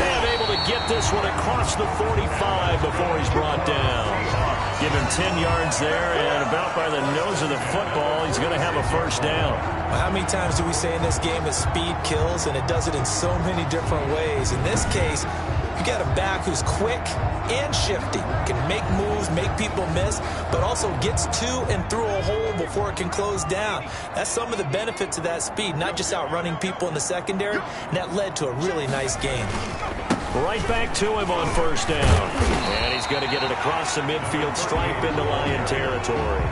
S1: And able to get this one across the 45 before he's brought down. Give him 10 yards there, and about by the nose of the football, he's going to have a first down.
S2: Well, how many times do we say in this game that speed kills, and it does it in so many different ways? In this case, you got a back who's quick and shifty, can make moves, make people miss, but also gets to and through a hole before it can close down. That's some of the benefits of that speed, not just outrunning people in the secondary, and that led to a really nice game.
S1: Right back to him on first down. And he's going to get it across the midfield stripe into Lion territory.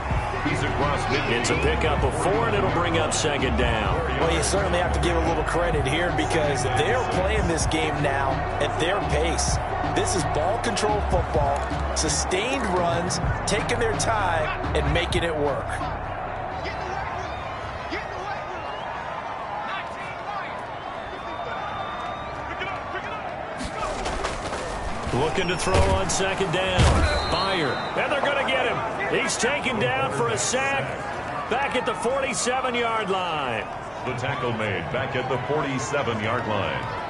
S3: He's across midfield.
S1: It's a pickup of 4, and it'll bring up second down.
S5: Well, you certainly have to give a little credit here because they're playing this game now at their pace. This is ball control football, sustained runs, taking their time, and making it work.
S1: Looking to throw on second down. Fire. And they're going to get him. He's taken down for a sack back at the 47-yard line.
S3: The tackle made back at the 47-yard line.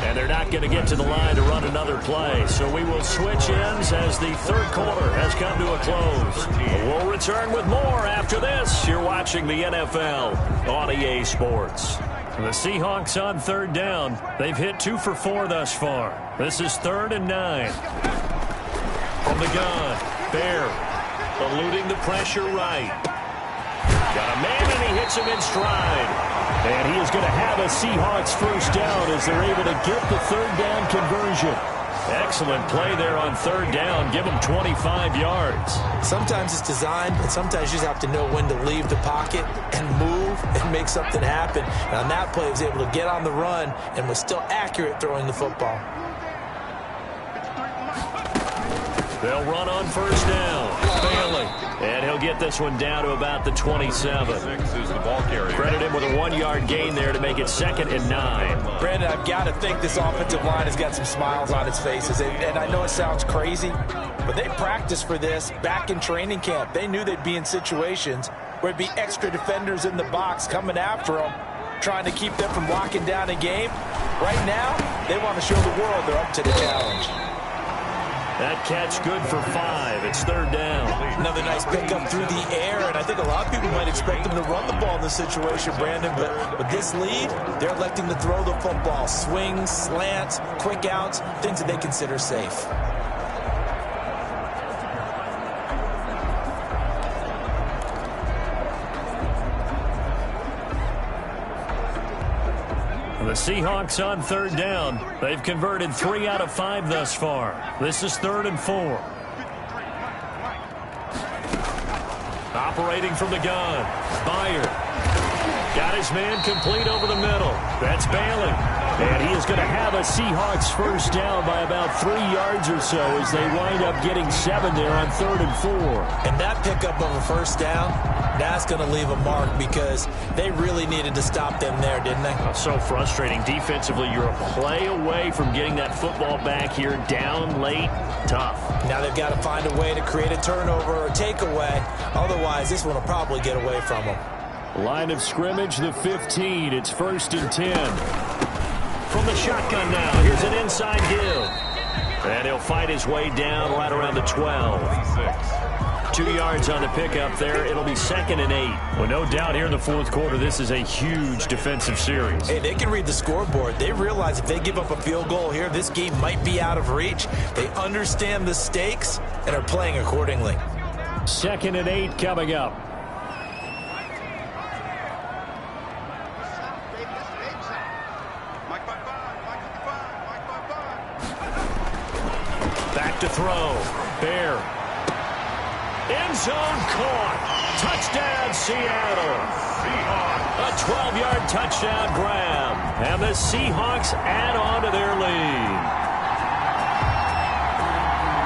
S1: And they're not going to get to the line to run another play. So we will switch ends as the third quarter has come to a close. We'll return with more after this. You're watching the NFL on EA Sports. The Seahawks on third down. They've hit 2 for 4 thus far. This is 3rd and 9. From the gun, Bear eluding the pressure right. Got a man, and he hits him in stride. And he is going to have a Seahawks first down as they're able to get the third down conversion. Excellent play there on third down. Give them 25 yards.
S2: Sometimes it's designed, and sometimes you just have to know when to leave the pocket and move and make something happen. And on that play, he was able to get on the run and was still accurate throwing the football.
S1: They'll run on first down. Bailey. And he'll get this one down to about the 27.
S3: 6 is the ball carrier.
S1: Credit him with a 1-yard gain there to make it 2nd and 9.
S5: Brandon, I've got to think this offensive line has got some smiles on its faces. And I know it sounds crazy, but they practiced for this back in training camp. They knew they'd be in situations where it'd be extra defenders in the box coming after them, trying to keep them from locking down a game. Right now, they want to show the world they're up to the challenge.
S1: That catch good for 5. It's third down.
S2: Another nice pickup through the air, and I think a lot of people might expect them to run the ball in this situation, Brandon, but with this lead, they're electing to throw the football. Swings, slants, quick outs, things that they consider safe.
S1: The Seahawks on third down. They've converted 3 out of 5 thus far. This is 3rd and 4. Operating from the gun. Byer. Got his man complete over the middle. That's Bailey. And he is going to have a Seahawks first down by about 3 yards or so as they wind up getting 7 there on 3rd and 4.
S2: And that pickup of a first down, that's going to leave a mark because they really needed to stop them there, didn't they?
S1: So frustrating. Defensively, you're a play away from getting that football back here down late. Tough.
S2: Now they've got to find a way to create a turnover or takeaway. Otherwise, this one will probably get away from them.
S1: Line of scrimmage, the 15. It's 1st and 10. From the shotgun now, here's an inside give. And he'll fight his way down right around the 12. 2 yards on the pickup there. It'll be 2nd and 8. Well, no doubt here in the fourth quarter, this is a huge defensive series.
S2: Hey, they can read the scoreboard. They realize if they give up a field goal here, this game might be out of reach. They understand the stakes and are playing accordingly.
S1: 2nd and 8 coming up. Back to throw. Bear. End zone caught. Touchdown, Seattle. A 12-yard touchdown grab. And the Seahawks add on to their lead.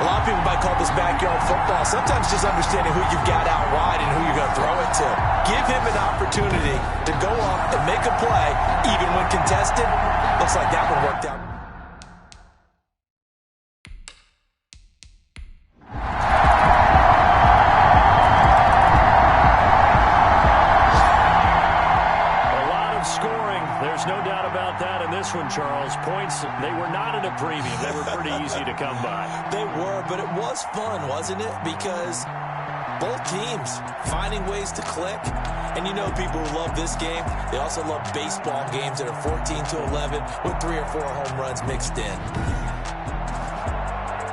S2: A lot of people might call this backyard football. Sometimes just understanding who you've got out wide and who you're going to throw it to. Give him an opportunity to go up and make a play, even when contested. Looks like that one worked out.
S1: One, Charles. Points, they were not in a premium. They were pretty easy to come by.
S2: They were, but it was fun, wasn't it? Because both teams finding ways to click. And you know people who love this game, they also love baseball games that are 14-11 with 3 or 4 home runs mixed in.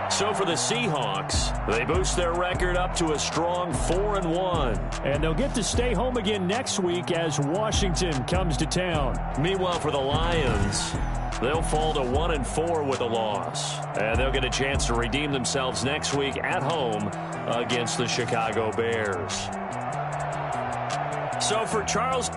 S1: So for the Seahawks, they boost their record up to a strong 4-1. And they'll get to stay home again next week as Washington comes to town. Meanwhile, for the Lions, they'll fall to 1-4 with a loss. And they'll get a chance to redeem themselves next week at home against the Chicago Bears. So for Charles...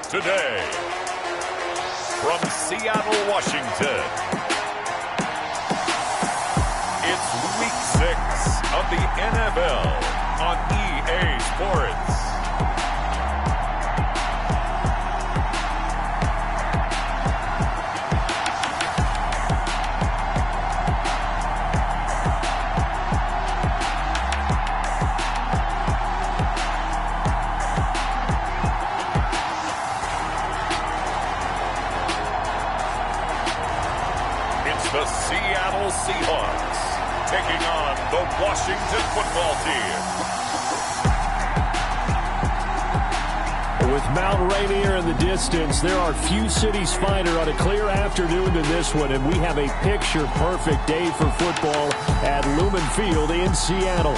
S3: today. From Seattle, Washington, it's Week 6 of the NFL on EA Sports. The Seattle Seahawks taking on the Washington football team.
S1: With Mount Rainier in the distance, there are few cities finer on a clear afternoon than this one, and we have a picture-perfect day for football at Lumen Field in Seattle.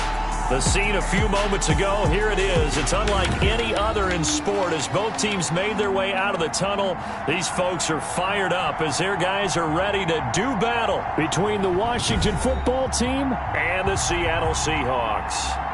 S1: The scene a few moments ago, here it is. It's unlike any other in sport as both teams made their way out of the tunnel. These folks are fired up as their guys are ready to do battle between the Washington football team and the Seattle Seahawks.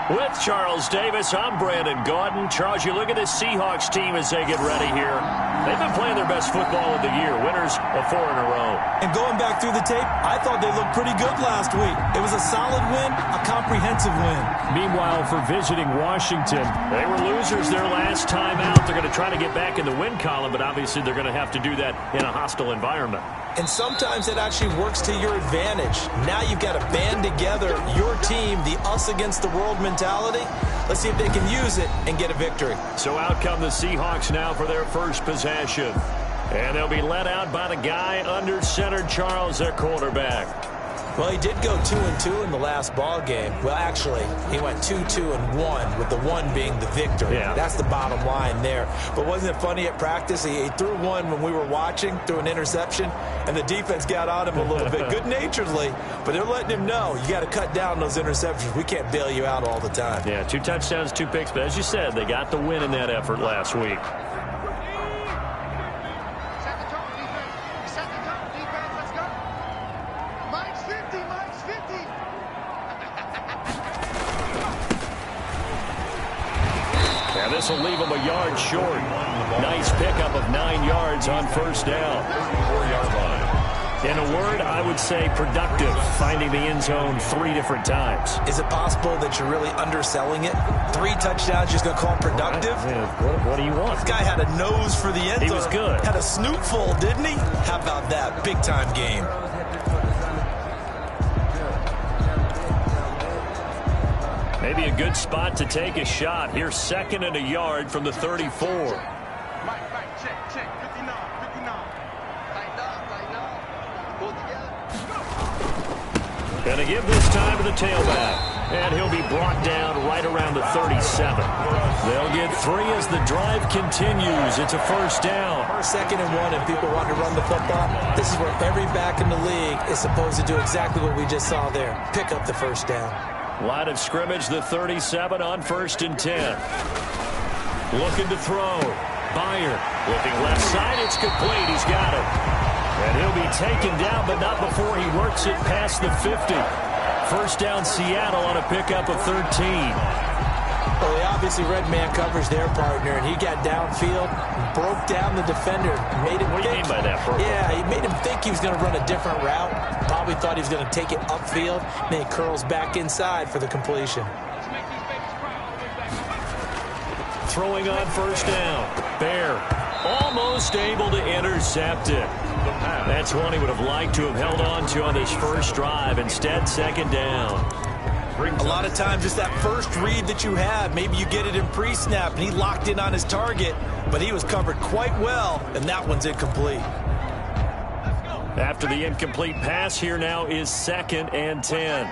S1: With Charles Davis, I'm Brandon Gaudin. Charles, you look at this Seahawks team as they get ready here. They've been playing their best football of the year, winners of 4 in a row.
S2: And going back through the tape, I thought they looked pretty good last week. It was a solid win, a comprehensive win.
S1: Meanwhile, for visiting Washington, they were losers their last time out. They're going to try to get back in the win column, but obviously they're going to have to do that in a hostile environment.
S2: And sometimes it actually works to your advantage. Now you've got to band together your team, the us against the world mentality. Let's see if they can use it and get a victory.
S1: So out come the Seahawks now for their first possession. And they'll be led out by the guy under center, Charles, their quarterback.
S2: Well, he did go 2-2 in the last ball game. Well, actually, he went 2-2-1, with the 1 being the victory.
S1: Yeah.
S2: That's the bottom line there. But wasn't it funny at practice? He threw one when we were watching, threw an interception, and the defense got on him a little bit, good-naturedly. But they're letting him know, you got to cut down those interceptions. We can't bail you out all the time.
S1: Yeah, 2 touchdowns, 2 picks. But as you said, they got the win in that effort last week. This will leave him a yard short. Nice pickup of 9 yards on first down.
S3: 4-yard line.
S1: In a word, I would say productive, finding the end zone 3 different times.
S2: Is it possible that you're really underselling it? 3 touchdowns, just going to call it productive?
S1: What do you want?
S2: This guy had a nose for the end zone.
S1: He was good.
S2: Had a snoot full, didn't he? How about that? Big-time game.
S1: Maybe a good spot to take a shot. Here's 2nd and a yard from the 34.
S4: Mike, check. 59. Tighten up. Pull together.
S1: Going to give this time to the tailback. And he'll be brought down right around the 37. They'll get 3 as the drive continues. It's a first down.
S2: 2nd and 1, and people want to run the football. This is where every back in the league is supposed to do exactly what we just saw there. Pick up the first down.
S1: Line of scrimmage, the 37 on 1st and 10. Looking to throw. Byer looking left side. It's complete. He's got it. And he'll be taken down, but not before he works it past the 50. First down Seattle on a pickup of 13.
S2: Well, they obviously read man coverage their partner, and he got downfield, broke down the defender, made him
S1: What do you mean by that, Purple?
S2: Yeah, he made him think he was going to run a different route. Probably thought he was going to take it upfield, and then he curls back inside for the completion.
S1: Throwing on first down. Bear almost able to intercept it. That's one he would have liked to have held on to on this first drive. Instead, 2nd down.
S2: A lot of times it's that first read that you have. Maybe you get it in pre-snap, and he locked in on his target, but he was covered quite well, and that one's incomplete.
S1: After the incomplete pass, here now is 2nd and 10.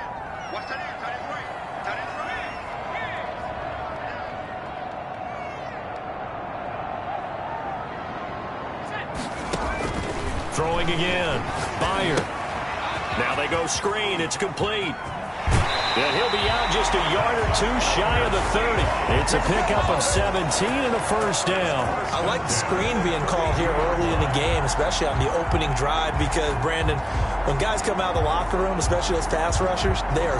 S1: Throwing again. Byer. Now they go screen. It's complete. And he'll be out just a yard or 2 shy of the 30. It's a pickup of 17 and a first down.
S2: I like the screen being called here early in the game, especially on the opening drive, because, Brandon, when guys come out of the locker room, especially those pass rushers, they are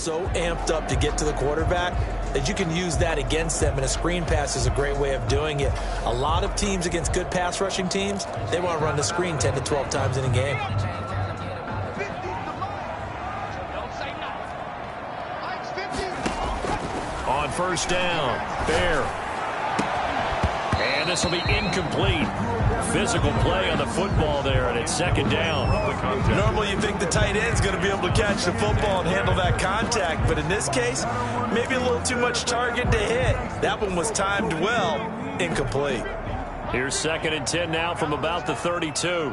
S2: so amped up to get to the quarterback that you can use that against them, and a screen pass is a great way of doing it. A lot of teams against good pass rushing teams, they want to run the screen 10 to 12 times in a game.
S1: On first down, Bear. And this will be incomplete. Physical play on the football there, and it's second down.
S5: Normally you think the tight end's going to be able to catch the football and handle that contact, but in this case, maybe a little too much target to hit. That one was timed well. Incomplete.
S1: Here's second and 10 now from about the 32.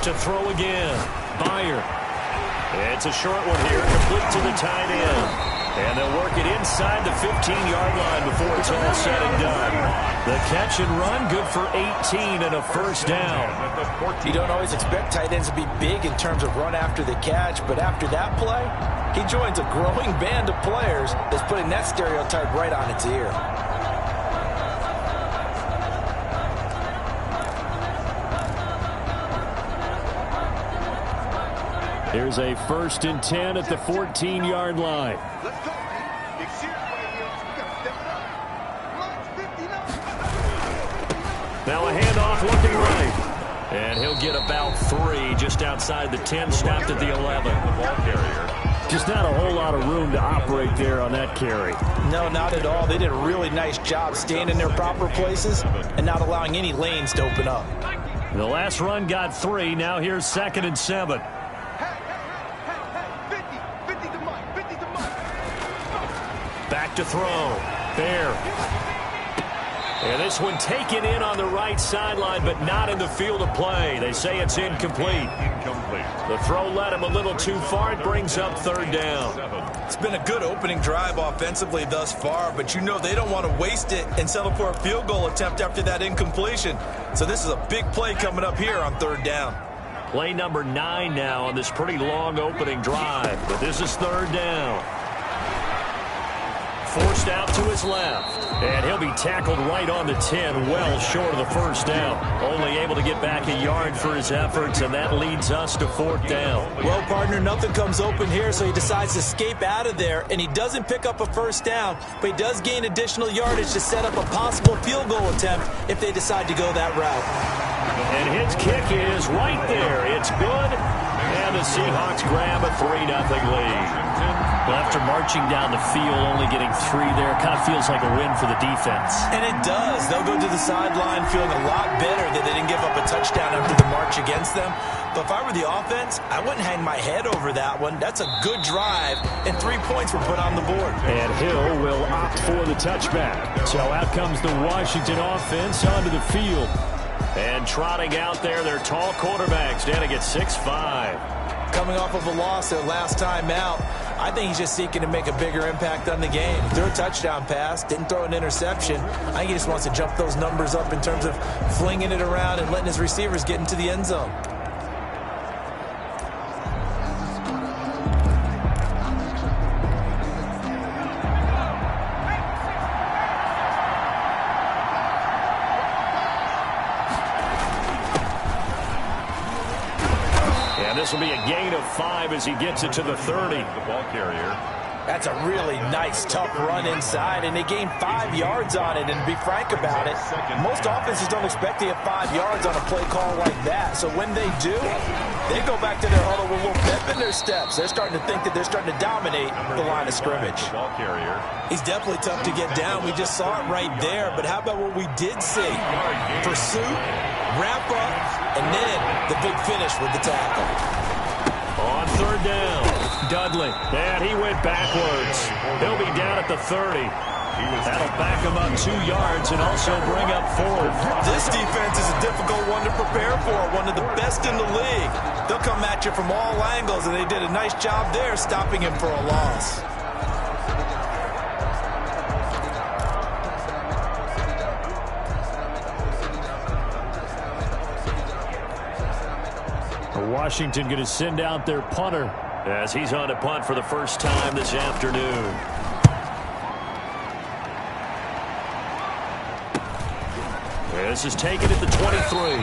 S1: To throw again, Byer. It's a short one here, complete to the tight end. And they'll work it inside the 15-yard line before it's all said and done. The catch and run, good for 18 and a first down.
S5: You don't always expect tight ends to be big in terms of run after the catch, but after that play, he joins a growing band of players that's putting that stereotype right on its ear.
S1: Here's a first and 10 at the 14-yard line.
S4: Let's go, man. Big serious right here. We got to step it up. Line 59.
S1: Now a handoff looking right. And he'll get about 3 just outside the 10, snapped at the 11. The ball carrier. Just not a whole lot of room to operate there on that carry.
S5: No, not at all. They did a really nice job staying in their proper places and not allowing any lanes to open up.
S1: The last run got 3. Now here's second and 7. Back to throw. Bear. And this one taken in on the right sideline, but not in the field of play. They say it's incomplete. The throw led him a little too far. It brings up third down.
S5: It's been a good opening drive offensively thus far, but you know they don't want to waste it and settle for a field goal attempt after that incompletion. So this is a big play coming up here on third down.
S1: Play number 9 now on this pretty long opening drive, but this is third down. Forced out to his left. And he'll be tackled right on the 10, well short of the first down. Only able to get back a yard for his efforts, and that leads us to fourth down.
S2: Well, partner, nothing comes open here, so he decides to escape out of there, and he doesn't pick up a first down, but he does gain additional yardage to set up a possible field goal attempt if they decide to go that route.
S1: And his kick is right there. It's good, and the Seahawks grab a 3-0 lead. Well, after marching down the field, only getting 3 there, kind of feels like a win for the defense.
S2: And it does. They'll go to the sideline feeling a lot better that they didn't give up a touchdown after the march against them. But if I were the offense, I wouldn't hang my head over that one. That's a good drive, and 3 points were put on the board.
S1: And Hill will opt for the touchback. So out comes the Washington offense onto the field. And trotting out there, their tall quarterback standing at 6'5".
S2: Coming off of a loss their last time out, I think he's just seeking to make a bigger impact on the game. Threw a touchdown pass, didn't throw an interception. I think he just wants to jump those numbers up in terms of flinging it around and letting his receivers get into the end zone.
S1: This will be a gain of 5 as he gets it to the 30. The ball carrier.
S5: That's a really nice, tough run inside, and they gained 5 yards on it. And to be frank about it, most offenses don't expect to get 5 yards on a play call like that. So when they do, they go back to their huddle with a little pep in their steps. They're starting to think that they're starting to dominate the line of scrimmage.
S3: The ball carrier.
S2: He's definitely tough to get down. We just saw it right there. But how about what we did see? Pursuit, wrap up, and then the big finish with the tackle.
S1: On third down, Dudley. And he went backwards. He'll be down at the 30. That'll back him up 2 yards and also bring up 4.
S2: This defense is a difficult one to prepare for, one of the best in the league. They'll come at you from all angles, and they did a nice job there stopping him for a loss.
S1: Washington going to send out their punter as he's on to punt for the first time this afternoon. This is taken at the 23.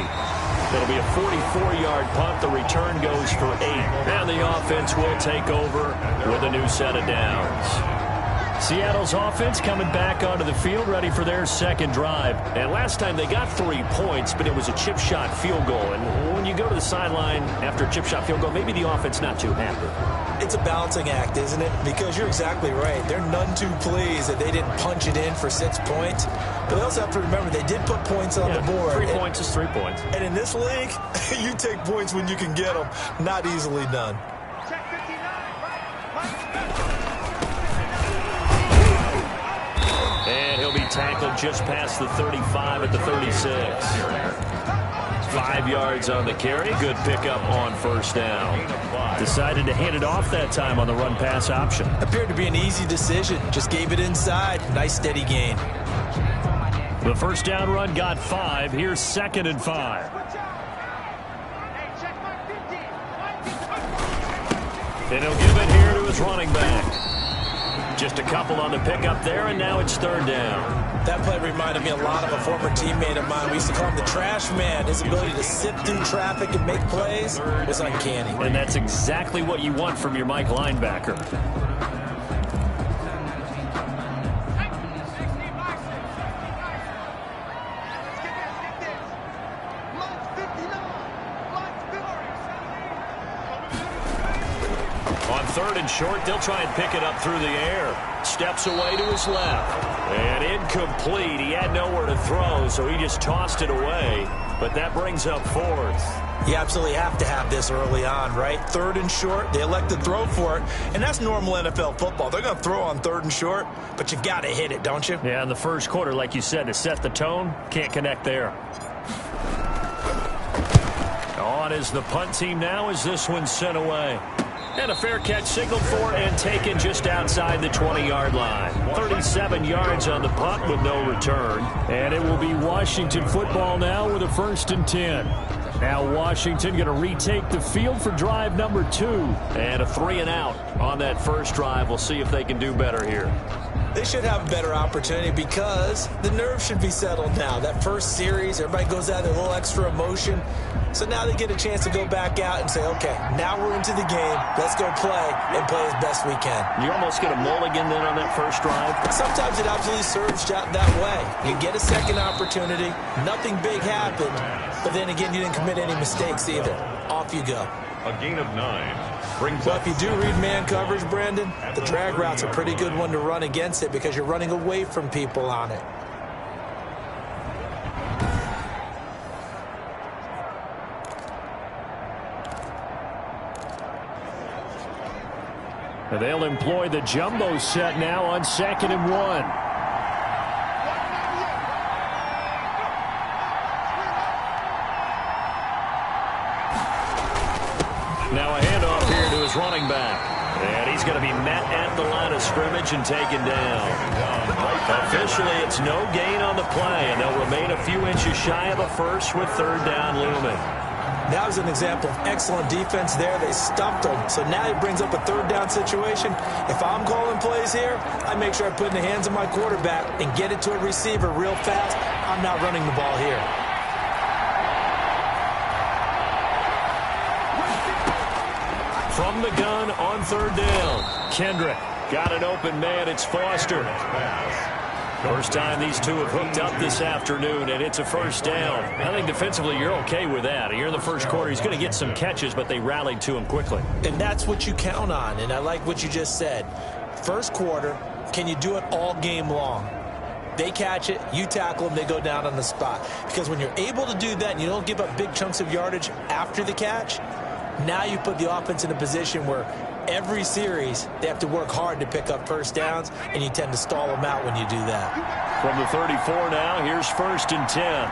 S1: It'll be a 44-yard punt. The return goes for 8. And the offense will take over with a new set of downs. Seattle's offense coming back onto the field, ready for their second drive. And last time they got 3 points, but it was a chip shot field goal. And when you go to the sideline after a chip shot field goal, maybe the offense not too happy.
S2: It's a balancing act, isn't it? Because you're exactly right. They're none too pleased that they didn't punch it in for 6 points. But they also have to remember they did put points on the board.
S1: 3 points is 3 points.
S2: And in this league, you take points when you can get them. Not easily done.
S4: Check 59, right?
S1: And he'll be tackled just past the 35 at the 36. 5 yards on the carry. Good pickup on first down. Decided to hand it off that time on the run-pass option.
S2: Appeared to be an easy decision. Just gave it inside. Nice steady gain.
S1: The first down run got 5. Here's 2nd and 5.
S4: Hey, check my 50.
S1: And he'll give it here to his running back. Just a couple on the pickup there, and now it's 3rd down.
S2: That play reminded me a lot of a former teammate of mine. We used to call him the trash man. His ability to sift through traffic and make plays was uncanny.
S1: And that's exactly what you want from your Mike linebacker. On 3rd and short, they'll try and pick it up through the air. Steps away to his left. And incomplete. He had nowhere to throw, so he just tossed it away. But that brings up 4th.
S2: You absolutely have to have this early on, right? 3rd and short, they elect to throw for it. And that's normal NFL football. They're going to throw on 3rd and short, but you've got to hit it, don't you?
S1: Yeah, in the first quarter, like you said, to set the tone, can't connect there. On is the punt team now as this one's sent away. And a fair catch signaled for and taken just outside the 20-yard line. 37 yards on the punt with no return. And it will be Washington football now with a 1st and 10. Now Washington going to retake the field for drive number 2. And a 3-and-out on that first drive. We'll see if they can do better here.
S2: They should have a better opportunity because the nerves should be settled now. That first series, everybody goes out with a little extra emotion. So now they get a chance to go back out and say, okay, now we're into the game. Let's go play and play as best we can.
S1: You almost get a mulligan then on that first drive?
S2: Sometimes it absolutely serves that way. You get a second opportunity. Nothing big happened. But then again, you didn't commit any mistakes either. Off you go.
S3: A gain of 9. Brings
S2: Well,
S3: up
S2: if you do read man coverage, Brandon, the drag route's a pretty good one to run against it because you're running away from people on it.
S1: And they'll employ the jumbo set now on 2nd and 1. Now a handoff here to his running back. And he's going to be met at the line of scrimmage and taken down. Officially, it's no gain on the play, and they'll remain a few inches shy of a first with 3rd down looming.
S2: That was an example of excellent defense there. They stumped them. So now it brings up a 3rd down situation. If I'm calling plays here, I make sure I put it in the hands of my quarterback and get it to a receiver real fast. I'm not running the ball here.
S1: From the gun on 3rd down. Kendrick got an open man. It's Foster. First time these two have hooked up this afternoon, and it's a first down. I think defensively you're okay with that. Here in the first quarter, he's going to get some catches, but they rallied to him quickly.
S2: And that's what you count on, and I like what you just said. First quarter, can you do it all game long? They catch it, you tackle them, they go down on the spot. Because when you're able to do that and you don't give up big chunks of yardage after the catch, now you put the offense in a position where every series they have to work hard to pick up first downs, and you tend to stall them out when you do that.
S1: From the 34 now, here's 1st and 10.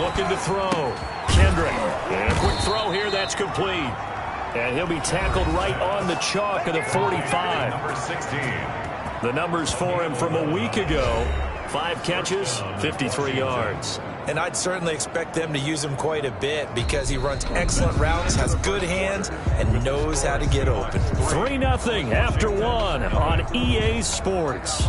S1: Looking to throw. Kendrick. And a quick throw here, that's complete. And he'll be tackled right on the chalk of the 45.
S3: number 16.
S1: The numbers for him from a week ago. 5 catches, 53 yards.
S2: And I'd certainly expect them to use him quite a bit because he runs excellent routes, has good hands, and knows how to get open.
S1: 3-0 after 1 on EA Sports.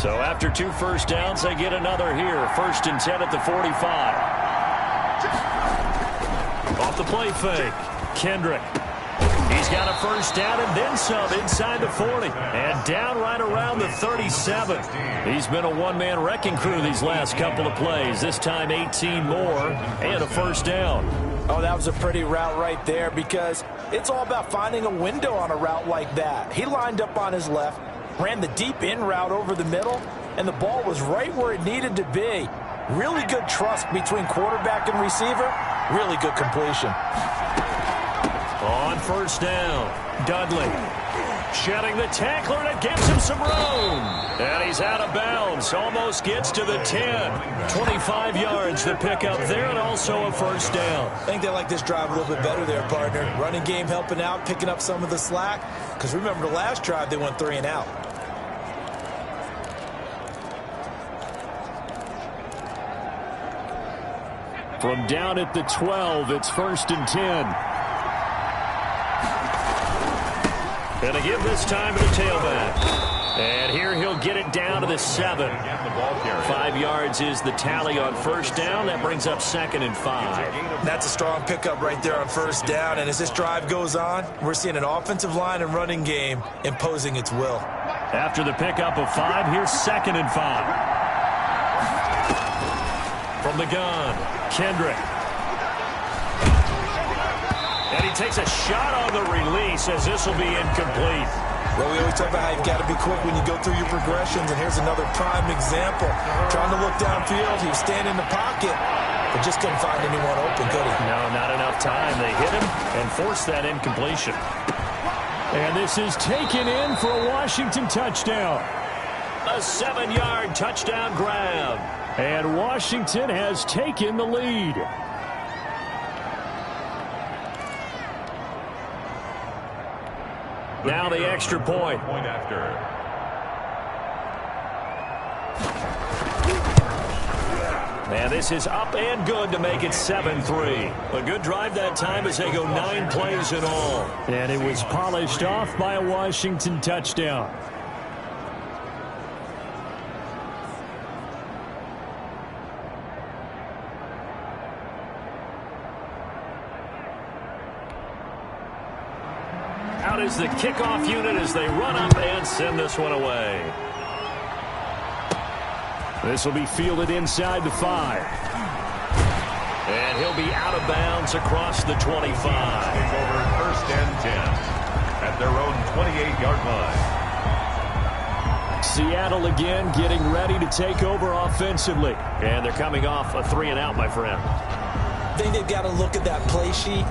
S1: So after 2 first downs, they get another here. 1st and 10 at the 45. Off the play fake. Kendrick. He's got a first down and then some inside the 40. And down right around the 37. He's been a one-man wrecking crew these last couple of plays. This time 18 more and a first down.
S5: Oh, that was a pretty route right there because it's all about finding a window on a route like that. He lined up on his left, ran the deep in route over the middle, and the ball was right where it needed to be. Really good trust between quarterback and receiver. Really good completion.
S1: On first down, Dudley shedding the tackler, and it gives him some room. And he's out of bounds. Almost gets to the 10. 25 yards to pick up there, and also a first down.
S2: I think they like this drive a little bit better there, partner. Running game helping out, picking up some of the slack. Because remember the last drive, they went 3 and out.
S1: From down at the 12, it's 1st and 10. And a give this time to the tailback. And here he'll get it down to the 7. 5 yards is the tally on first down. That brings up 2nd and 5.
S2: That's a strong pickup right there on first down. And as this drive goes on, we're seeing an offensive line and running game imposing its will.
S1: After the pickup of 5, here's 2nd and 5. From the gun, Kendrick. And he takes a shot on the release as this will be incomplete.
S2: Well, we always talk about how you've got to be quick when you go through your progressions, and here's another prime example. Trying to look downfield, he was standing in the pocket, but just couldn't find anyone open, could he?
S1: No, not enough time. They hit him and forced that incompletion. And this is taken in for a Washington touchdown. A 7-yard touchdown grab. And Washington has taken the lead. Now the extra point.
S3: Point after.
S1: And this is up and good to make it 7-3. A good drive that time as they go 9 plays in all. And it was polished off by a Washington touchdown. Out is the kickoff unit as they run up and send this one away. This will be fielded inside the 5. And he'll be out of bounds across the 25.
S3: Take over 1st and 10 at their own 28-yard line.
S1: Seattle again getting ready to take over offensively. And they're coming off a 3-and-out, my friend.
S2: I think they've got to look at that play sheet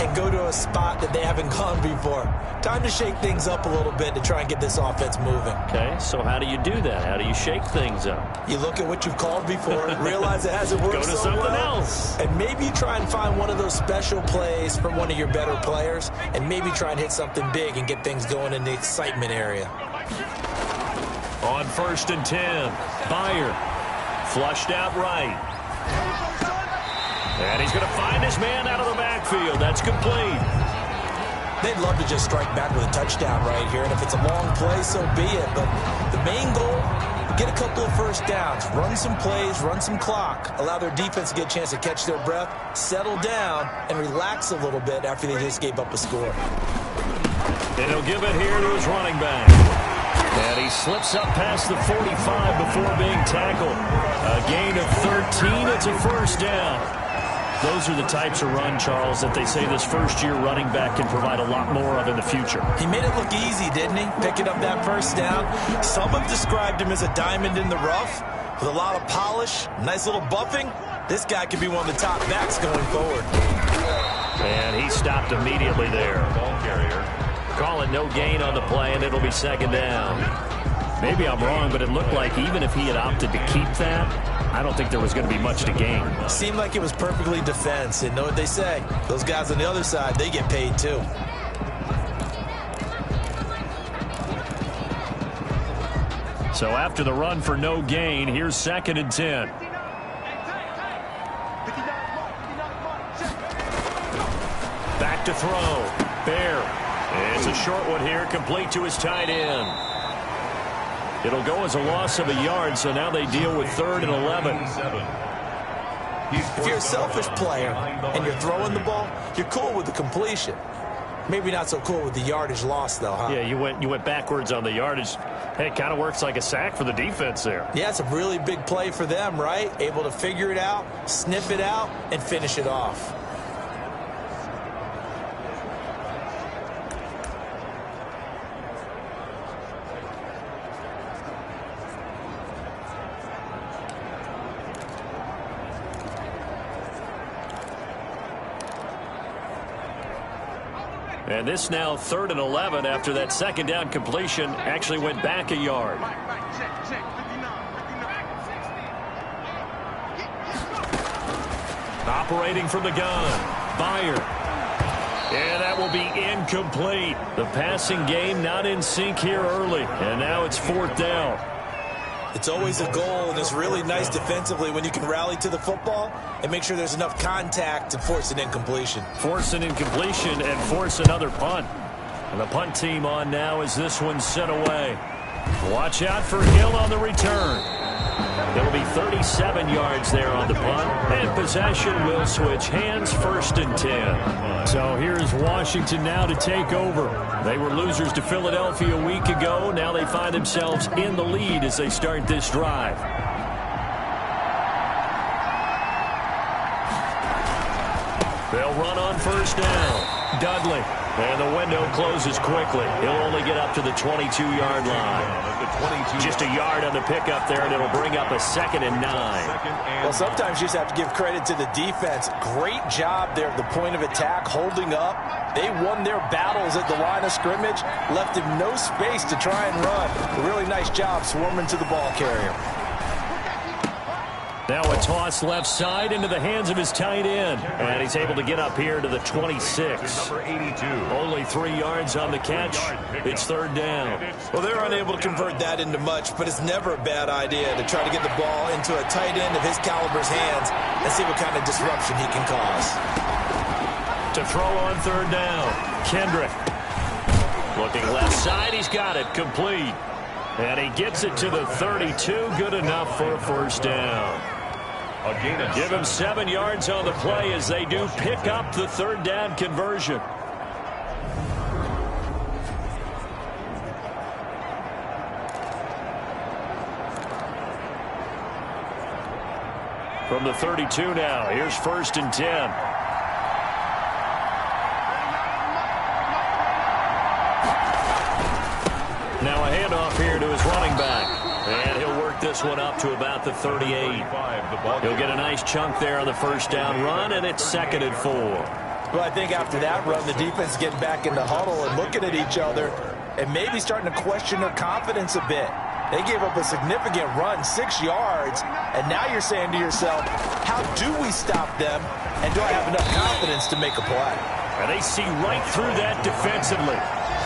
S2: and go to a spot that they haven't gone before. Time to shake things up a little bit to try and get this offense moving.
S1: Okay, so how do you do that? How do you shake things up?
S2: You look at what you've called before, realize it hasn't worked
S1: Go to
S2: so
S1: something
S2: well,
S1: else.
S2: and maybe you try and find one of those special plays from one of your better players, and maybe try and hit something big and get things going in the excitement area.
S1: On 1st and 10, Byer flushed out right. And he's going to find his man out of the backfield. That's complete.
S2: They'd love to just strike back with a touchdown right here, and if it's a long play, so be it. But the main goal, get a couple of first downs, run some plays, run some clock, allow their defense to get a chance to catch their breath, settle down, and relax a little bit after they just gave up a score.
S1: And he'll give it here to his running back. And he slips up past the 45 before being tackled. A gain of 13. It's a first down. Those are the types of run, Charles, that they say this first-year running back can provide a lot more of in the future.
S2: He made it look easy, didn't he? Picking up that first down. Some have described him as a diamond in the rough with a lot of polish, nice little buffing. This guy could be one of the top backs going forward.
S1: And he stopped immediately there.
S3: Ball carrier.
S1: Call it no gain on the play, and it'll be 2nd down. Maybe I'm wrong, but it looked like even if he had opted to keep that, I don't think there was going to be much to gain.
S2: Seemed like it was perfectly defense. And know what they say? Those guys on the other side, they get paid too.
S1: So after the run for no gain, here's 2nd and 10. Back to throw. Bear. It's a short one here, complete to his tight end. It'll go as a loss of a yard, so now they deal with 3rd and 11.
S2: If you're a selfish player and you're throwing the ball, you're cool with the completion. Maybe not so cool with the yardage loss, though, huh?
S1: Yeah, you went backwards on the yardage. Hey, it kind of works like a sack for the defense there.
S2: Yeah, it's a really big play for them, right? Able to figure it out, sniff it out, and finish it off.
S1: And this now 3rd and 11 after that 2nd down completion actually went back a yard. Operating from the gun, Byer. And that will be incomplete. The passing game not in sync here early. And now it's 4th down.
S2: It's always a goal, and it's really nice defensively when you can rally to the football and make sure there's enough contact to force an incompletion.
S1: Force an incompletion and force another punt. And the punt team on now as this one's sent away. Watch out for Hill on the return. It'll be 37 yards there on the punt. And possession will switch hands, 1st and 10. So here's Washington now to take over. They were losers to Philadelphia a week ago. Now they find themselves in the lead as they start this drive. They'll run on 1st down. Dudley. And the window closes quickly. He'll only get up to the 22-yard line. Just a yard on the pickup there, and it'll bring up a 2nd and 9.
S5: Well, sometimes you just have to give credit to the defense. Great job there at the point of attack, holding up. They won their battles at the line of scrimmage, left him no space to try and run. A really nice job swarming to the ball carrier.
S1: Now a toss left side into the hands of his tight end. And he's able to get up here to the 26. Only 3 yards on the catch. It's 3rd down.
S2: Well, they're unable to convert that into much, but it's never a bad idea to try to get the ball into a tight end of his caliber's hands and see what kind of disruption he can cause.
S1: To throw on 3rd down, Kendrick. Looking left side, he's got it, complete. And he gets it to the 32, good enough for a 1st down. Give him 7 yards on the play as they do pick up the 3rd down conversion. From the 32 now, here's 1st and 10. Now a handoff here to his running back. And he'll work this one up to about the 38. He'll get a nice chunk there on the 1st down run, and it's 2nd and 4.
S5: Well, I think after that run, the defense is getting back in the huddle and looking at each other and maybe starting to question their confidence a bit. They gave up a significant run, 6 yards, and now you're saying to yourself, how do we stop them, and do I have enough confidence to make a play?
S1: And they see right through that defensively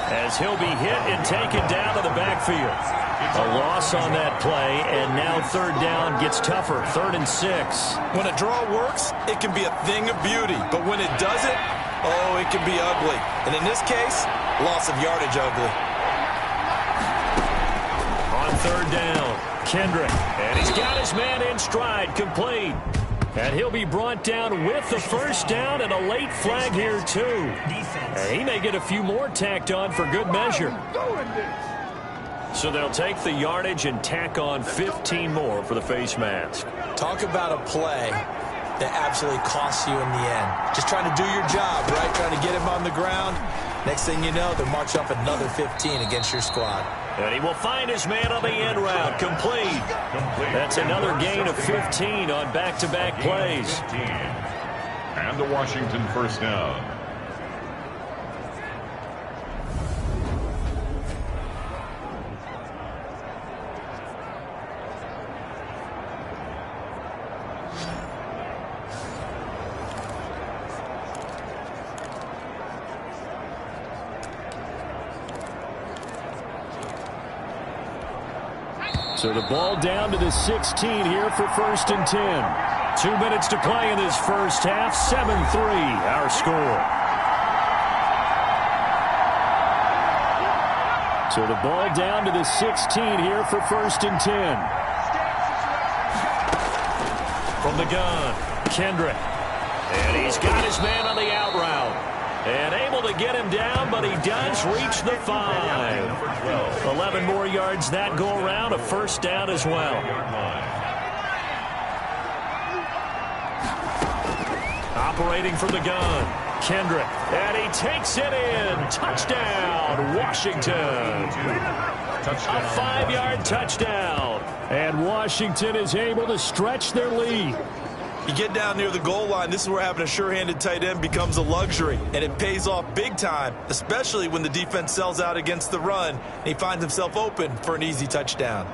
S1: as he'll be hit and taken down to the backfield. A loss on that play, and now 3rd down gets tougher, 3rd and 6.
S2: When a draw works, it can be a thing of beauty, but when it doesn't, oh, it can be ugly. And in this case, loss of yardage ugly.
S1: On 3rd down, Kendrick, and he's got his man in stride, complete. And he'll be brought down with the 1st down and a late flag here, too. And he may get a few more tacked on for good measure. So they'll take the yardage and tack on 15 more for the face mask.
S2: Talk about a play that absolutely costs you in the end. Just trying to do your job, right? Trying to get him on the ground. Next thing you know, they'll march up another 15 against your squad.
S1: And he will find his man on the end route, complete. That's another gain of 15 on back-to-back plays.
S3: And the Washington 1st down.
S1: So the ball down to the 16 here for 1st and 10. 2 minutes to play in this first half. 7-3 our score. So the ball down to the 16 here for 1st and 10. From the gun, Kendrick. And he's got his man on the out route. And able to get him down, but he does reach the 5. 11 more yards that go around, a 1st down as well. Operating from the gun, Kendrick. And he takes it in. Touchdown, Washington. A 5-yard touchdown. And Washington is able to stretch their lead.
S5: You get down near the goal line, this is where having a sure-handed tight end becomes a luxury, and it pays off big time, especially when the defense sells out against the run, and he finds himself open for an easy touchdown.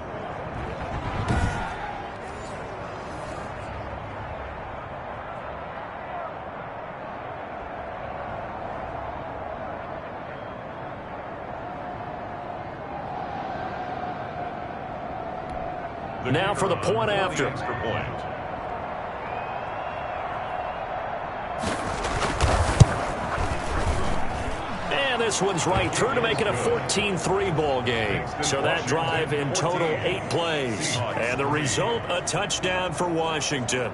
S1: Now for the point after. And this one's right through to make it a 14-3 ball game. So that drive in total 8 plays. And the result, a touchdown for Washington.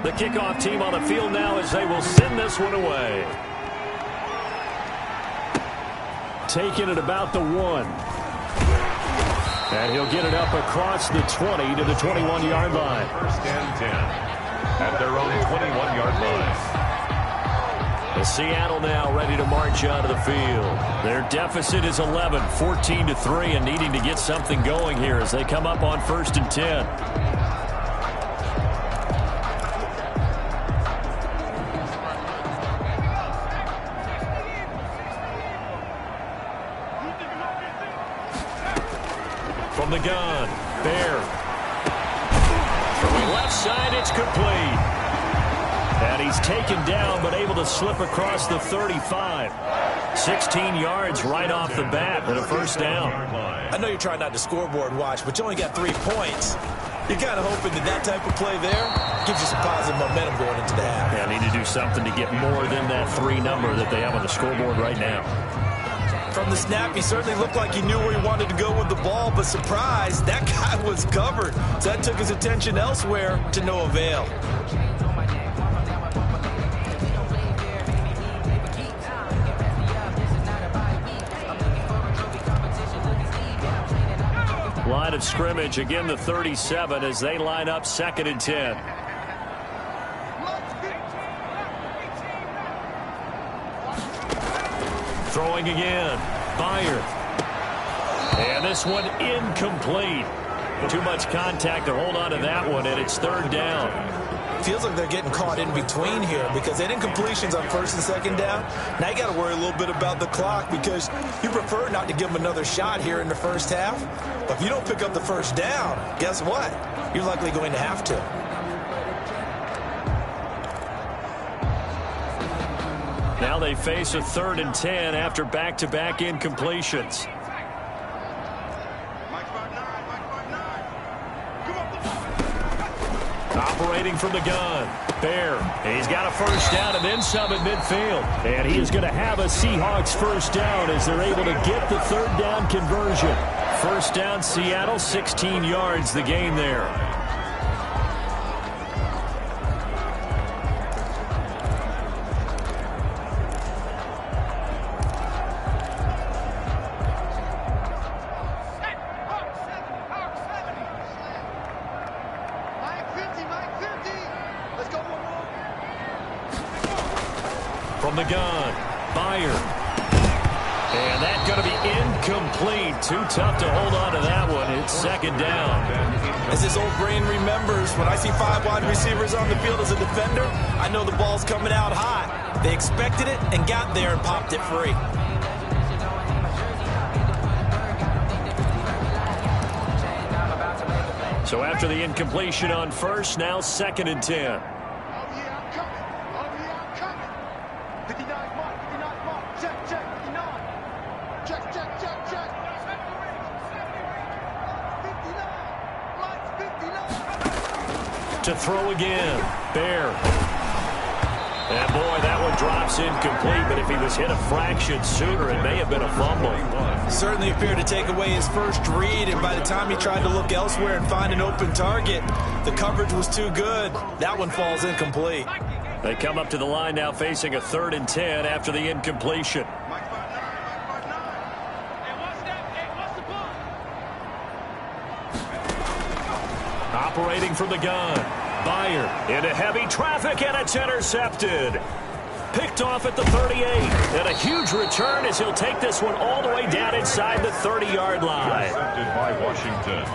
S1: The kickoff team on the field now as they will send this one away. Taking it about the 1. And he'll get it up across the 20 to the 21-yard line.
S3: 1st and 10 at their own 21-yard line.
S1: The Seattle now ready to march out of the field. Their deficit is 11, 14-3, and needing to get something going here as they come up on 1st and 10. From the gun, Bear. From the left side, it's complete. And he's taken down, but able to slip across the 35. 16 yards right off the bat and a 1st down.
S5: I know you're trying not to scoreboard watch, but you only got 3 points. You're kind of hoping that type of play there gives you some positive momentum going into the half.
S1: Yeah, need to do something to get more than that 3 number that they have on the scoreboard right now.
S5: From the snap, he certainly looked like he knew where he wanted to go with the ball, but surprise, that guy was covered. So that took his attention elsewhere to no avail.
S1: Line of scrimmage, again the 37 as they line up 2nd and 10. Throwing again, Bayer. And this one incomplete. Too much contact to hold on to that one, and it's 3rd down.
S5: Feels like they're getting caught in between here because they did incompletions on 1st and 2nd down. Now you got to worry a little bit about the clock because you prefer not to give them another shot here in the 1st half. But if you don't pick up the 1st down, guess what? You're likely going to have to.
S1: Now they face a 3rd and 10 after back-to-back incompletions. Operating from the gun, Bear. He's got a 1st down and then some at midfield. And he is going to have a Seahawks 1st down as they're able to get the 3rd down conversion. 1st down, Seattle, 16 yards the gain there. From the gun, Bayer. And that's going to be incomplete. Too tough to hold on to that one. It's 2nd down.
S5: As his old brain remembers, when I see 5 wide receivers on the field as a defender, I know the ball's coming out hot. They expected it and got there and popped it free.
S1: So after the incompletion on 1st, now 2nd and 10. To throw again, Bear. And boy, that one drops incomplete, but if he was hit a fraction sooner, it may have been a fumble.
S2: Certainly appeared to take away his first read, and by the time he tried to look elsewhere and find an open target, the coverage was too good. That one falls incomplete.
S1: They come up to the line now facing a 3rd and 10 after the incompletion. Operating from the gun. Byer into heavy traffic, and it's intercepted. Picked off at the 38. And a huge return as he'll take this one all the way down inside the 30-yard line.
S3: Intercepted by Washington.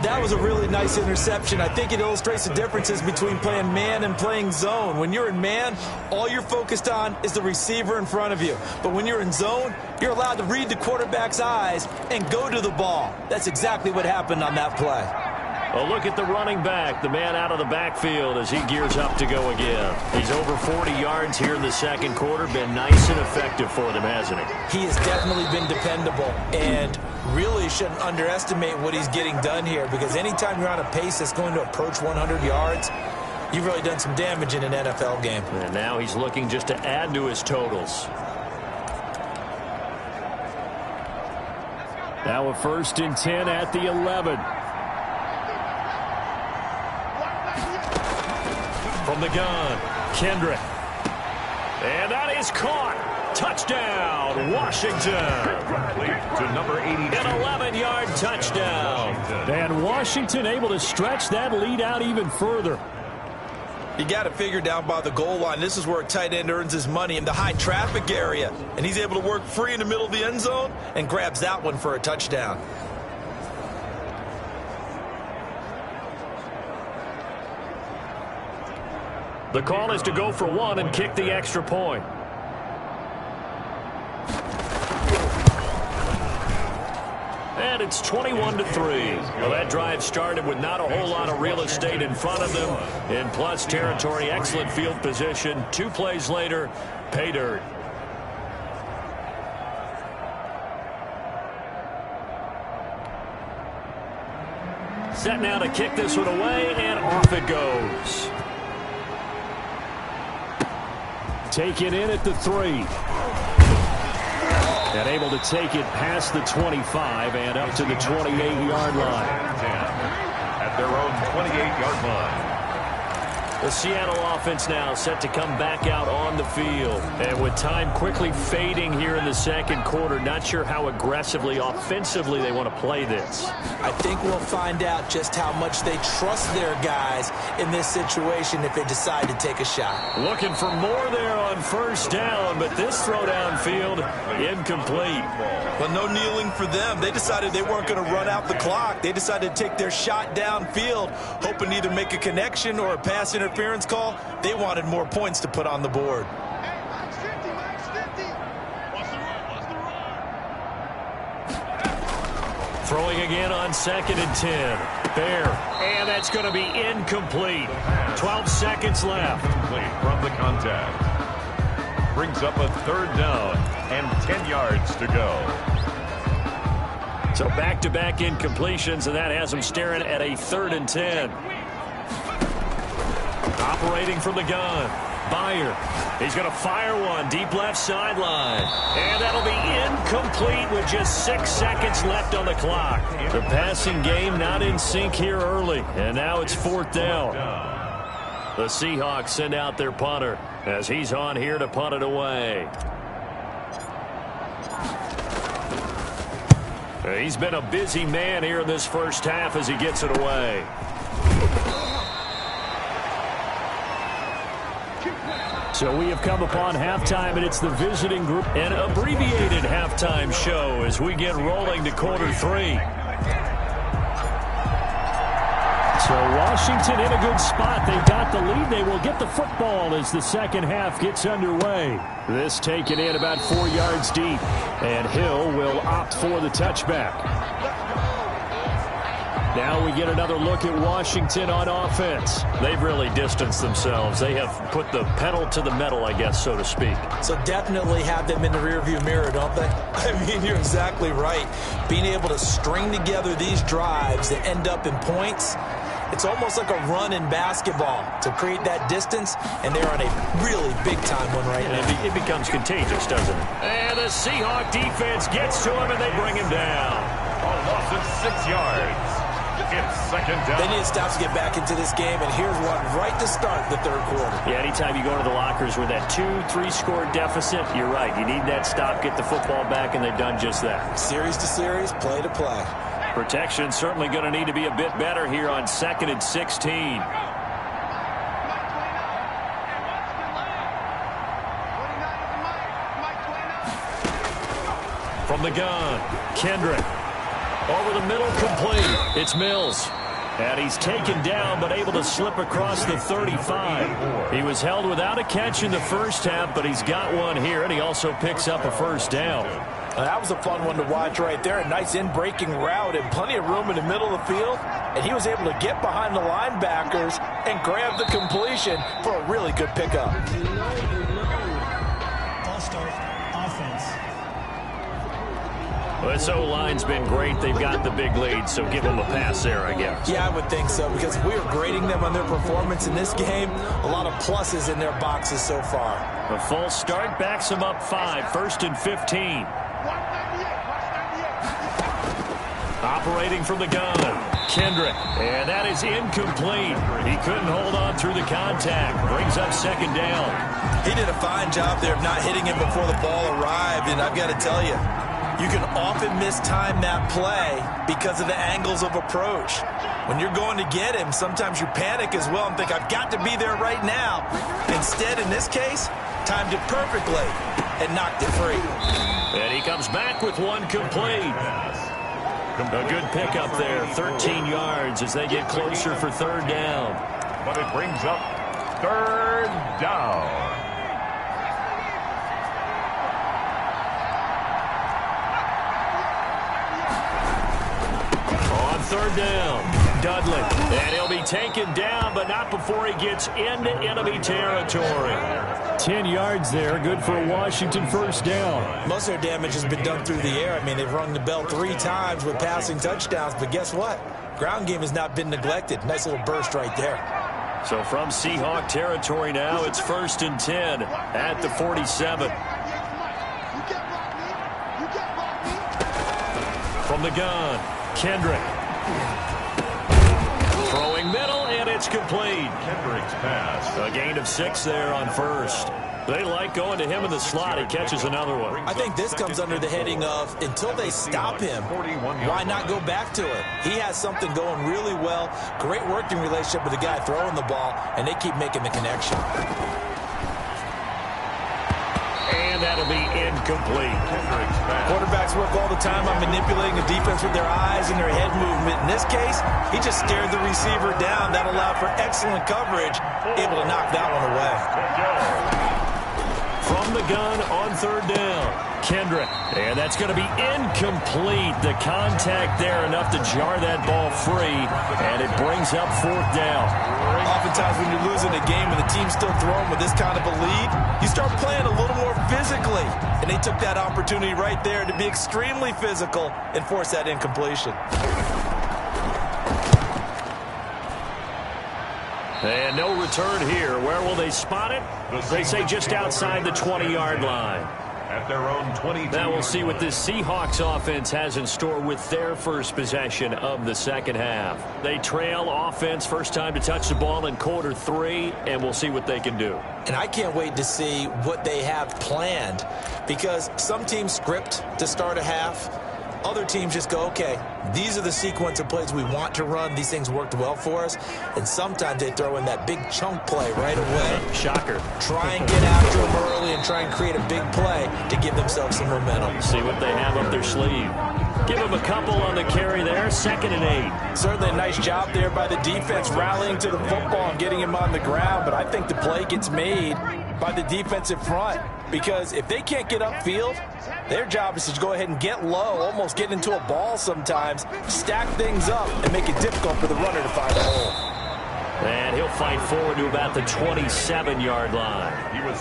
S2: That was a really nice interception. I think it illustrates the differences between playing man and playing zone. When you're in man, all you're focused on is the receiver in front of you. But when you're in zone, you're allowed to read the quarterback's eyes and go to the ball. That's exactly what happened on that play.
S1: A look at the running back, the man out of the backfield as he gears up to go again. He's over 40 yards here in the second quarter. Been nice and effective for them, hasn't he?
S2: He has definitely been dependable and really shouldn't underestimate what he's getting done here, because anytime you're on a pace that's going to approach 100 yards, you've really done some damage in an NFL game.
S1: And now he's looking just to add to his totals. Now a 1st and 10 at the 11. From the gun, Kendrick. And that is caught. Touchdown, Washington.
S3: To number 82.
S1: An 11-yard touchdown. And Washington able to stretch that lead out even further.
S2: You got to figure down by the goal line. This is where a tight end earns his money, in the high traffic area. And he's able to work free in the middle of the end zone and grabs that one for a touchdown.
S1: The call is to go for one and kick the extra point. And it's 21-3. Well, that drive started with not a whole lot of real estate in front of them. In plus territory, excellent field position. 2 plays later, pay dirt. Set now to kick this one away, and off it goes. Taken in at the 3. And able to take it past the 25 and up to the 28-yard line.
S3: At their own 28-yard line.
S1: The Seattle offense now set to come back out on the field. And with time quickly fading here in the second quarter, not sure how aggressively, offensively they want to play this.
S2: I think we'll find out just how much they trust their guys in this situation if they decide to take a shot.
S1: Looking for more there on 1st down, but this throw downfield incomplete.
S2: Well, no kneeling for them. They decided they weren't going to run out the clock. They decided to take their shot downfield, hoping to either make a connection or a pass interference call. They wanted more points to put on the board.
S1: Throwing again on 2nd and 10. Bear, and that's going to be incomplete. 12 seconds left.
S3: Incomplete from the contact. Brings up a 3rd down and 10 yards to go.
S1: So back-to-back incompletions, and that has them staring at a 3rd and 10. Operating from the gun, Byer. He's going to fire one deep left sideline. And that'll be incomplete with just 6 seconds left on the clock. The passing game not in sync here early. And now it's 4th down. The Seahawks send out their punter as he's on here to punt it away. He's been a busy man here in this first half as he gets it away. So we have come upon halftime, and it's the visiting group, an abbreviated halftime show as we get rolling to quarter 3. So Washington in a good spot. They've got the lead. They will get the football as the second half gets underway. This taken in about 4 yards deep, and Hill will opt for the touchback. Now we get another look at Washington on offense. They've really distanced themselves. They have put the pedal to the metal, I guess, so to speak.
S2: So definitely have them in the rearview mirror, don't they? I mean, you're exactly right. Being able to string together these drives that end up in points It's almost like a run in basketball to create that distance, and they're on a really big-time one right now.
S1: It becomes contagious, doesn't it? And the Seahawk defense gets to him, and they bring him down.
S3: A loss of 6 yards. It's second down.
S2: They need to stop to get back into this game, and here's one right to start the third quarter.
S1: Yeah, anytime you go to the lockers with that 2-3 score deficit, you're right. You need that stop, get the football back, and they've done just that.
S2: Series to series, play to play.
S1: Protection certainly going to need to be a bit better here on 2nd and 16. From the gun, Kendrick. Over the middle, complete. It's Mills. And he's taken down, but able to slip across the 35. He was held without a catch in the first half, but he's got one here, and he also picks up a first down.
S5: That was a fun one to watch right there. A nice in-breaking route and plenty of room in the middle of the field. And he was able to get behind the linebackers and grab the completion for a really good pickup.
S6: False start, offense.
S1: Well, this O-line's been great. They've got the big lead, so give them a pass there, I guess.
S2: Yeah, I would think so, because we are grading them on their performance in this game. A lot of pluses in their boxes so far.
S1: A false start backs them up 5, 1st and 15. Operating from the gun, Kendrick, and that is incomplete. He couldn't hold on through the contact. Brings up 2nd down.
S2: He did a fine job there of not hitting him before the ball arrived, and I've got to tell you, you can often mistime that play because of the angles of approach. When you're going to get him, sometimes you panic as well and think, I've got to be there right now. Instead, in this case, timed it perfectly and knocked it free.
S1: And he comes back with one complete. A good pickup there, 13 yards as they get closer for 3rd down.
S3: But it brings up 3rd down.
S1: On 3rd down, Dudley. And he'll be taken down, but not before he gets into enemy territory. 10 yards there, good for a Washington first down.
S2: Most of their damage has been done through the air. I mean, they've rung the bell 3 times with passing touchdowns, but guess what? Ground game has not been neglected. Nice little burst right there.
S1: So from Seahawk territory now, it's 1st and 10 at the 47. From the gun, Kendrick. Throwing middle, and it's complete.
S3: Kendrick's pass.
S1: A gain of 6 there on 1st. They like going to him in the slot. He catches another one.
S2: I think this comes under the heading of, until they stop him, why not go back to it? He has something going really well. Great working relationship with the guy throwing the ball, and they keep making the connection.
S1: And that'll be incomplete.
S5: Quarterbacks work all the time on manipulating the defense with their eyes and their head movement. In this case, he just stared the receiver down. That allowed for excellent coverage, able to knock that one away.
S1: From the gun on 3rd down, Kendrick. And that's going to be incomplete. The contact there enough to jar that ball free, and it brings up 4th down.
S5: Oftentimes when you're losing a game and the team's still throwing with this kind of a lead, you start playing a little more physically. And they took that opportunity right there to be extremely physical and force that incompletion.
S1: And no return here. Where will they spot it? They say just outside the 20-yard line.
S3: At their own 22.
S1: Now we'll see what this Seahawks offense has in store with their first possession of the 2nd half. They trail offense, first time to touch the ball in quarter 3, and we'll see what they can do.
S2: And I can't wait to see what they have planned, because some teams script to start a half. Other teams just go, okay, these are the sequence of plays we want to run. These things worked well for us. And sometimes they throw in that big chunk play right away.
S1: Shocker.
S2: Try and get after them early and try and create a big play to give themselves some momentum.
S1: See what they have up their sleeve. Give them a couple on the carry there, 2nd and 8.
S5: Certainly a nice job there by the defense rallying to the football and getting him on the ground, but I think the play gets made by the defensive front, because if they can't get upfield, their job is to go ahead and get low, almost get into a ball sometimes, stack things up, and make it difficult for the runner to find a hole.
S1: And he'll fight forward to about the 27-yard line.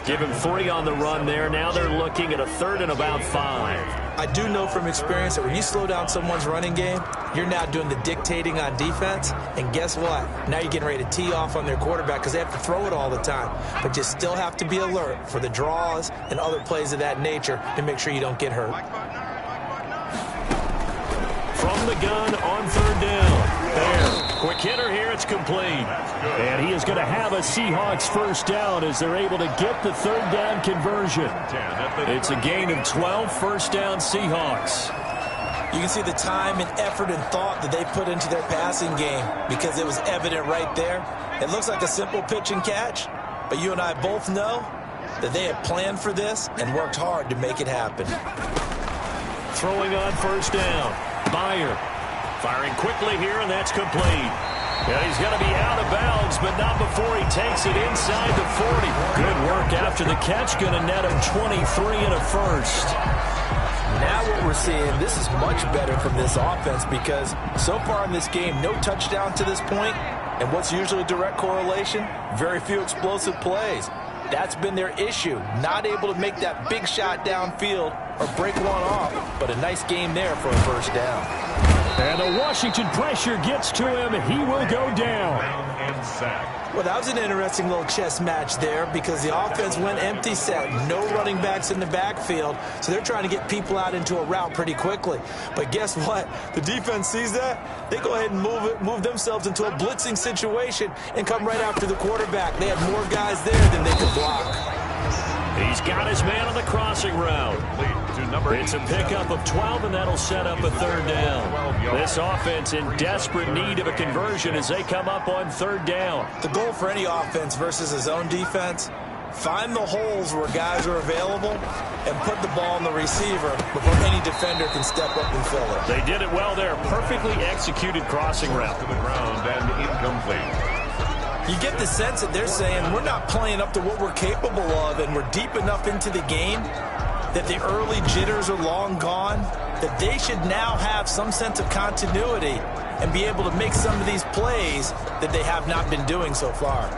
S1: Give him 3 on the run there. Now they're looking at a 3rd and about 5.
S2: I do know from experience that when you slow down someone's running game, you're now doing the dictating on defense. And guess what? Now you're getting ready to tee off on their quarterback because they have to throw it all the time. But you still have to be alert for the draws and other plays of that nature to make sure you don't get hurt.
S1: From the gun on third down. There. Quick hitter here. It's complete. And he is going to have a Seahawks first down as they're able to get the third down conversion. It's a gain of 12, first down Seahawks.
S2: You can see the time and effort and thought that they put into their passing game because it was evident right there. It looks like a simple pitch and catch, but you and I both know that they have planned for this and worked hard to make it happen.
S1: Throwing on first down. Byer firing quickly here, and that's complete. And he's going to be out of bounds, but not before he takes it inside the 40. Good work after the catch. Going to net him 23 and a first.
S5: Now what we're seeing, this is much better from this offense because so far in this game, no touchdown to this point. And what's usually a direct correlation? Very few explosive plays. That's been their issue. Not able to make that big shot downfield or break one off. But a nice game there for a first down.
S1: And the Washington pressure gets to him. He will go down.
S2: Well, that was an interesting little chess match there because the offense went empty set. No running backs in the backfield, so they're trying to get people out into a route pretty quickly. But guess what? The defense sees that. They go ahead and move themselves into a blitzing situation and come right after the quarterback. They had more guys there than they could block.
S1: He's got his man on the crossing route. It's a pickup of 12, and that'll set up a third down. This offense in desperate need of a conversion as they come up on third down.
S2: The goal for any offense versus a zone defense, find the holes where guys are available and put the ball in the receiver before any defender can step up and fill it.
S1: They did it well there. Perfectly executed crossing route.
S3: To the ground and incomplete.
S2: You get the sense that they're saying we're not playing up to what we're capable of, and we're deep enough into the game that the early jitters are long gone, that they should now have some sense of continuity and be able to make some of these plays that they have not been doing so far.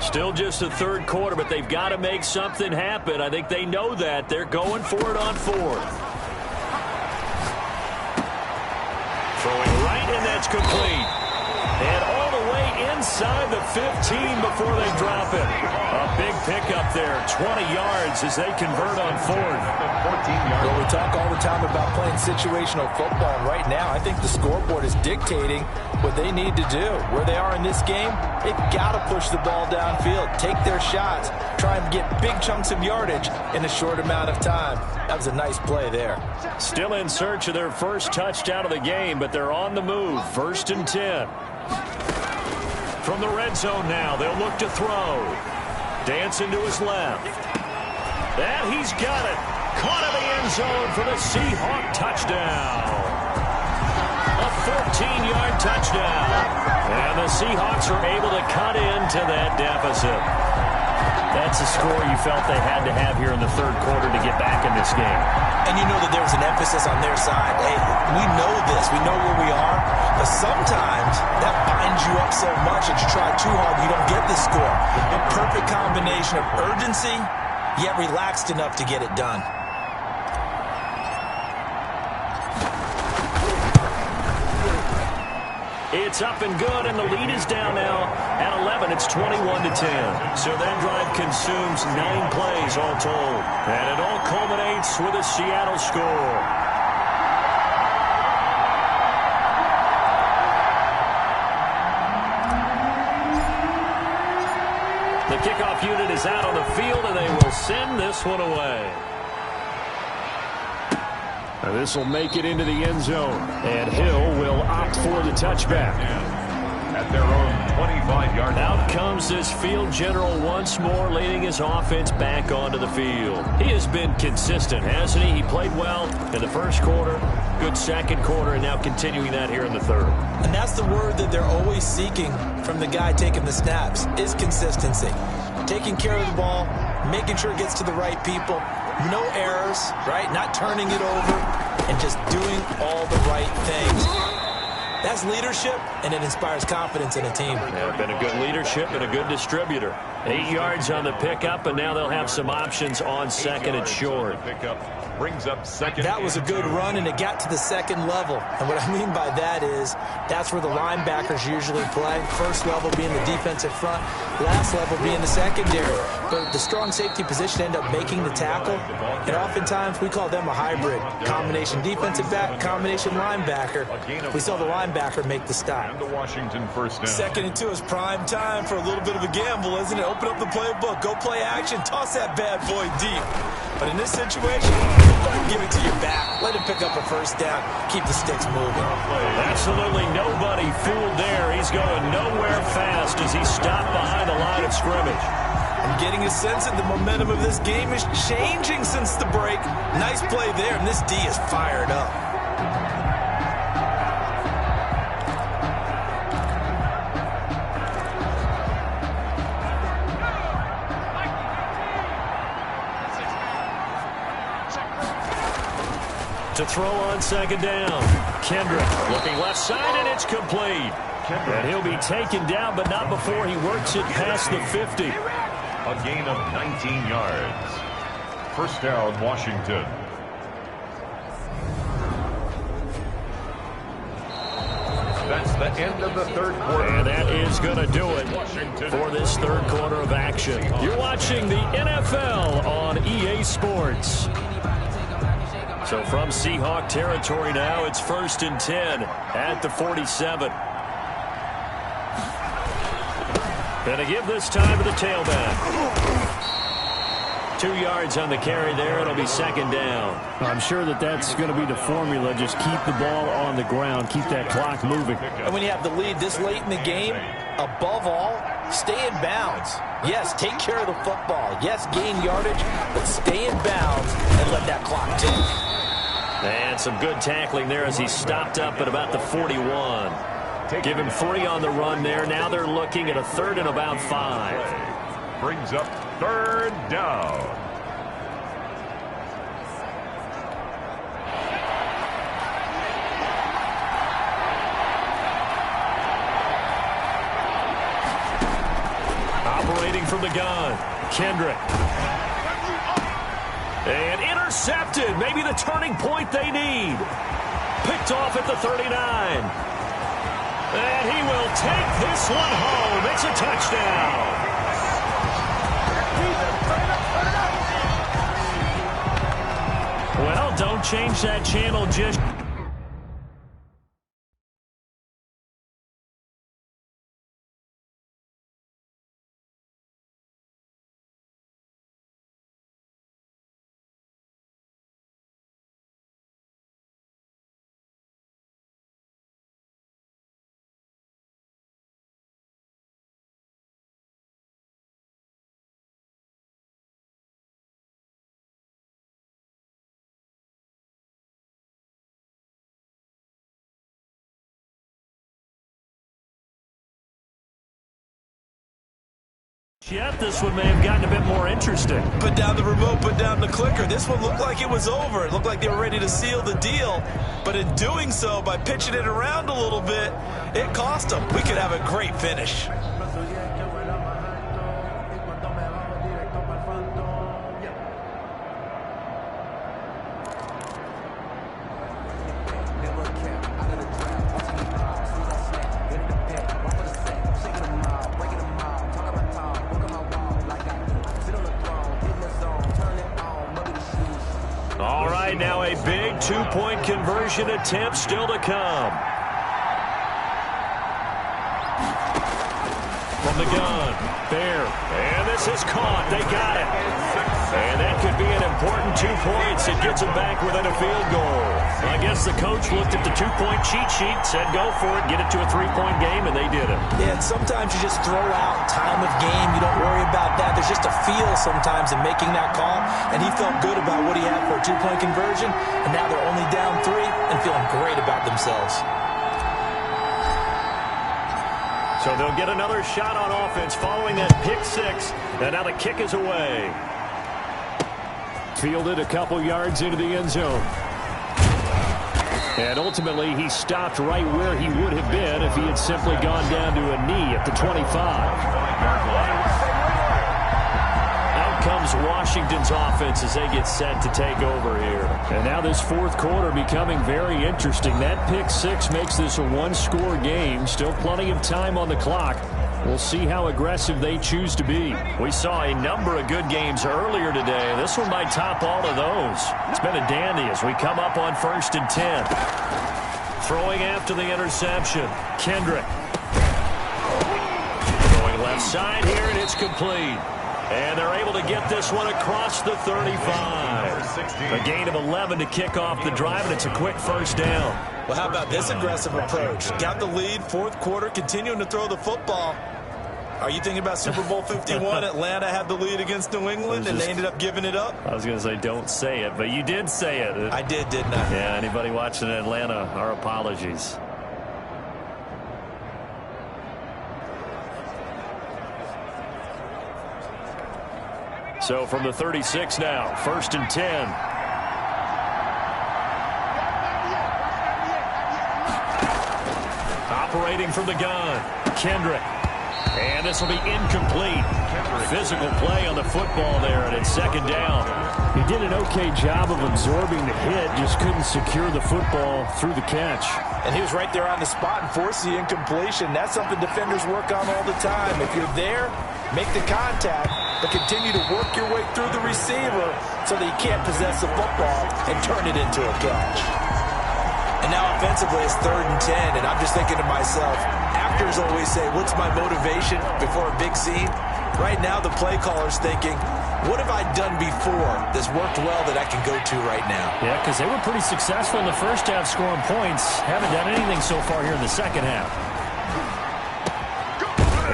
S1: Still just the third quarter, but they've got to make something happen. I think they know that. They're going for it on fourth. Throwing right, and that's complete. And all the way inside the 15 before they drop it. A big pickup there, 20 yards as they convert on fourth.
S5: Well, we talk all the time about playing situational football, and right now I think the scoreboard is dictating what they need to do. Where they are in this game, they've got to push the ball downfield, take their shots, try and get big chunks of yardage in a short amount of time. That was a nice play there.
S1: Still in search of their first touchdown of the game, but they're on the move. First and 10. From the red zone now, they'll look to throw. Dancing to his left. And he's got it. Caught in the end zone for the Seahawk touchdown. A 14-yard touchdown. And the Seahawks are able to cut into that deficit. That's a score you felt they had to have here in the third quarter to get back in this game.
S2: And you know that there was an emphasis on their side. Hey, we know this. We know where we are. But sometimes that binds you up so much that you try too hard, you don't get the score. A perfect combination of urgency, yet relaxed enough to get it done.
S1: It's up and good, and the lead is down now at 11. It's 21-10. So that drive consumes 9 plays all told. And it all culminates with a Seattle score. The kickoff unit is out on the field, and they will send this one away. This will make it into the end zone, and Hill will opt for the touchback.
S3: at their own 25-yard line.
S1: Out comes this field general once more, leading his offense back onto the field. He has been consistent, hasn't he? He played well in the first quarter, good second quarter, and now continuing that here in the third.
S2: And that's the word that they're always seeking from the guy taking the snaps, is consistency. Taking care of the ball, making sure it gets to the right people, no errors, right? Not turning it over, and just doing all the right things. That's leadership, and it inspires confidence in a team.
S1: Yeah, been a good leadership and a good distributor. 8 yards on the pickup, and now they'll have some options on second and short.
S3: Brings up second.
S2: That was a good run, and it got to the second level. And what I mean by that is that's where the linebackers usually play. First level being the defensive front, last level being the secondary. But the strong safety position end up making the tackle, and oftentimes we call them a hybrid. Combination defensive back, combination linebacker. We saw the linebacker make the stop.
S3: And the Washington first down.
S2: 2nd and 2 is prime time for a little bit of a gamble, isn't it? Open up the playbook, go play action, toss that bad boy deep. But in this situation, give it to your back. Let him pick up a first down. Keep the sticks moving.
S1: Absolutely nobody fooled there. He's going nowhere fast as he stopped behind the line of scrimmage.
S2: I'm getting a sense that the momentum of this game is changing since the break. Nice play there, and this D is fired up.
S1: To throw on second down. Kendrick looking left side, and it's complete. And he'll be taken down, but not before he works it past the 50.
S3: A gain of 19 yards. First down, Washington. That's the end of the third quarter.
S1: And that is going to do it for this third quarter of action. You're watching the NFL on EA Sports. So from Seahawk territory now, it's 1st and 10 at the 47. Going to give this time to the tailback. 2 yards on the carry there. It'll be second down.
S7: I'm sure that's going to be the formula. Just keep the ball on the ground. Keep that clock moving.
S2: And when you have the lead this late in the game, above all, stay in bounds. Yes, take care of the football. Yes, gain yardage, but stay in bounds and let that clock tick.
S1: And some good tackling there as he stopped up at about the 41. Give him 3 on the run there. Now they're looking at a 3rd and about 5.
S3: Brings up 3rd down.
S1: Operating from the gun, Kendrick. And intercepted. Maybe the turning point they need. Picked off at the 39. And he will take this one home. It's a touchdown. Well, don't change that channel just... Yet this one may have gotten a bit more interesting.
S2: Put down the remote, put down the clicker. This one looked like it was over. It looked like they were ready to seal the deal. But in doing so, by pitching it around a little bit, it cost them. We could have a great finish.
S1: Now a big two-point conversion attempt still to come. From the gun, Bear. And this is caught. They got it. And that could be an important 2 points. It gets them back within a field goal. I guess the coach looked at the 2-point cheat sheet, said go for it, get it to a 3-point game, and they did it.
S2: Yeah, and sometimes you just throw out time of game. You don't worry about that. There's just a feel sometimes in making that call, and he felt good about what he had for a 2-point conversion, and now they're only down 3 and feeling great about themselves.
S1: So they'll get another shot on offense following that pick 6, and now the kick is away. Fielded a couple yards into the end zone. And ultimately, he stopped right where he would have been if he had simply gone down to a knee at the 25. Comes Washington's offense as they get set to take over here. And now this fourth quarter becoming very interesting. That pick 6 makes this a one-score game. Still plenty of time on the clock. We'll see how aggressive they choose to be. We saw a number of good games earlier today. This one might top all of those. It's been a dandy as we come up on 1st and 10. Throwing after the interception. Kendrick. Going left side here, and it's complete. And they're able to get this one across the 35. A gain of 11 to kick off the drive, and it's a quick first down.
S2: Well, how about this aggressive approach? Got the lead, fourth quarter, continuing to throw the football. Are you thinking about Super Bowl 51? Atlanta had the lead against New England, and they ended up giving it up?
S1: I was going to say don't say it, but you did say it.
S2: I did, didn't I?
S1: Yeah, anybody watching Atlanta, our apologies. So from the 36 now, 1st and 10. Operating from the gun, Kendrick. And this will be incomplete. Physical play on the football there, and it's 2nd down.
S7: He did an okay job of absorbing the hit, just couldn't secure the football through the catch.
S5: And he was right there on the spot and forced the incompletion. That's something defenders work on all the time. If you're there, make the contact, but continue to work your way through the receiver so that you can't possess the football and turn it into a catch.
S2: And now offensively it's 3rd and 10, and I'm just thinking to myself, actors always say, what's my motivation before a big scene? Right now the play caller's thinking, what have I done before that's worked well that I can go to right now?
S1: Yeah, because they were pretty successful in the first half scoring points. Haven't done anything so far here in the second half.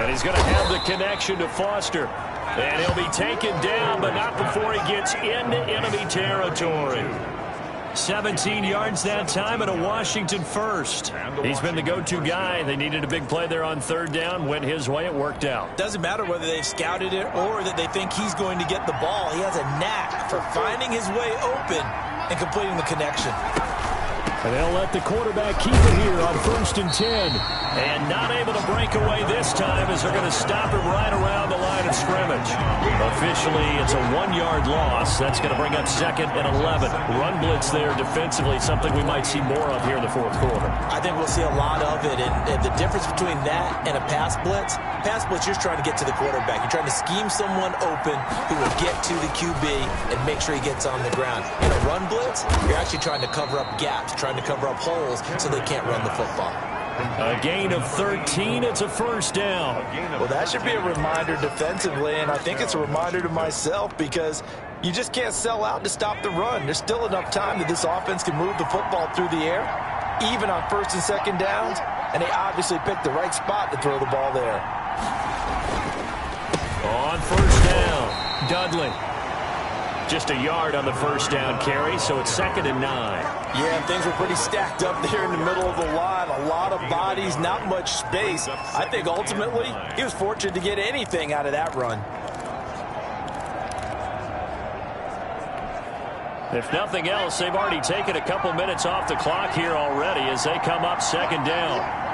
S1: And he's going to have the connection to Foster. And he'll be taken down, but not before he gets into enemy territory. 17 yards that time and a Washington first. He's been the go-to guy. They needed a big play there on 3rd down. Went his way. It worked out.
S2: Doesn't matter whether they've scouted it or that they think he's going to get the ball. He has a knack for finding his way open and completing the connection.
S1: And they'll let the quarterback keep it here on 1st and 10. And not able to break away this time as they're going to stop him right around the line of scrimmage. Officially, it's a 1-yard loss. That's going to bring up 2nd and 11. Run blitz there defensively, something we might see more of here in the fourth quarter.
S2: I think we'll see a lot of it. And the difference between that and a pass blitz, you're trying to get to the quarterback. You're trying to scheme someone open who will get to the QB and make sure he gets on the ground. In a run blitz, you're actually trying to cover up gaps, trying to cover up holes so they can't run the football.
S1: A gain of 13. It's a 1st down.
S5: Well, that should be a reminder defensively, and I think it's a reminder to myself because you just can't sell out to stop the run. There's still enough time that this offense can move the football through the air, even on 1st and 2nd downs, and they obviously picked the right spot to throw the ball there.
S1: On 1st down, Dudley. Just a yard on the 1st down carry, so it's 2nd and 9.
S5: Yeah, things were pretty stacked up there in the middle of the line. A lot of bodies, not much space. I think ultimately he was fortunate to get anything out of that run.
S1: If nothing else, they've already taken a couple minutes off the clock here already as they come up 2nd down.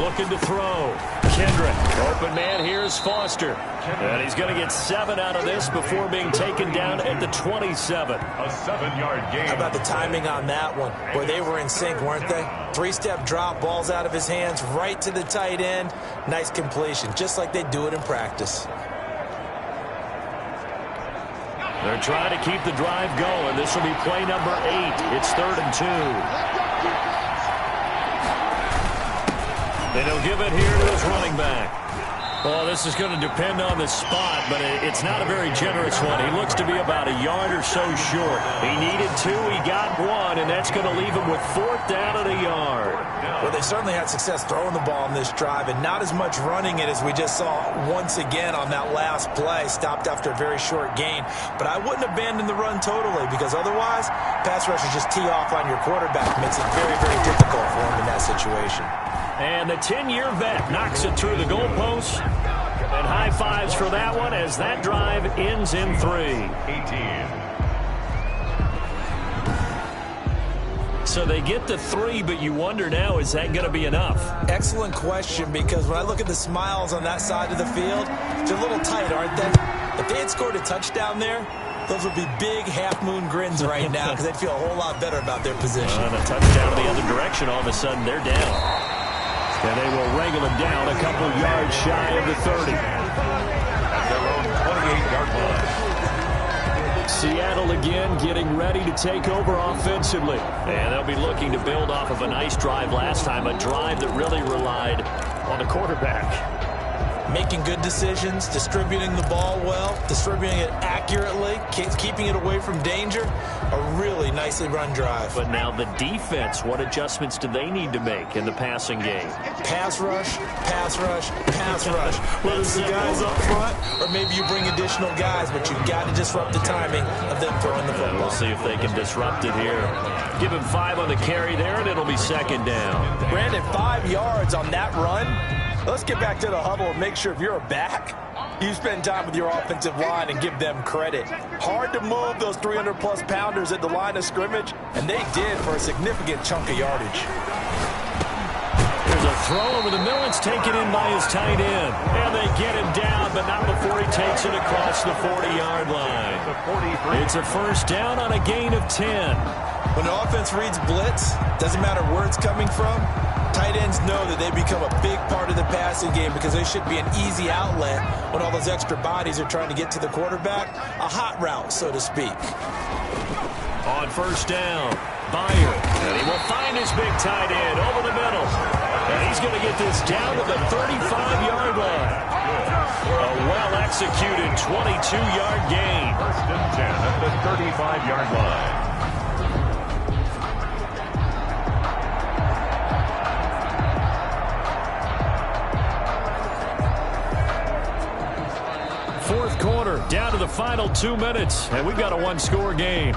S1: Looking to throw. Kendrick. Open man, here's Foster. And he's going to get 7 out of this before being taken down at the 27.
S3: A 7-yard gain.
S2: How about the timing on that one? Boy, they were in sync, weren't they? 3-step drop, balls out of his hands, right to the tight end. Nice completion, just like they do it in practice.
S1: They're trying to keep the drive going. This will be play number 8. It's 3rd and 2. And he'll give it here to his running back. Well, this is going to depend on the spot, but it's not a very generous one. He looks to be about a yard or so short. He needed 2, he got 1, and that's going to leave him with 4th down and a yard.
S2: Well, they certainly had success throwing the ball on this drive, and not as much running it as we just saw once again on that last play. Stopped after a very short gain. But I wouldn't abandon the run totally, because otherwise, pass rushers just tee off on your quarterback. Makes it very, very difficult for him in that situation.
S1: And the 10-year vet knocks it through the goalpost. And high fives for that one as that drive ends in 3.
S3: 18.
S1: So they get the 3, but you wonder now, is that going to be enough?
S2: Excellent question, because when I look at the smiles on that side of the field, they're a little tight, aren't they? If they had scored a touchdown there, those would be big half-moon grins right now, because they'd feel a whole lot better about their position.
S1: And a touchdown the other direction, all of a sudden they're down. And they will wrangle him down a couple yards shy of the 30.
S3: At their own 28-yard line.
S1: Seattle again getting ready to take over offensively. And they'll be looking to build off of a nice drive last time, a drive that really relied on the quarterback.
S2: Making good decisions, distributing the ball well, distributing it accurately, keeping it away from danger. A really nicely run drive.
S1: But now the defense, what adjustments do they need to make in the passing game?
S2: Pass rush, pass rush, pass rush. Whether it's the guys up front or maybe you bring additional guys, but you've got to disrupt the timing of them throwing the football.
S1: We'll see if they can disrupt it here. Give him 5 on the carry there, and it'll be 2nd down.
S5: Brandon, 5 yards on that run. Let's get back to the huddle and make sure if you're a back, you spend time with your offensive line and give them credit. Hard to move those 300-plus pounders at the line of scrimmage, and they did for a significant chunk of yardage.
S1: There's a throw over the middle. It's taken in by his tight end. And they get him down, but not before he takes it across the 40-yard line. It's a 1st down on a gain of 10.
S2: When the offense reads blitz, doesn't matter where it's coming from, tight ends know that they become a big part of the passing game because they should be an easy outlet when all those extra bodies are trying to get to the quarterback. A hot route, so to speak.
S1: On 1st down, Bayer. And he will find his big tight end over the middle. And he's going to get this down to the 35-yard line. A well-executed 22-yard gain.
S3: 1st and 10 at the 35-yard line.
S1: Fourth quarter, down to the final 2 minutes, and we've got a 1-score game.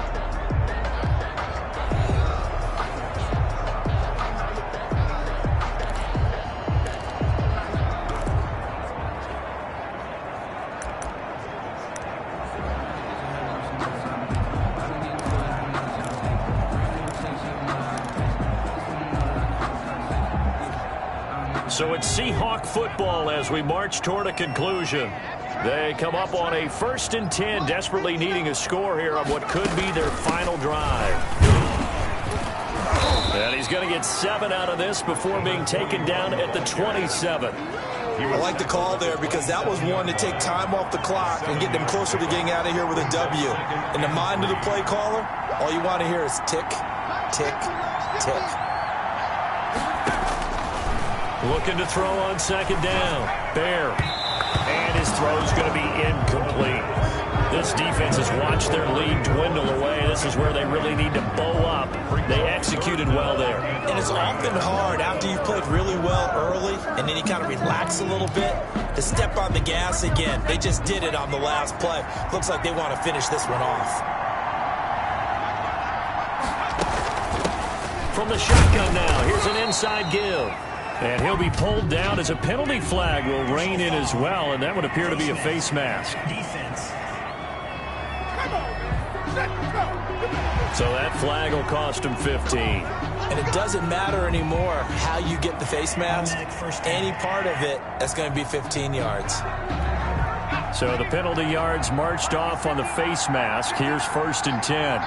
S1: So it's Seahawk football as we march toward a conclusion. They come up on a 1st and 10, desperately needing a score here on what could be their final drive. And he's going to get 7 out of this before being taken down at the 27.
S2: I like the call there because that was one to take time off the clock and get them closer to getting out of here with a W. In the mind of the play caller, all you want to hear is tick, tick, tick.
S1: Looking to throw on 2nd down. Bear. And his throw's going to be incomplete. This defense has watched their lead dwindle away. This is where they really need to bow up. They executed well there.
S2: And it's often hard after you've played really well early and then you kind of relax a little bit to step on the gas again. They just did it on the last play. Looks like they want to finish this one off.
S1: From the shotgun now, here's an inside give. And he'll be pulled down as a penalty flag will rein in as well, and that would appear to be a face mask.
S6: Defense.
S1: So that flag will cost him 15.
S2: And it doesn't matter anymore how you get the face mask. Any part of it, that's going to be 15 yards.
S1: So the penalty yards marched off on the face mask. Here's 1st and 10.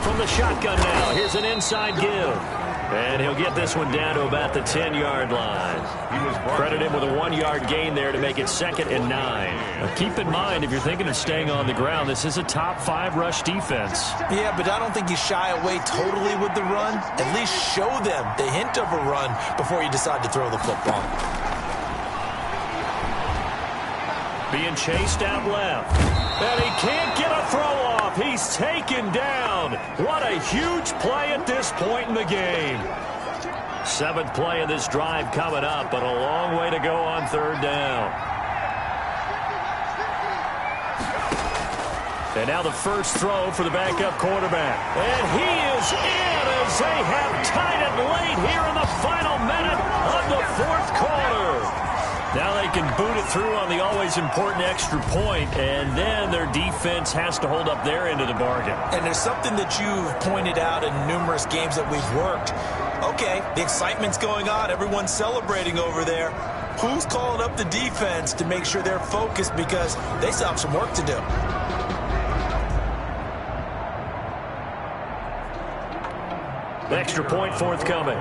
S1: From the shotgun now, here's an inside give. And he'll get this one down to about the 10-yard line. Credit him with a 1-yard gain there to make it 2nd and 9. Now keep in mind, if you're thinking of staying on the ground, this is a top 5 rush defense.
S2: Yeah, but I don't think you shy away totally with the run. At least show them the hint of a run before you decide to throw the football.
S1: Being chased out left. And he can't get a throw off. He's taken down. What a huge play at this point in the game. 7th play of this drive coming up, but a long way to go on 3rd down. And now the first throw for the backup quarterback. And he is in as they have tied it late here in the final minute of the 4th quarter. Now they can boot it through on the always important extra point, and then their defense has to hold up their end of the bargain.
S2: And there's something that you've pointed out in numerous games that we've worked. Okay, the excitement's going on. Everyone's celebrating over there. Who's calling up the defense to make sure they're focused because they still have some work to do?
S1: Extra point forthcoming.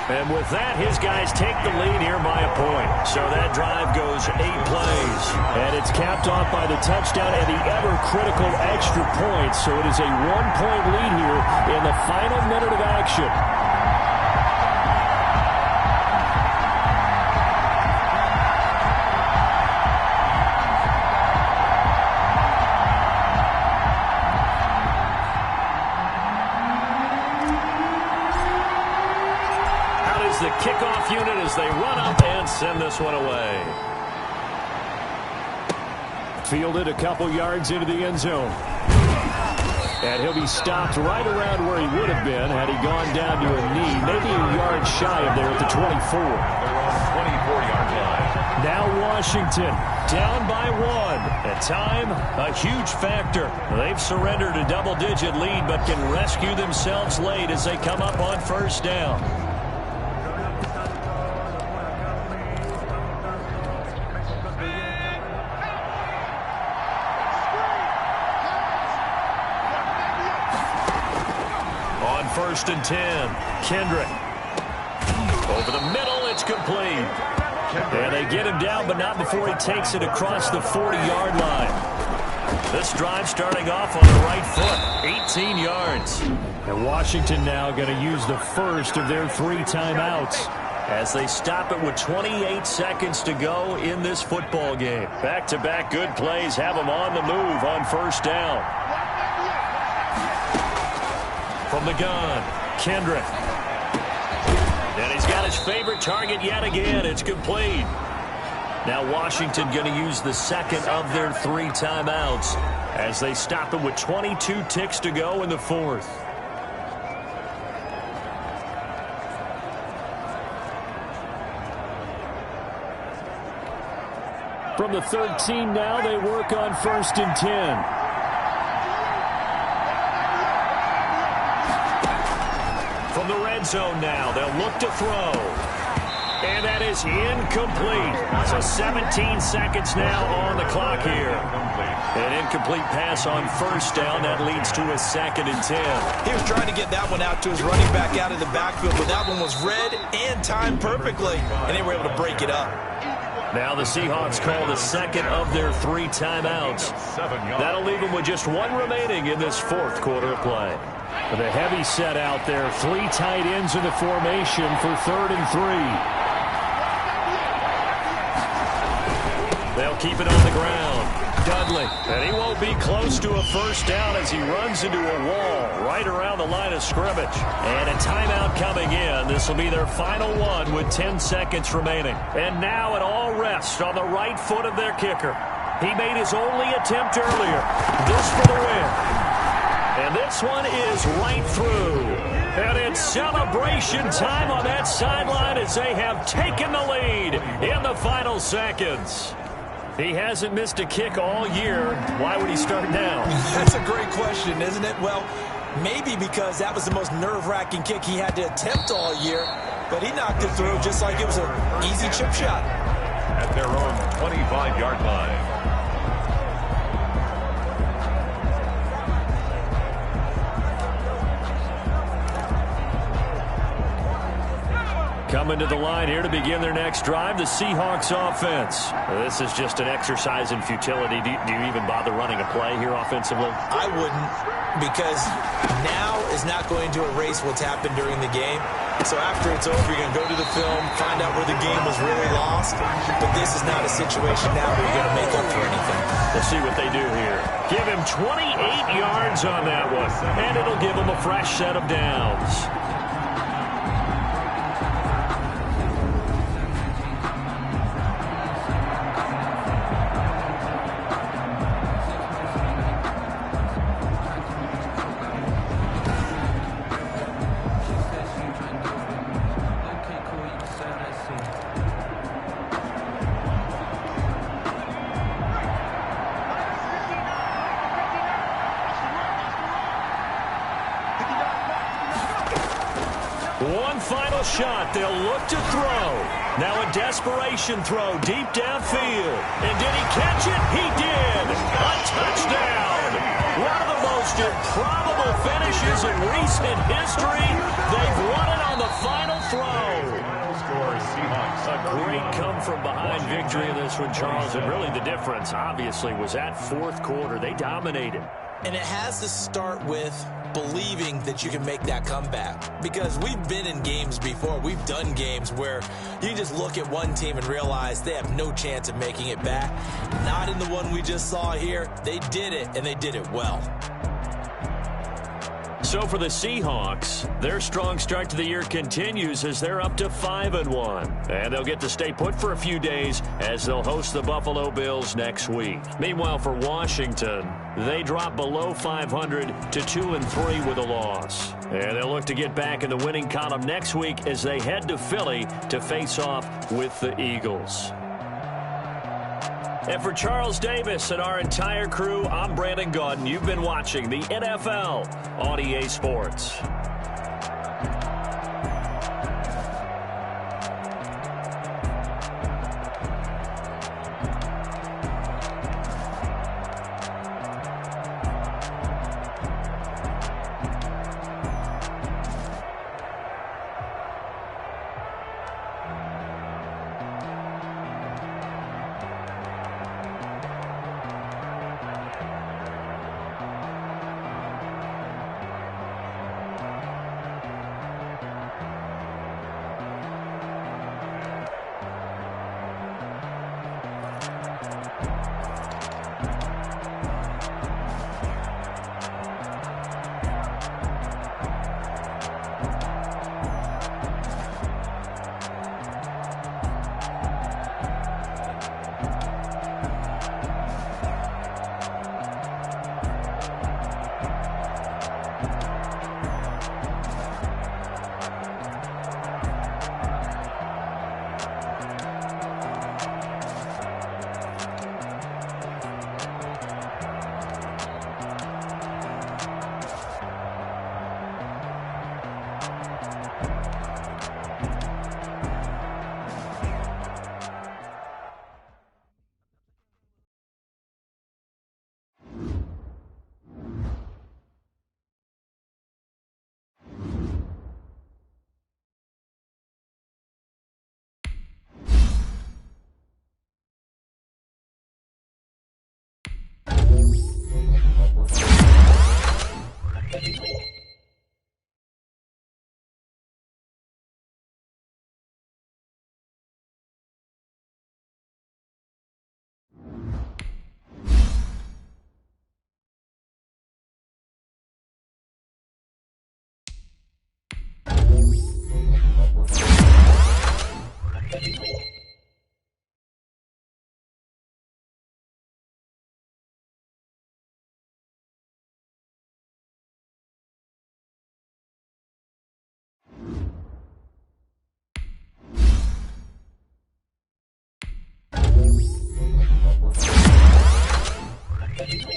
S1: And with that, his guys take the lead here by a point. So that drive goes 8 plays. And it's capped off by the touchdown and the ever-critical extra point. So it is a 1-point lead here in the final minute of action. The kickoff unit as they run up and send this one away. Fielded a couple yards into the end zone. And he'll be stopped right around where he would have been had he gone down to a knee, maybe a yard shy of there at the 24.
S3: They're on the 24-yard line.
S1: Now Washington down by 1. At time, a huge factor. They've surrendered a double-digit lead but can rescue themselves late as they come up on 1st down. On 1st and 10, Kendrick. Over the middle, it's complete. And they get him down, but not before he takes it across the 40-yard line. This drive starting off on the right foot, 18 yards. And Washington now going to use the first of their 3 timeouts as they stop it with 28 seconds to go in this football game. Back-to-back good plays have them on the move on 1st down. From the gun, Kendrick. And he's got his favorite target yet again. It's complete. Now Washington going to use the 2nd of their 3 timeouts as they stop it with 22 ticks to go in the 4th. From the 13 now, they work on 1st and 10. From the red zone now, they'll look to throw. And that is incomplete. So 17 seconds now on the clock here. An incomplete pass on 1st down. That leads to a 2nd and 10.
S2: He was trying to get that one out to his running back out of the backfield, but that one was read and timed perfectly, and they were able to break it up.
S1: Now the Seahawks call the 2nd of their 3 timeouts. That'll leave them with just 1 remaining in this 4th quarter of play. With a heavy set out there, 3 tight ends in the formation for 3rd and 3. They'll keep it on the ground. Dudley, and he won't be close to a 1st down as he runs into a wall right around the line of scrimmage. And a timeout coming in. This will be their final one with 10 seconds remaining. And now it all rests on the right foot of their kicker. He made his only attempt earlier. This for the win. And this one is right through. And it's celebration time on that sideline as they have taken the lead in the final seconds. He hasn't missed a kick all year. Why would he start now?
S2: That's a great question, isn't it? Well, maybe because that was the most nerve-wracking kick he had to attempt all year. But he knocked it through just like it was an easy chip shot.
S3: At their own 25-yard line.
S1: Coming to the line here to begin their next drive, the Seahawks offense. This is just an exercise in futility. Do you even bother running a play here offensively?
S2: I wouldn't, because now is not going to erase what's happened during the game. So after it's over, you're going to go to the film, find out where the game was really lost. But this is not a situation now where you're going to make up for anything.
S1: We'll see what they do here. Give him 28 yards on that one, and it'll give him a fresh set of downs. One final shot. They'll look to throw. Now a desperation throw deep downfield. And did he catch it? He did. A touchdown. One of the most improbable finishes in recent history. They've won it on the final throw. A great come-from-behind victory in this one, Charles. And really the difference, obviously, was that fourth quarter. They dominated.
S2: And it has to start with believing that you can make that comeback. Because we've been in games before. We've done games where you just look at one team and realize they have no chance of making it back. Not in the one we just saw here. They did it, and they did it well.
S1: So for the Seahawks, their strong start to the year continues as they're up to 5-1. And they'll get to stay put for a few days as they'll host the Buffalo Bills next week. Meanwhile, for Washington, they drop below 500 to 2-3 with a loss. And they'll look to get back in the winning column next week as they head to Philly to face off with the Eagles. And for Charles Davis and our entire crew, I'm Brandon Gaudin. You've been watching the NFL on EA Sports.
S8: Thank you.